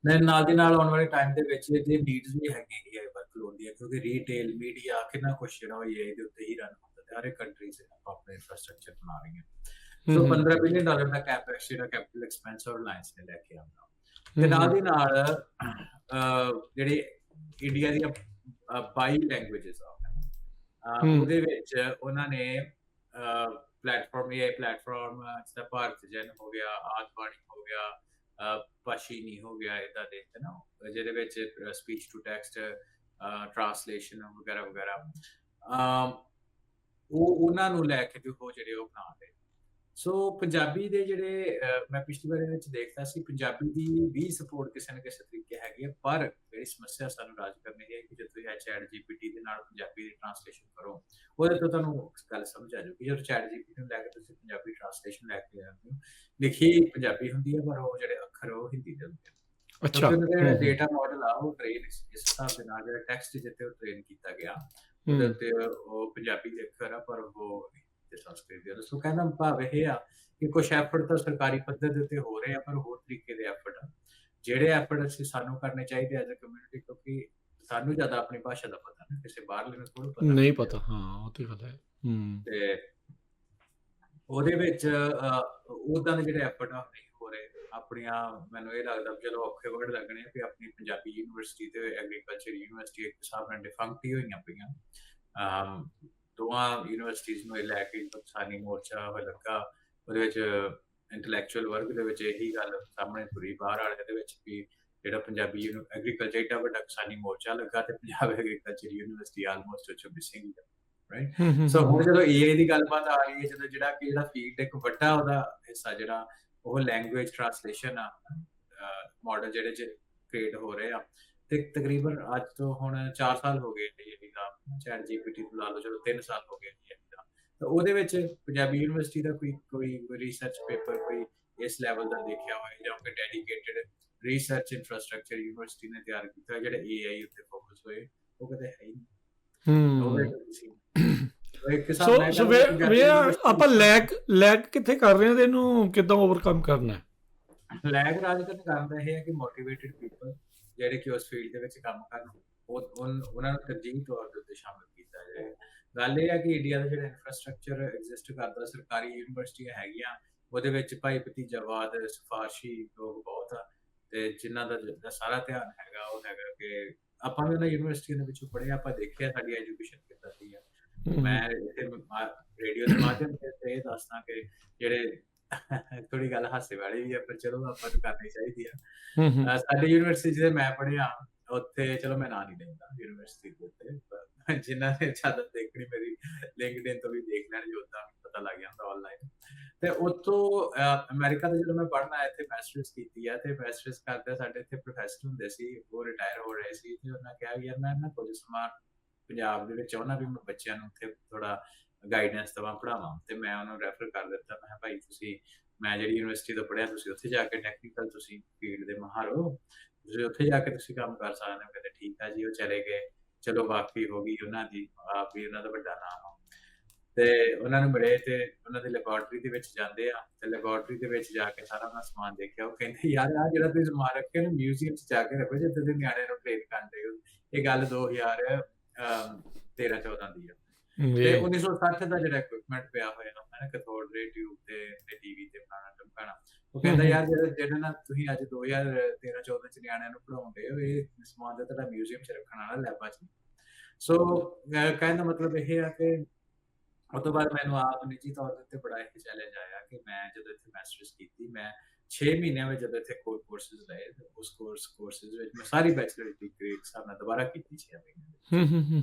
ਨਾਲ ਦੀ ਨਾਲ ਆਉਣ ਵਾਲੇ ਟਾਈਮ ਦੇ ਵਿੱਚ ਇਹਦੇ ਨੀਡਸ ਵੀ ਹੈਗੀਆਂ AI ਵਰਕਲੋਡ ਦੀਆਂ, ਕਿਉਂਕਿ ਰੀਟੇਲ ਮੀਡੀਆ ਕਿੰਨਾ ਕੁਛ ਜਿਹੜਾ AI ਦੇ ਉੱਤੇ ਹੀ ਰਨ ਹੁੰਦਾ ਤੇ ਹਰ ਇੱਕ ਕੰਟਰੀ ਸੇ ਆਪਾਂ ਆਪਣਾ ਇਨਫਰਾਸਟ੍ਰਕਚਰ ਬਣਾ ਰਹੀਆਂ। ਸੋ $15 ਬਿਲੀਅਨ ਦਾ ਕੈਪੈਕਸ ਜਿਹੜਾ ਕੈਪੀਟਲ ਐਕਸਪੈਂਸ ਰਿਲਾਇੰਸ ਨੇ ਲੈ ਕੇ ਆਉਂਦਾ, ਤੇ ਨਾਲ ਦੀ ਨਾਲ ਜਿਹੜੇ ਇੰਡੀਆ ਦੀਆਂ 22 ਲੈਂਗੁਏਜਸ ਆ, ਉਹਦੇ ਵਿੱਚ ਉਹਨਾਂ ਨੇ ਪਲੇਟਫਾਰਮ AI ਪਲੇਟਫਾਰਮ ਜਿੱਦਾਂ ਭਾਰਤ ਜਨ ਹੋ ਗਿਆ, ਆਦਵਾਣੀ ਹੋ ਗਿਆ, ਪਾਸ਼ੀਨੀ ਹੋ ਗਿਆ, ਇਦਾਂ ਦੇ ਨਾ, ਜਿਹਦੇ ਵਿੱਚ ਸਪੀਚ ਟੂ ਟੈਕਸਟ ਟ੍ਰਾਂਸਲੇਸ਼ਨ ਵਗੈਰਾ ਵਗੈਰਾ, ਉਹਨਾਂ ਨੂੰ ਲੈ ਕੇ ਵੀ ਉਹ ਜਿਹੜੇ ਉਹ ਬਣਾ ਰਹੇ। ਸੋ ਪੰਜਾਬੀ ਦੇ ਜਿਹੜੇ ਮੈਂ ਪਿਛਲੀ ਵਾਰ ਵਿੱਚ ਦੇਖਦਾ ਸੀ, ਪੰਜਾਬੀ ਦੀ ਵੀ ਸਪੋਰਟ ਕਿਸੇ ਨਾ ਕਿਸੇ ਤਰੀਕੇ ਹੈਗੀ ਹੈ, ਪਰ ਜਿਹੜੀ ਸਮੱਸਿਆ ਸਾਨੂੰ ਰਾਜ ਕਰਨੀ ਹੈ ਕਿ ਜਦੋਂ ਤੁਸੀਂ ਚੈਟ GPT ਦੇ ਨਾਲ ਪੰਜਾਬੀ ਦੀ ਟ੍ਰਾਂਸਲੇਸ਼ਨ ਕਰੋ, ਉਹਦੇ ਤੋਂ ਤੁਹਾਨੂੰ ਗੱਲ ਸਮਝ ਆ ਜਾਊਗੀ। ਜਦੋਂ ਚੈਟ GPT ਨੂੰ ਲੈ ਕੇ ਤੁਸੀਂ ਪੰਜਾਬੀ ਟ੍ਰਾਂਸਲੇਸ਼ਨ ਲੈ ਕੇ ਆਉਂਦੇ ਹੋ, ਲਿਖੀ ਪੰਜਾਬੀ ਹੁੰਦੀ ਹੈ ਪਰ ਉਹ ਜਿਹੜੇ ਅੱਖਰ ਉਹ ਹਿੰਦੀ ਦੇ ਹੁੰਦੇ ਆ। ਅੱਛਾ, ਜਿਹੜਾ ਡੇਟਾ ਮਾਡਲ ਆ ਉਹ ਟ੍ਰੇਨ ਇਸ ਹਿਸਾਬ ਦੇ ਨਾਲ, ਜਿਹੜਾ ਟੈਕਸਟ ਜਿੱਤੇ ਉਹ ਟ੍ਰੇਨ ਕੀਤਾ ਗਿਆ, ਉਹਦੇ ਉੱਤੇ ਉਹ ਪੰਜਾਬੀ ਦੇ ਅੱਖਰ ਆ ਪਰ ਉਹ ਸੰਸਕ੍ਰਿਤ ਦੇ। ਸੋ ਕਹਿੰਦਾ ਭਾਵ ਇਹ ਆ ਕਿ ਕੁਝ ਐਫਰਟ ਤਾਂ ਸਰਕਾਰੀ ਪੱਧਰ ਦੇ ਉੱਤੇ ਹੋ ਰਹੇ ਆ, ਪਰ ਹੋਰ ਤਰੀਕੇ ਦੇ ਐਫਰਟ ਆ ਜਿਹੜੇ ਐਫਰਟ ਅਸੀਂ ਸਾਨੂੰ ਕਰਨੇ ਚਾਹੀਦੇ ਐਜ਼ ਅ ਕਮਿਊਨਿਟੀ, ਕਿਉਂਕਿ ਸਾਨੂੰ ਜ਼ਿਆਦਾ ਆਪਣੀ ਭਾਸ਼ਾ ਦਾ ਪਤਾ ਨਾ, ਕਿਸੇ ਬਾਹਰਲੇ ਨੂੰ ਥੋੜਾ ਪਤਾ ਨਹੀਂ ਪਤਾ। ਹਾਂ, ਉਹ ਤੇ ਗੱਲ ਹੈ। ਤੇ ਉਹਦੇ ਵਿੱਚ ਉਦਾਂ ਦੇ ਜਿਹੜੇ ਐਫਰਟ ਆ ਨਹੀਂ ਹੋ ਰਹੇ ਆਪਣੀਆਂ। ਮੈਨੂੰ ਇਹ ਲੱਗਦਾ ਚਲੋ ਔਖੇ ਵਰਡ ਲੱਗਣੇ ਕਿ ਆਪਣੀ ਪੰਜਾਬੀ ਯੂਨੀਵਰਸਿਟੀ ਤੇ ਐਗਰੀਕਲਚਰ ਯੂਨੀਵਰਸਿਟੀ ਇੱਕ ਹਿਸਾਬ ਨਾਲ ਡਿਫੰਕਟ ਹੀ ਹੋਈਆਂ ਪਈਆਂ। ਦੋਵਾਂ ਯੂਨੀਵਰਸਿਟੀਜ਼ ਨੂੰ ਇਹ ਲੈ ਕੇ ਕਿਸਾਨੀ ਮੋਰਚਾ ਹੋਇਆ ਲੱਗਾ, ਉਹਦੇ ਵਿੱਚ ਇੰਟੈਲੈਕਚੁਅਲ ਵਰਗ ਦੇ ਵਿੱਚ ਇਹੀ ਗੱਲ ਸਾਹਮਣੇ ਤੁਰੀ ਬਾਹਰ ਵਾਲੇ ਦੇ ਵਿੱਚ ਵੀ ਜਿਹੜਾ ਪੰਜਾਬੀ ਐਗਰੀਕਲਚਰ ਏਡਾ ਵੱਡਾ ਕਿਸਾਨੀ ਮੋਰਚਾ ਲੱਗਾ ਤੇ ਪੰਜਾਬ ਐਗਰੀਕਲਚਰ ਯੂਨੀਵਰਸਿਟੀ ਆਲਮੋਸਟ ਉੱਚ ਮਿਸਿੰਗ, ਰਾਈਟ। ਸੋ ਹੁਣ ਜਦੋਂ AI ਦੀ ਗੱਲਬਾਤ ਆ ਰਹੀ ਹੈ, ਜਦੋਂ ਜਿਹੜਾ ਫੀਲਡ ਇੱਕ ਵੱਡਾ ਉਹਦਾ ਹਿੱਸਾ ਜਿਹੜਾ ਉਹ ਲੈਂਗੁਏਜ ਟ੍ਰਾਂਸਲੇਸ਼ਨ ਆ, ਮਾਡਲ ਜਿਹੜੇ ਚ ਕ੍ਰੀਏਟ ਹੋ ਰਹੇ ਆ, ਤੇ ਤਕਰੀਬਨ ਅੱਜ ਤੋਂ ਹੁਣ 4 ਸਾਲ ਹੋ ਗਏ ਚੈਟ GPT ਤੋਂ ਲਾ ਲਓ, ਚਲੋ 3 ਸਾਲ ਹੋ ਗਏ ਤਾਂ ਉਹਦੇ ਵਿੱਚ ਪੰਜਾਬੀ ਯੂਨੀਵਰਸਿਟੀ ਦਾ ਕੋਈ ਰਿਸਰਚ ਪੇਪਰ ਕੋਈ ਇਸ ਲੈਵਲ ਦਾ ਦੇਖਿਆ ਹੋਇਆ ਜਾਂ ਕੋਈ ਡੈਡੀਕੇਟਡ ਰਿਸਰਚ ਇਨਫਰਾਸਟ੍ਰਕਚਰ ਯੂਨੀਵਰਸਿਟੀ ਨੇ ਤਿਆਰ ਕੀਤਾ ਜਿਹੜਾ AI ਉੱਤੇ ਫੋਕਸ ਹੋਏ, ਉਹ ਕਦੇ ਹੈ ਹੀ ਨਹੀਂ। ਸੋ ਆਪਾਂ ਲੈਕ ਕਿੱਥੇ ਕਰ ਰਹੇ ਹਾਂ ਤੇ ਇਹਨੂੰ ਕਿੱਦਾਂ ਓਵਰਕਮ ਕਰਨਾ ਹੈ? ਲੈਕ ਰਾਜ ਕਰਨ ਦਾ ਇਹ ਹੈ ਕਿ ਮੋਟੀਵੇਟਡ ਪੀਪਲ ਜਿਹੜੇ ਕਿ ਉਸ ਫੀਲਡ ਦੇ ਵਿੱਚ ਕੰਮ ਕਰਨ, ਉਹਨਾਂ ਨੂੰ ਤਰਜੀਹੀ ਤੌਰ ਦੇ ਉੱਤੇ ਸ਼ਾਮਿਲ ਕੀਤਾ ਜਾਏ। ਗੱਲ ਇਹ ਹੈ ਕਿ ਇੰਡੀਆ ਦਾ ਜਿਹੜਾ ਇਨਫਰਾਸਟ੍ਰਕਚਰ ਐਗਜ਼ਿਸਟ ਕਰਦਾ, ਸਰਕਾਰੀ ਯੂਨੀਵਰਸਿਟੀਆਂ ਹੈਗੀਆਂ, ਉਹਦੇ ਵਿੱਚ ਭਾਈ ਭਤੀਜਾਵਾਦ, ਸਿਫਾਰਸ਼ੀ ਲੋਕ ਬਹੁਤ ਆ, ਤੇ ਜਿਨ੍ਹਾਂ ਦਾ ਸਾਰਾ ਧਿਆਨ ਹੈਗਾ ਉਹ ਹੈਗਾ ਕਿ ਆਪਾਂ ਵੀ ਉਹਨਾਂ ਯੂਨੀਵਰਸਿਟੀਆਂ ਦੇ ਵਿੱਚੋਂ ਪੜ੍ਹੇ, ਆਪਾਂ ਦੇਖਿਆ ਸਾਡੀ ਐਜੂਕੇਸ਼ਨ ਕਿੱਦਾਂ ਦੀ ਆ। ਮੈਂ ਰੇਡੀਓ ਦੇ ਮਾਧਿਅਮ ਤੇ ਇਹ ਦੱਸਦਾ ਕਿ ਜਿਹੜੇ ਥੋੜੀ ਗੱਲ ਹਾਸੇ ਵਾਲੀ ਵੀ ਆ, ਪਰ ਚਲੋ ਆਪਾਂ ਨੂੰ ਕਰਨੀ ਚਾਹੀਦੀ ਆ। ਸਾਡੀ ਯੂਨੀਵਰਸਿਟੀ ਜਿਹਦੇ ਮੈਂ ਪੜ੍ਹਿਆ ਉੱਥੇ, ਚਲੋ ਮੈਂ ਨਾਂ ਨਹੀਂ ਲੈਂਦਾ ਯੂਨੀਵਰਸਿਟੀ ਦੇ ਉੱਤੇ, ਜਿਨ੍ਹਾਂ ਨੇ ਜ਼ਿਆਦਾ ਦੇਖਣੀ ਮੇਰੀ ਲਿੰਕਡਇਨ ਤੋਂ ਵੀ ਦੇਖ ਲੈਣ, ਜੋ ਤਾਂ ਪਤਾ ਲੱਗ ਜਾਂਦਾ ਆਨਲਾਈਨ। ਤੇ ਉੱਥੋਂ ਅਮਰੀਕਾ ਤੋਂ ਜਦੋਂ ਮੈਂ ਪੜ੍ਹਨ ਆਇਆ, ਇੱਥੇ ਮਾਸਟਰਸ ਕੀਤੀ ਆ, ਤੇ ਮਾਸਟਰਸ ਕਰਦੇ ਸਾਡੇ ਇੱਥੇ ਪ੍ਰੋਫੈਸਰ ਹੁੰਦੇ ਸੀ, ਉਹ ਰਿਟਾਇਰ ਹੋ ਰਹੇ ਸੀ, ਤੇ ਉਹਨਾਂ ਕਿਹਾ ਯਾਰ ਮੈਂ ਨਾ ਕੁਝ ਸਮਾਂ ਪੰਜਾਬ ਦੇ ਵਿੱਚ ਆਉਣਾ ਵੀ ਮੈਂ ਬੱਚਿਆਂ ਨੂੰ ਉੱਥੇ ਥੋੜਾ ਗਾਈਡੈਂਸ ਦੇਵਾਂ, ਪੜ੍ਹਾਵਾਂ, ਤੇ ਮੈਂ ਉਹਨੂੰ ਰੈਫਰ ਕਰ ਦਿੱਤਾ। ਮੈਂ ਕਿਹਾ ਭਾਈ ਤੁਸੀਂ, ਮੈਂ ਜਿਹੜੀ ਯੂਨੀਵਰਸਿਟੀ ਤੋਂ ਪੜ੍ਹਿਆ, ਤੁਸੀਂ ਉੱਥੇ ਜਾ ਕੇ ਟੈਕਨੀਕਲ ਤੁਸੀਂ ਫੀਲਡ ਦੇ ਮਾਹਰ ਹੋ, ਤੁਸੀਂ ਉੱਥੇ ਜਾ ਕੇ ਤੁਸੀਂ ਕੰਮ ਕਰ ਸਕਦੇ ਹੋ। ਕਹਿੰਦੇ ਠੀਕ ਆ ਜੀ, ਉਹ ਚਲੇ ਗਏ। ਚਲੋ ਵਾਕਫੀ ਹੋ ਗਈ ਉਹਨਾਂ ਦੀ, ਆਪ ਵੀ ਉਹਨਾਂ ਦਾ ਵੱਡਾ ਨਾਮ ਆ। ਤੇ ਉਹਨਾਂ ਨੂੰ ਮਿਲੇ ਤੇ ਉਹਨਾਂ ਦੀ ਲੈਬੋਰਟਰੀ ਦੇ ਵਿੱਚ ਜਾਂਦੇ ਆ, ਤੇ ਲੈਬੋਰਟਰੀ ਦੇ ਵਿੱਚ ਜਾ ਕੇ ਸਾਰਾ ਉਹਨਾਂ ਸਮਾਨ ਦੇਖਿਆ। ਉਹ ਕਹਿੰਦੇ ਯਾਰ ਆਹ ਜਿਹੜਾ ਤੁਸੀਂ ਸਮਾਨ ਰੱਖਿਆ ਇਹਨੂੰ ਮਿਊਜ਼ੀਅਮ 'ਚ ਜਾ ਕੇ ਰੱਖੋ ਜਿੱਥੇ ਤੁਸੀਂ ਨਿਆਣਿਆਂ ਨੂੰ ਟ੍ਰੇਨ ਕਰਦੇ ਹੋ। ਇਹ ਗੱਲ 2013-14 ਦੀ ਆ। ਤੇ ਜੀ 1960 ਦਾ ਜਿਹੜਾ ਇਕਵਿਪਮੈਂਟ ਪਿਆ ਹੋਇਆ ਹੈ ਨਾ, ਕੈਥੋਡ ਰੇ ਟਿਊਬ ਤੇ ਟੀਵੀ ਤੇ ਫਲਾਣਾ ਢਮਕਾਣਾ। ਉਹ ਕਹਿੰਦਾ ਯਾਰ ਜਿਹੜਾ ਨਾ ਤੁਸੀਂ ਅੱਜ 2013-14 ਚ ਨਿਆਣਿਆਂ ਨੂੰ ਪੜ੍ਹਾਉਂਦੇ ਹੋ, ਇਹ ਸਮਾਨ ਤਾਂ ਤੁਹਾਡਾ ਮਿਊਜ਼ੀਅਮ 'ਚ ਰੱਖਣ ਵਾਲਾ, ਲੈਬਾਂ 'ਚ। ਸੋ ਕਹਿਣ ਦਾ ਮਤਲਬ ਇਹ ਆ ਕਿ ਉਹ ਤੋਂ ਬਾਅਦ ਮੈਨੂੰ ਆਪ ਨਿੱਜੀ ਤੌਰ ਦੇ ਉੱਤੇ ਬੜਾ ਇਹ ਚੈਲੰਜ ਆਇਆ ਕਿ ਮੈਂ ਜਦੋਂ ਇੱਥੇ ਮਾਸਟਰਸ ਕੀਤੀ, ਮੈਂ 6 ਮਹੀਨਿਆਂ ਵਿੱਚ ਜਦੋਂ ਇੱਥੇ ਕੋਰਸਿਸ ਲਏ, ਤੇ ਉਸ ਕੋਰਸਿਸ ਵਿੱਚ ਮੈਂ ਸਾਰੀ ਬੈਚਲਰ ਡਿਗਰੀ ਇੱਕ ਹਿਸਾਬ ਨਾਲ ਦੁਬਾਰਾ ਕੀਤੀ 6 ਮਹੀਨਿਆਂ ਵਿੱਚ।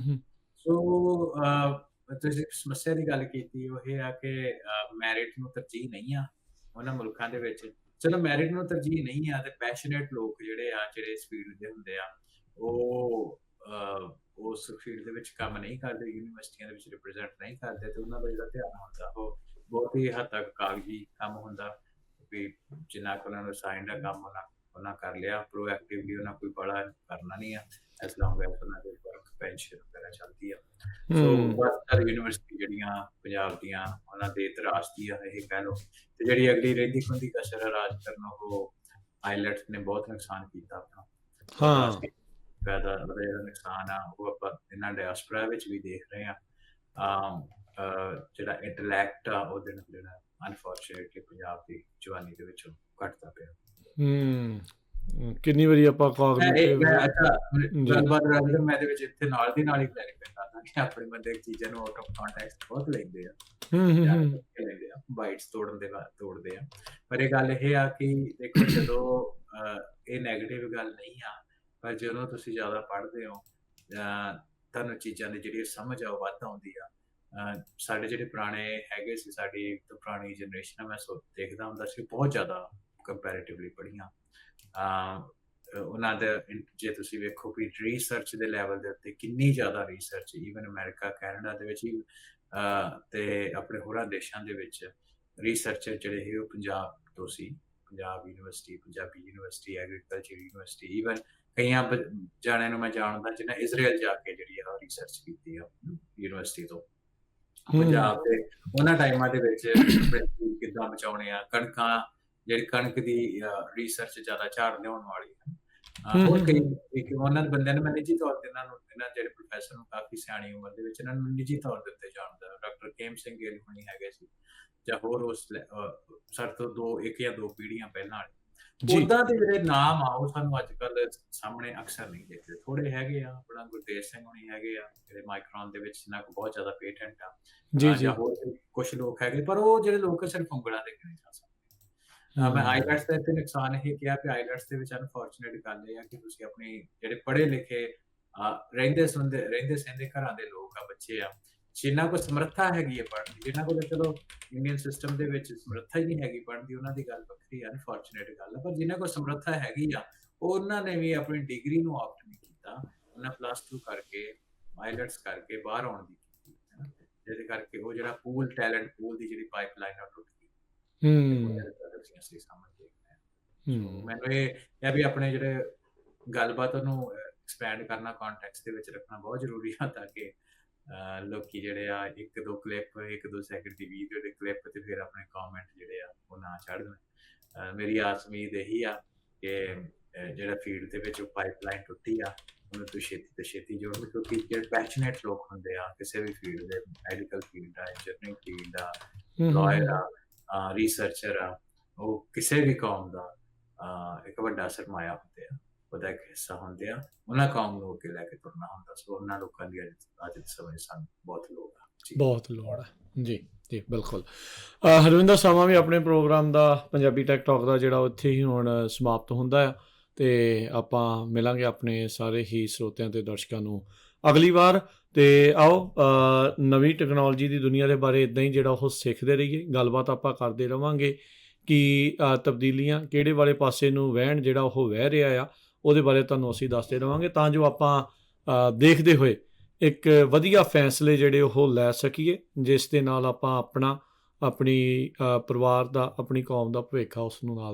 ਸੋ ਤੁਸੀਂ ਸਮੱਸਿਆ ਦੀ ਗੱਲ ਕੀਤੀ, ਉਹ ਇਹ ਆ ਕਿ ਮੈਰਿਟ ਨੂੰ ਤਰਜੀਹ ਨਹੀਂ ਆ ਉਹਨਾਂ ਮੁਲਕਾਂ ਦੇ ਵਿੱਚ। ਚਲੋ ਮੈਰਿਟ ਨੂੰ ਤਰਜੀਹ ਨਹੀਂ ਆ, ਤੇ ਪੈਸ਼ਨੇਟ ਲੋਕ ਜਿਹੜੇ ਆ, ਜਿਹੜੇ ਇਸ ਫੀਲਡ ਦੇ ਹੁੰਦੇ ਆ, ਉਹ ਉਸ ਫੀਲਡ ਦੇ ਵਿੱਚ ਕੰਮ ਨਹੀਂ ਕਰਦੇ, ਯੂਨੀਵਰਸਿਟੀਆਂ ਦੇ ਵਿੱਚ ਰਿਪਰੈਜ਼ੈਂਟ ਨਹੀਂ ਕਰਦੇ, ਤੇ ਉਹਨਾਂ ਦਾ ਜਿਹੜਾ ਧਿਆਨ ਹੁੰਦਾ ਉਹ ਬਹੁਤ ਹੀ ਹੱਦ ਤੱਕ ਕਾਗਜ਼ੀ ਕੰਮ ਹੁੰਦਾ, ਵੀ ਜਿੰਨਾ ਕੁ ਉਹਨਾਂ ਨੂੰ ਅਸਾਈਨਡ ਆ ਕੰਮ ਉਹਨਾਂ ਕਰ ਲਿਆ। ਪ੍ਰੋਐਕਟਿਵਲੀ ਉਹਨਾਂ ਕੋਈ ਬੜਾ ਕਰਨਾ ਨਹੀਂ ਆ, ਐਸ ਲੌਂਗ ਐਸ ਉਹਨਾਂ ਦੇ ਵਰਕ ਪੈਨਸ਼ਨ ਵਗੈਰਾ ਚੱਲਦੀ ਆ। ਸੋ ਜ਼ਿਆਦਾਤਰ ਯੂਨੀਵਰਸਿਟੀ ਜਿਹੜੀਆਂ ਪੰਜਾਬ ਦੀਆਂ, ਉਹਨਾਂ ਦੇ ਤਰਾਸਦੀ ਆ ਇਹ ਕਹਿ ਲਓ। ਤੇ ਜਿਹੜੀ ਅਗਲੀ ਰਹਿੰਦੀ ਖੁੰਦੀ ਕਸਰ ਆ ਰਾਜ ਕਰਨ, ਉਹ ਆਈਲੈਟਸ ਨੇ ਬਹੁਤ ਨੁਕਸਾਨ ਕੀਤਾ ਆਪਣਾ। ਹਾਂ ਫਾਇਦਾ ਉਹਦਾ ਜਿਹੜਾ ਨੁਕਸਾਨ ਆ ਉਹ ਆਪਾਂ ਇਹਨਾਂ ਡਾਇਸਪੋਰਾ ਵਿੱਚ ਵੀ ਦੇਖ ਰਹੇ ਆ। ਜਿਹੜਾ ਇੰਟੈਲੈਕਟ ਆ ਉਹਦੇ ਨਾਲ ਜਿਹੜਾ ਅਨਫੋਰਚੂਨੇਟਲੀ ਪੰਜਾਬ ਦੀ ਜਵਾਨੀ ਦੇ ਵਿੱਚੋਂ ਘਟਦਾ ਪਿਆ। ਕਿੰਨੀ ਵਾਰੀ ਆਪਾਂ ਕੋਗਨੀਟਿਵ ਗੱਲਬਾਤ ਰਾਜਰ ਮੈਂ ਦੇ ਵਿੱਚ ਇੱਥੇ ਨਾਲ ਦੀ ਨਾਲ ਹੀ ਕਲੈਰੀਫਾਈ ਕਰਦਾ ਕਿ ਆਪਣੇ ਬੰਦੇ ਚੀਜ਼ਾਂ ਨੂੰ ਆਊਟ ਆਫ ਕੰਟੈਕਸਟ ਬਹੁਤ ਲੈਂਦੇ ਆ, ਲੈਂਦੇ ਆ, ਬਾਈਟਸ ਤੋੜਦੇ ਆ। ਪਰ ਇਹ ਗੱਲ ਇਹ ਆ ਕਿ ਦੇਖੋ, ਜਦੋਂ ਇਹ ਨੈਗੇਟਿਵ ਗੱਲ ਨਹੀਂ ਆ, ਪਰ ਜਦੋਂ ਤੁਸੀਂ ਜ਼ਿਆਦਾ ਪੜ੍ਹਦੇ ਹੋ, ਤੁਹਾਨੂੰ ਚੀਜ਼ਾਂ ਦੀ ਜਿਹੜੀ ਸਮਝ ਆ ਉਹ ਵੱਧ ਆਉਂਦੀ ਆ। ਸਾਡੇ ਜਿਹੜੇ ਪੁਰਾਣੇ ਹੈਗੇ ਸੀ, ਸਾਡੀ ਪੁਰਾਣੀ ਜਨਰੇਸ਼ਨ ਆ, ਮੈਂ ਦੇਖਦਾ ਹੁੰਦਾ ਸੀ ਬਹੁਤ ਜ਼ਿਆਦਾ ਕੰਪੈਰੇਟਿਵਲੀ ਪੜ੍ਹੀਆਂ। ਉਹਨਾਂ ਦੇ ਜੇ ਤੁਸੀਂ ਵੇਖੋ ਵੀ ਰਿਸਰਚ ਦੇ ਲੈਵਲ ਦੇ ਉੱਤੇ ਕਿੰਨੀ ਜ਼ਿਆਦਾ ਰਿਸਰਚ, ਈਵਨ ਅਮਰੀਕਾ, ਕੈਨੇਡਾ ਦੇ ਵਿੱਚ ਤੇ ਆਪਣੇ ਹੋਰਾਂ ਦੇਸ਼ਾਂ ਦੇ ਵਿੱਚ ਰਿਸਰਚਰ ਜਿਹੜੇ ਸੀ ਉਹ ਪੰਜਾਬ ਤੋਂ ਸੀ। Punjab university, Punjabi university, agriculture university, even ਕਈਆਂ ਜਾਣਿਆਂ ਨੂੰ ਮੈਂ ਜਾਣਦਾ ਜਿਹਨਾਂ ਇਜ਼ਰਾਈਲ ਜਾ ਕੇ ਜਿਹੜੀ ਆ ਰਿਸਰਚ ਕੀਤੀ ਆ ਯੂਨੀਵਰਸਿਟੀ ਤੋਂ। ਪੰਜਾਬ ਦੇ ਉਹਨਾਂ ਟਾਈਮਾਂ ਦੇ ਵਿੱਚ ਕਿੱਦਾਂ ਬਚਾਉਣੇ ਆ ਕਣਕਾਂ, ਜਿਹੜੀ ਕਣਕ ਦੀ ਰਿਸਰਚ ਜ਼ਿਆਦਾ ਝਾੜ ਲਿਆਉਣ ਵਾਲੀ ਹੈ। ਹੋਰ ਕਈ ਉਹਨਾਂ ਦੇ ਬੰਦਿਆਂ ਨੇ, ਮੈਂ ਨਿੱਜੀ ਤੌਰ ਤੇ ਇਹਨਾਂ ਜਿਹੜੇ ਪ੍ਰੋਫੈਸਰ ਨੂੰ ਕਾਫੀ ਸਿਆਣੀ ਉਮਰ ਦੇ ਵਿੱਚ ਇਹਨਾਂ ਨੂੰ ਨਿੱਜੀ ਤੌਰ ਦੇ ਉੱਤੇ ਜਾਣਦਾ। ਡਾਕਟਰ ਕੇਮ ਸਿੰਘ ਗਿੱਲ ਹੁਣੀ ਹੈਗੇ ਸੀ, ਜਾਂ ਹੋਰ ਉਸ ਸਰ ਤੋਂ ਇੱਕ ਜਾਂ ਦੋ ਪੀੜ੍ਹੀਆਂ ਪਹਿਲਾਂ ਵਾਲੇ। ਉਦਾਂ ਦੇ ਜਿਹੜੇ ਨਾਮ ਆ ਉਹ ਸਾਨੂੰ ਅੱਜ ਕੱਲ ਸਾਹਮਣੇ ਅਕਸਰ ਨਹੀਂ ਦੇਖਦੇ। ਥੋੜੇ ਹੈਗੇ ਆ, ਆਪਣਾ ਗੁਰਤੇਜ ਸਿੰਘ ਹੁਣੀ ਹੈਗੇ ਆ ਜਿਹੜੇ ਮਾਈਕਰੋਨ ਦੇ ਵਿੱਚ ਜਿਨ੍ਹਾਂ ਕੋਲ ਬਹੁਤ ਜ਼ਿਆਦਾ ਪੇਟੈਂਟ ਆ, ਜਾਂ ਹੋਰ ਕੁਝ ਲੋਕ ਹੈਗੇ, ਪਰ ਉਹ ਜਿਹੜੇ ਲੋਕ ਸਿਰਫ ਉਂਗਲਾਂ ਦੇ ਕੇ ਨਹੀਂ ਜਾ ਸਕਦੇ। ਮੈਂ ਆਈਲੈਟਸ ਦਾ ਇੱਥੇ ਨੁਕਸਾਨ ਇਹ ਕਿਹਾ ਕਿ ਆਈਲੈਟਸ ਦੇ ਵਿੱਚ ਅਨਫੋਰਚੂਨੇਟ ਗੱਲ ਇਹ ਆ ਕਿ ਤੁਸੀਂ ਆਪਣੀ ਜਿਹੜੇ ਪੜ੍ਹੇ ਲਿਖੇ ਰਹਿੰਦੇ ਸਹਿੰਦੇ ਘਰਾਂ ਦੇ ਲੋਕ ਆ, ਬੱਚੇ ਆ, ਜਿਨ੍ਹਾਂ ਕੋਲ ਸਮਰੱਥਾ ਹੈਗੀ ਹੈ ਪੜ੍ਹਨ ਦੀ, ਜਿਨ੍ਹਾਂ ਕੋਲ ਚਲੋ ਇੰਡੀਅਨ ਸਿਸਟਮ ਦੇ ਵਿੱਚ ਸਮਰੱਥਾ ਹੀ ਨਹੀਂ ਹੈਗੀ ਪੜ੍ਹਨ ਦੀ, ਉਹਨਾਂ ਦੀ ਗੱਲ ਵੱਖਰੀ ਅਨਫੋਰਚੂਨੇਟ ਗੱਲ ਹੈ। ਪਰ ਜਿਨ੍ਹਾਂ ਕੋਲ ਸਮਰੱਥਾ ਹੈਗੀ ਆ, ਉਹਨਾਂ ਨੇ ਵੀ ਆਪਣੀ ਡਿਗਰੀ ਨੂੰ ਆਪਟ ਨਹੀਂ ਕੀਤਾ, ਉਹਨਾਂ +2 ਕਰਕੇ ਆਈਲੈਟਸ ਕਰਕੇ ਬਾਹਰ ਆਉਣ ਦੀ ਕੀਤੀ, ਜਿਹਦੇ ਕਰਕੇ ਉਹ ਜਿਹੜਾ ਟੈਲੈਂਟ ਪੂਲ ਦੀ ਜਿਹੜੀ ਪਾਈਪਲਾਈਨ ਆ ਟੁੱਟ ਗਈ। ਮੈਨੂੰ ਇਹ ਵੀ ਆਪਣੇ ਜਿਹੜੇ ਗੱਲਬਾਤ ਨੂੰ ਐਕਸਪੈਂਡ ਕਰਨਾ, ਕੰਟੈਕਸਟ ਦੇ ਵਿੱਚ ਰੱਖਣਾ ਬਹੁਤ ਜ਼ਰੂਰੀ ਆ, ਤਾਂ ਕਿ ਲੋਕੀ ਜਿਹੜੇ ਆ ਇੱਕ ਦੋ ਸੈਕਿੰਡ ਦੀ ਵੀਡੀਓ ਦੇ ਕਲਿੱਪ ਤੇ ਫਿਰ ਆਪਣੇ ਕਮੈਂਟ ਜਿਹੜੇ ਆ ਉਹ ਨਾ ਛੱਡ ਦੇਣ। ਮੇਰੀ ਆਸ ਉਮੀਦ ਇਹੀ ਆ ਕਿ ਜਿਹੜਾ ਫੀਲਡ ਦੇ ਵਿੱਚ ਪਾਈਪਲਾਈਨ ਟੁੱਟੀ ਆ ਉਹਨੂੰ ਤੋਂ ਛੇਤੀ ਤੋਂ ਛੇਤੀ ਜੋੜਨ, ਕਿਉਂਕਿ ਜਿਹੜੇ ਪੈਸ਼ਨੇਟ ਲੋਕ ਹੁੰਦੇ ਆ ਕਿਸੇ ਵੀ ਫੀਲਡ ਦੇ, ਮੈਡੀਕਲ ਫੀਲਡ ਆ, ਇੰਜੀਨੀਅਰਿੰਗ ਫੀਲਡ ਆ, ਲਾਇਰ ਆ, ਰਿਸਰਚਰ ਆ, ਉਹ ਕਿਸੇ ਵੀ ਕੌਮ ਦਾ ਇੱਕ ਵੱਡਾ ਸਰਮਾਇਆ ਹੁੰਦੇ ਆ, ਉਹਦਾ ਇੱਕ ਹਿੱਸਾ ਹੁੰਦੇ ਆ, ਉਹਨਾਂ ਕੌਮ ਨੂੰ ਅੱਗੇ ਲੈ ਕੇ ਤੁਰਨਾ ਹੁੰਦਾ। ਸੋ ਉਹਨਾਂ ਲੋਕਾਂ ਦੀ ਅੱਜ ਦੇ ਸਮੇਂ ਸਾਨੂੰ ਬਹੁਤ ਲੋੜ ਆ, ਬਹੁਤ ਲੋੜ ਹੈ ਜੀ। ਜੀ ਬਿਲਕੁਲ। ਹਰਵਿੰਦਰ ਸਮਾਂ ਵੀ ਆਪਣੇ ਪ੍ਰੋਗਰਾਮ ਦਾ ਪੰਜਾਬੀ ਟੈਕ ਟਾਕ ਦਾ ਜਿਹੜਾ ਉੱਥੇ ਹੀ ਹੁਣ ਸਮਾਪਤ ਹੁੰਦਾ ਆ, ਤੇ ਆਪਾਂ ਮਿਲਾਂਗੇ ਆਪਣੇ ਸਾਰੇ ਹੀ ਸਰੋਤਿਆਂ ਤੇ ਦਰਸ਼ਕਾਂ ਨੂੰ ਅਗਲੀ ਵਾਰ। ਤੇ ਆਓ ਨਵੀਂ ਟੈਕਨੋਲੋਜੀ ਦੀ ਦੁਨੀਆ ਦੇ ਬਾਰੇ ਇੱਦਾਂ ਹੀ ਜਿਹੜਾ ਉਹ ਸਿੱਖਦੇ ਰਹੀਏ, ਗੱਲਬਾਤ ਆਪਾਂ ਕਰਦੇ ਰਹਾਂਗੇ ਕਿ ਤਬਦੀਲੀਆਂ ਕਿਹੜੇ ਵਾਲੇ ਪਾਸੇ ਨੂੰ ਵਹਿਣ ਜਿਹੜਾ ਉਹ ਵਹਿ ਰਿਹਾ ਆ, ਉਹਦੇ ਬਾਰੇ ਤੁਹਾਨੂੰ ਅਸੀਂ ਦੱਸਦੇ ਰਹਾਂਗੇ, ਤਾਂ ਜੋ ਆਪਾਂ ਦੇਖਦੇ ਹੋਏ ਇੱਕ ਵਧੀਆ ਫੈਸਲੇ ਜਿਹੜੇ ਉਹ ਲੈ ਸਕੀਏ, ਜਿਸ ਦੇ ਨਾਲ ਆਪਾਂ ਆਪਣੀ ਪਰਿਵਾਰ ਦਾ, ਆਪਣੀ ਕੌਮ ਦਾ ਭਵਿੱਖ ਆ ਉਸ ਨੂੰ ਨਾਲ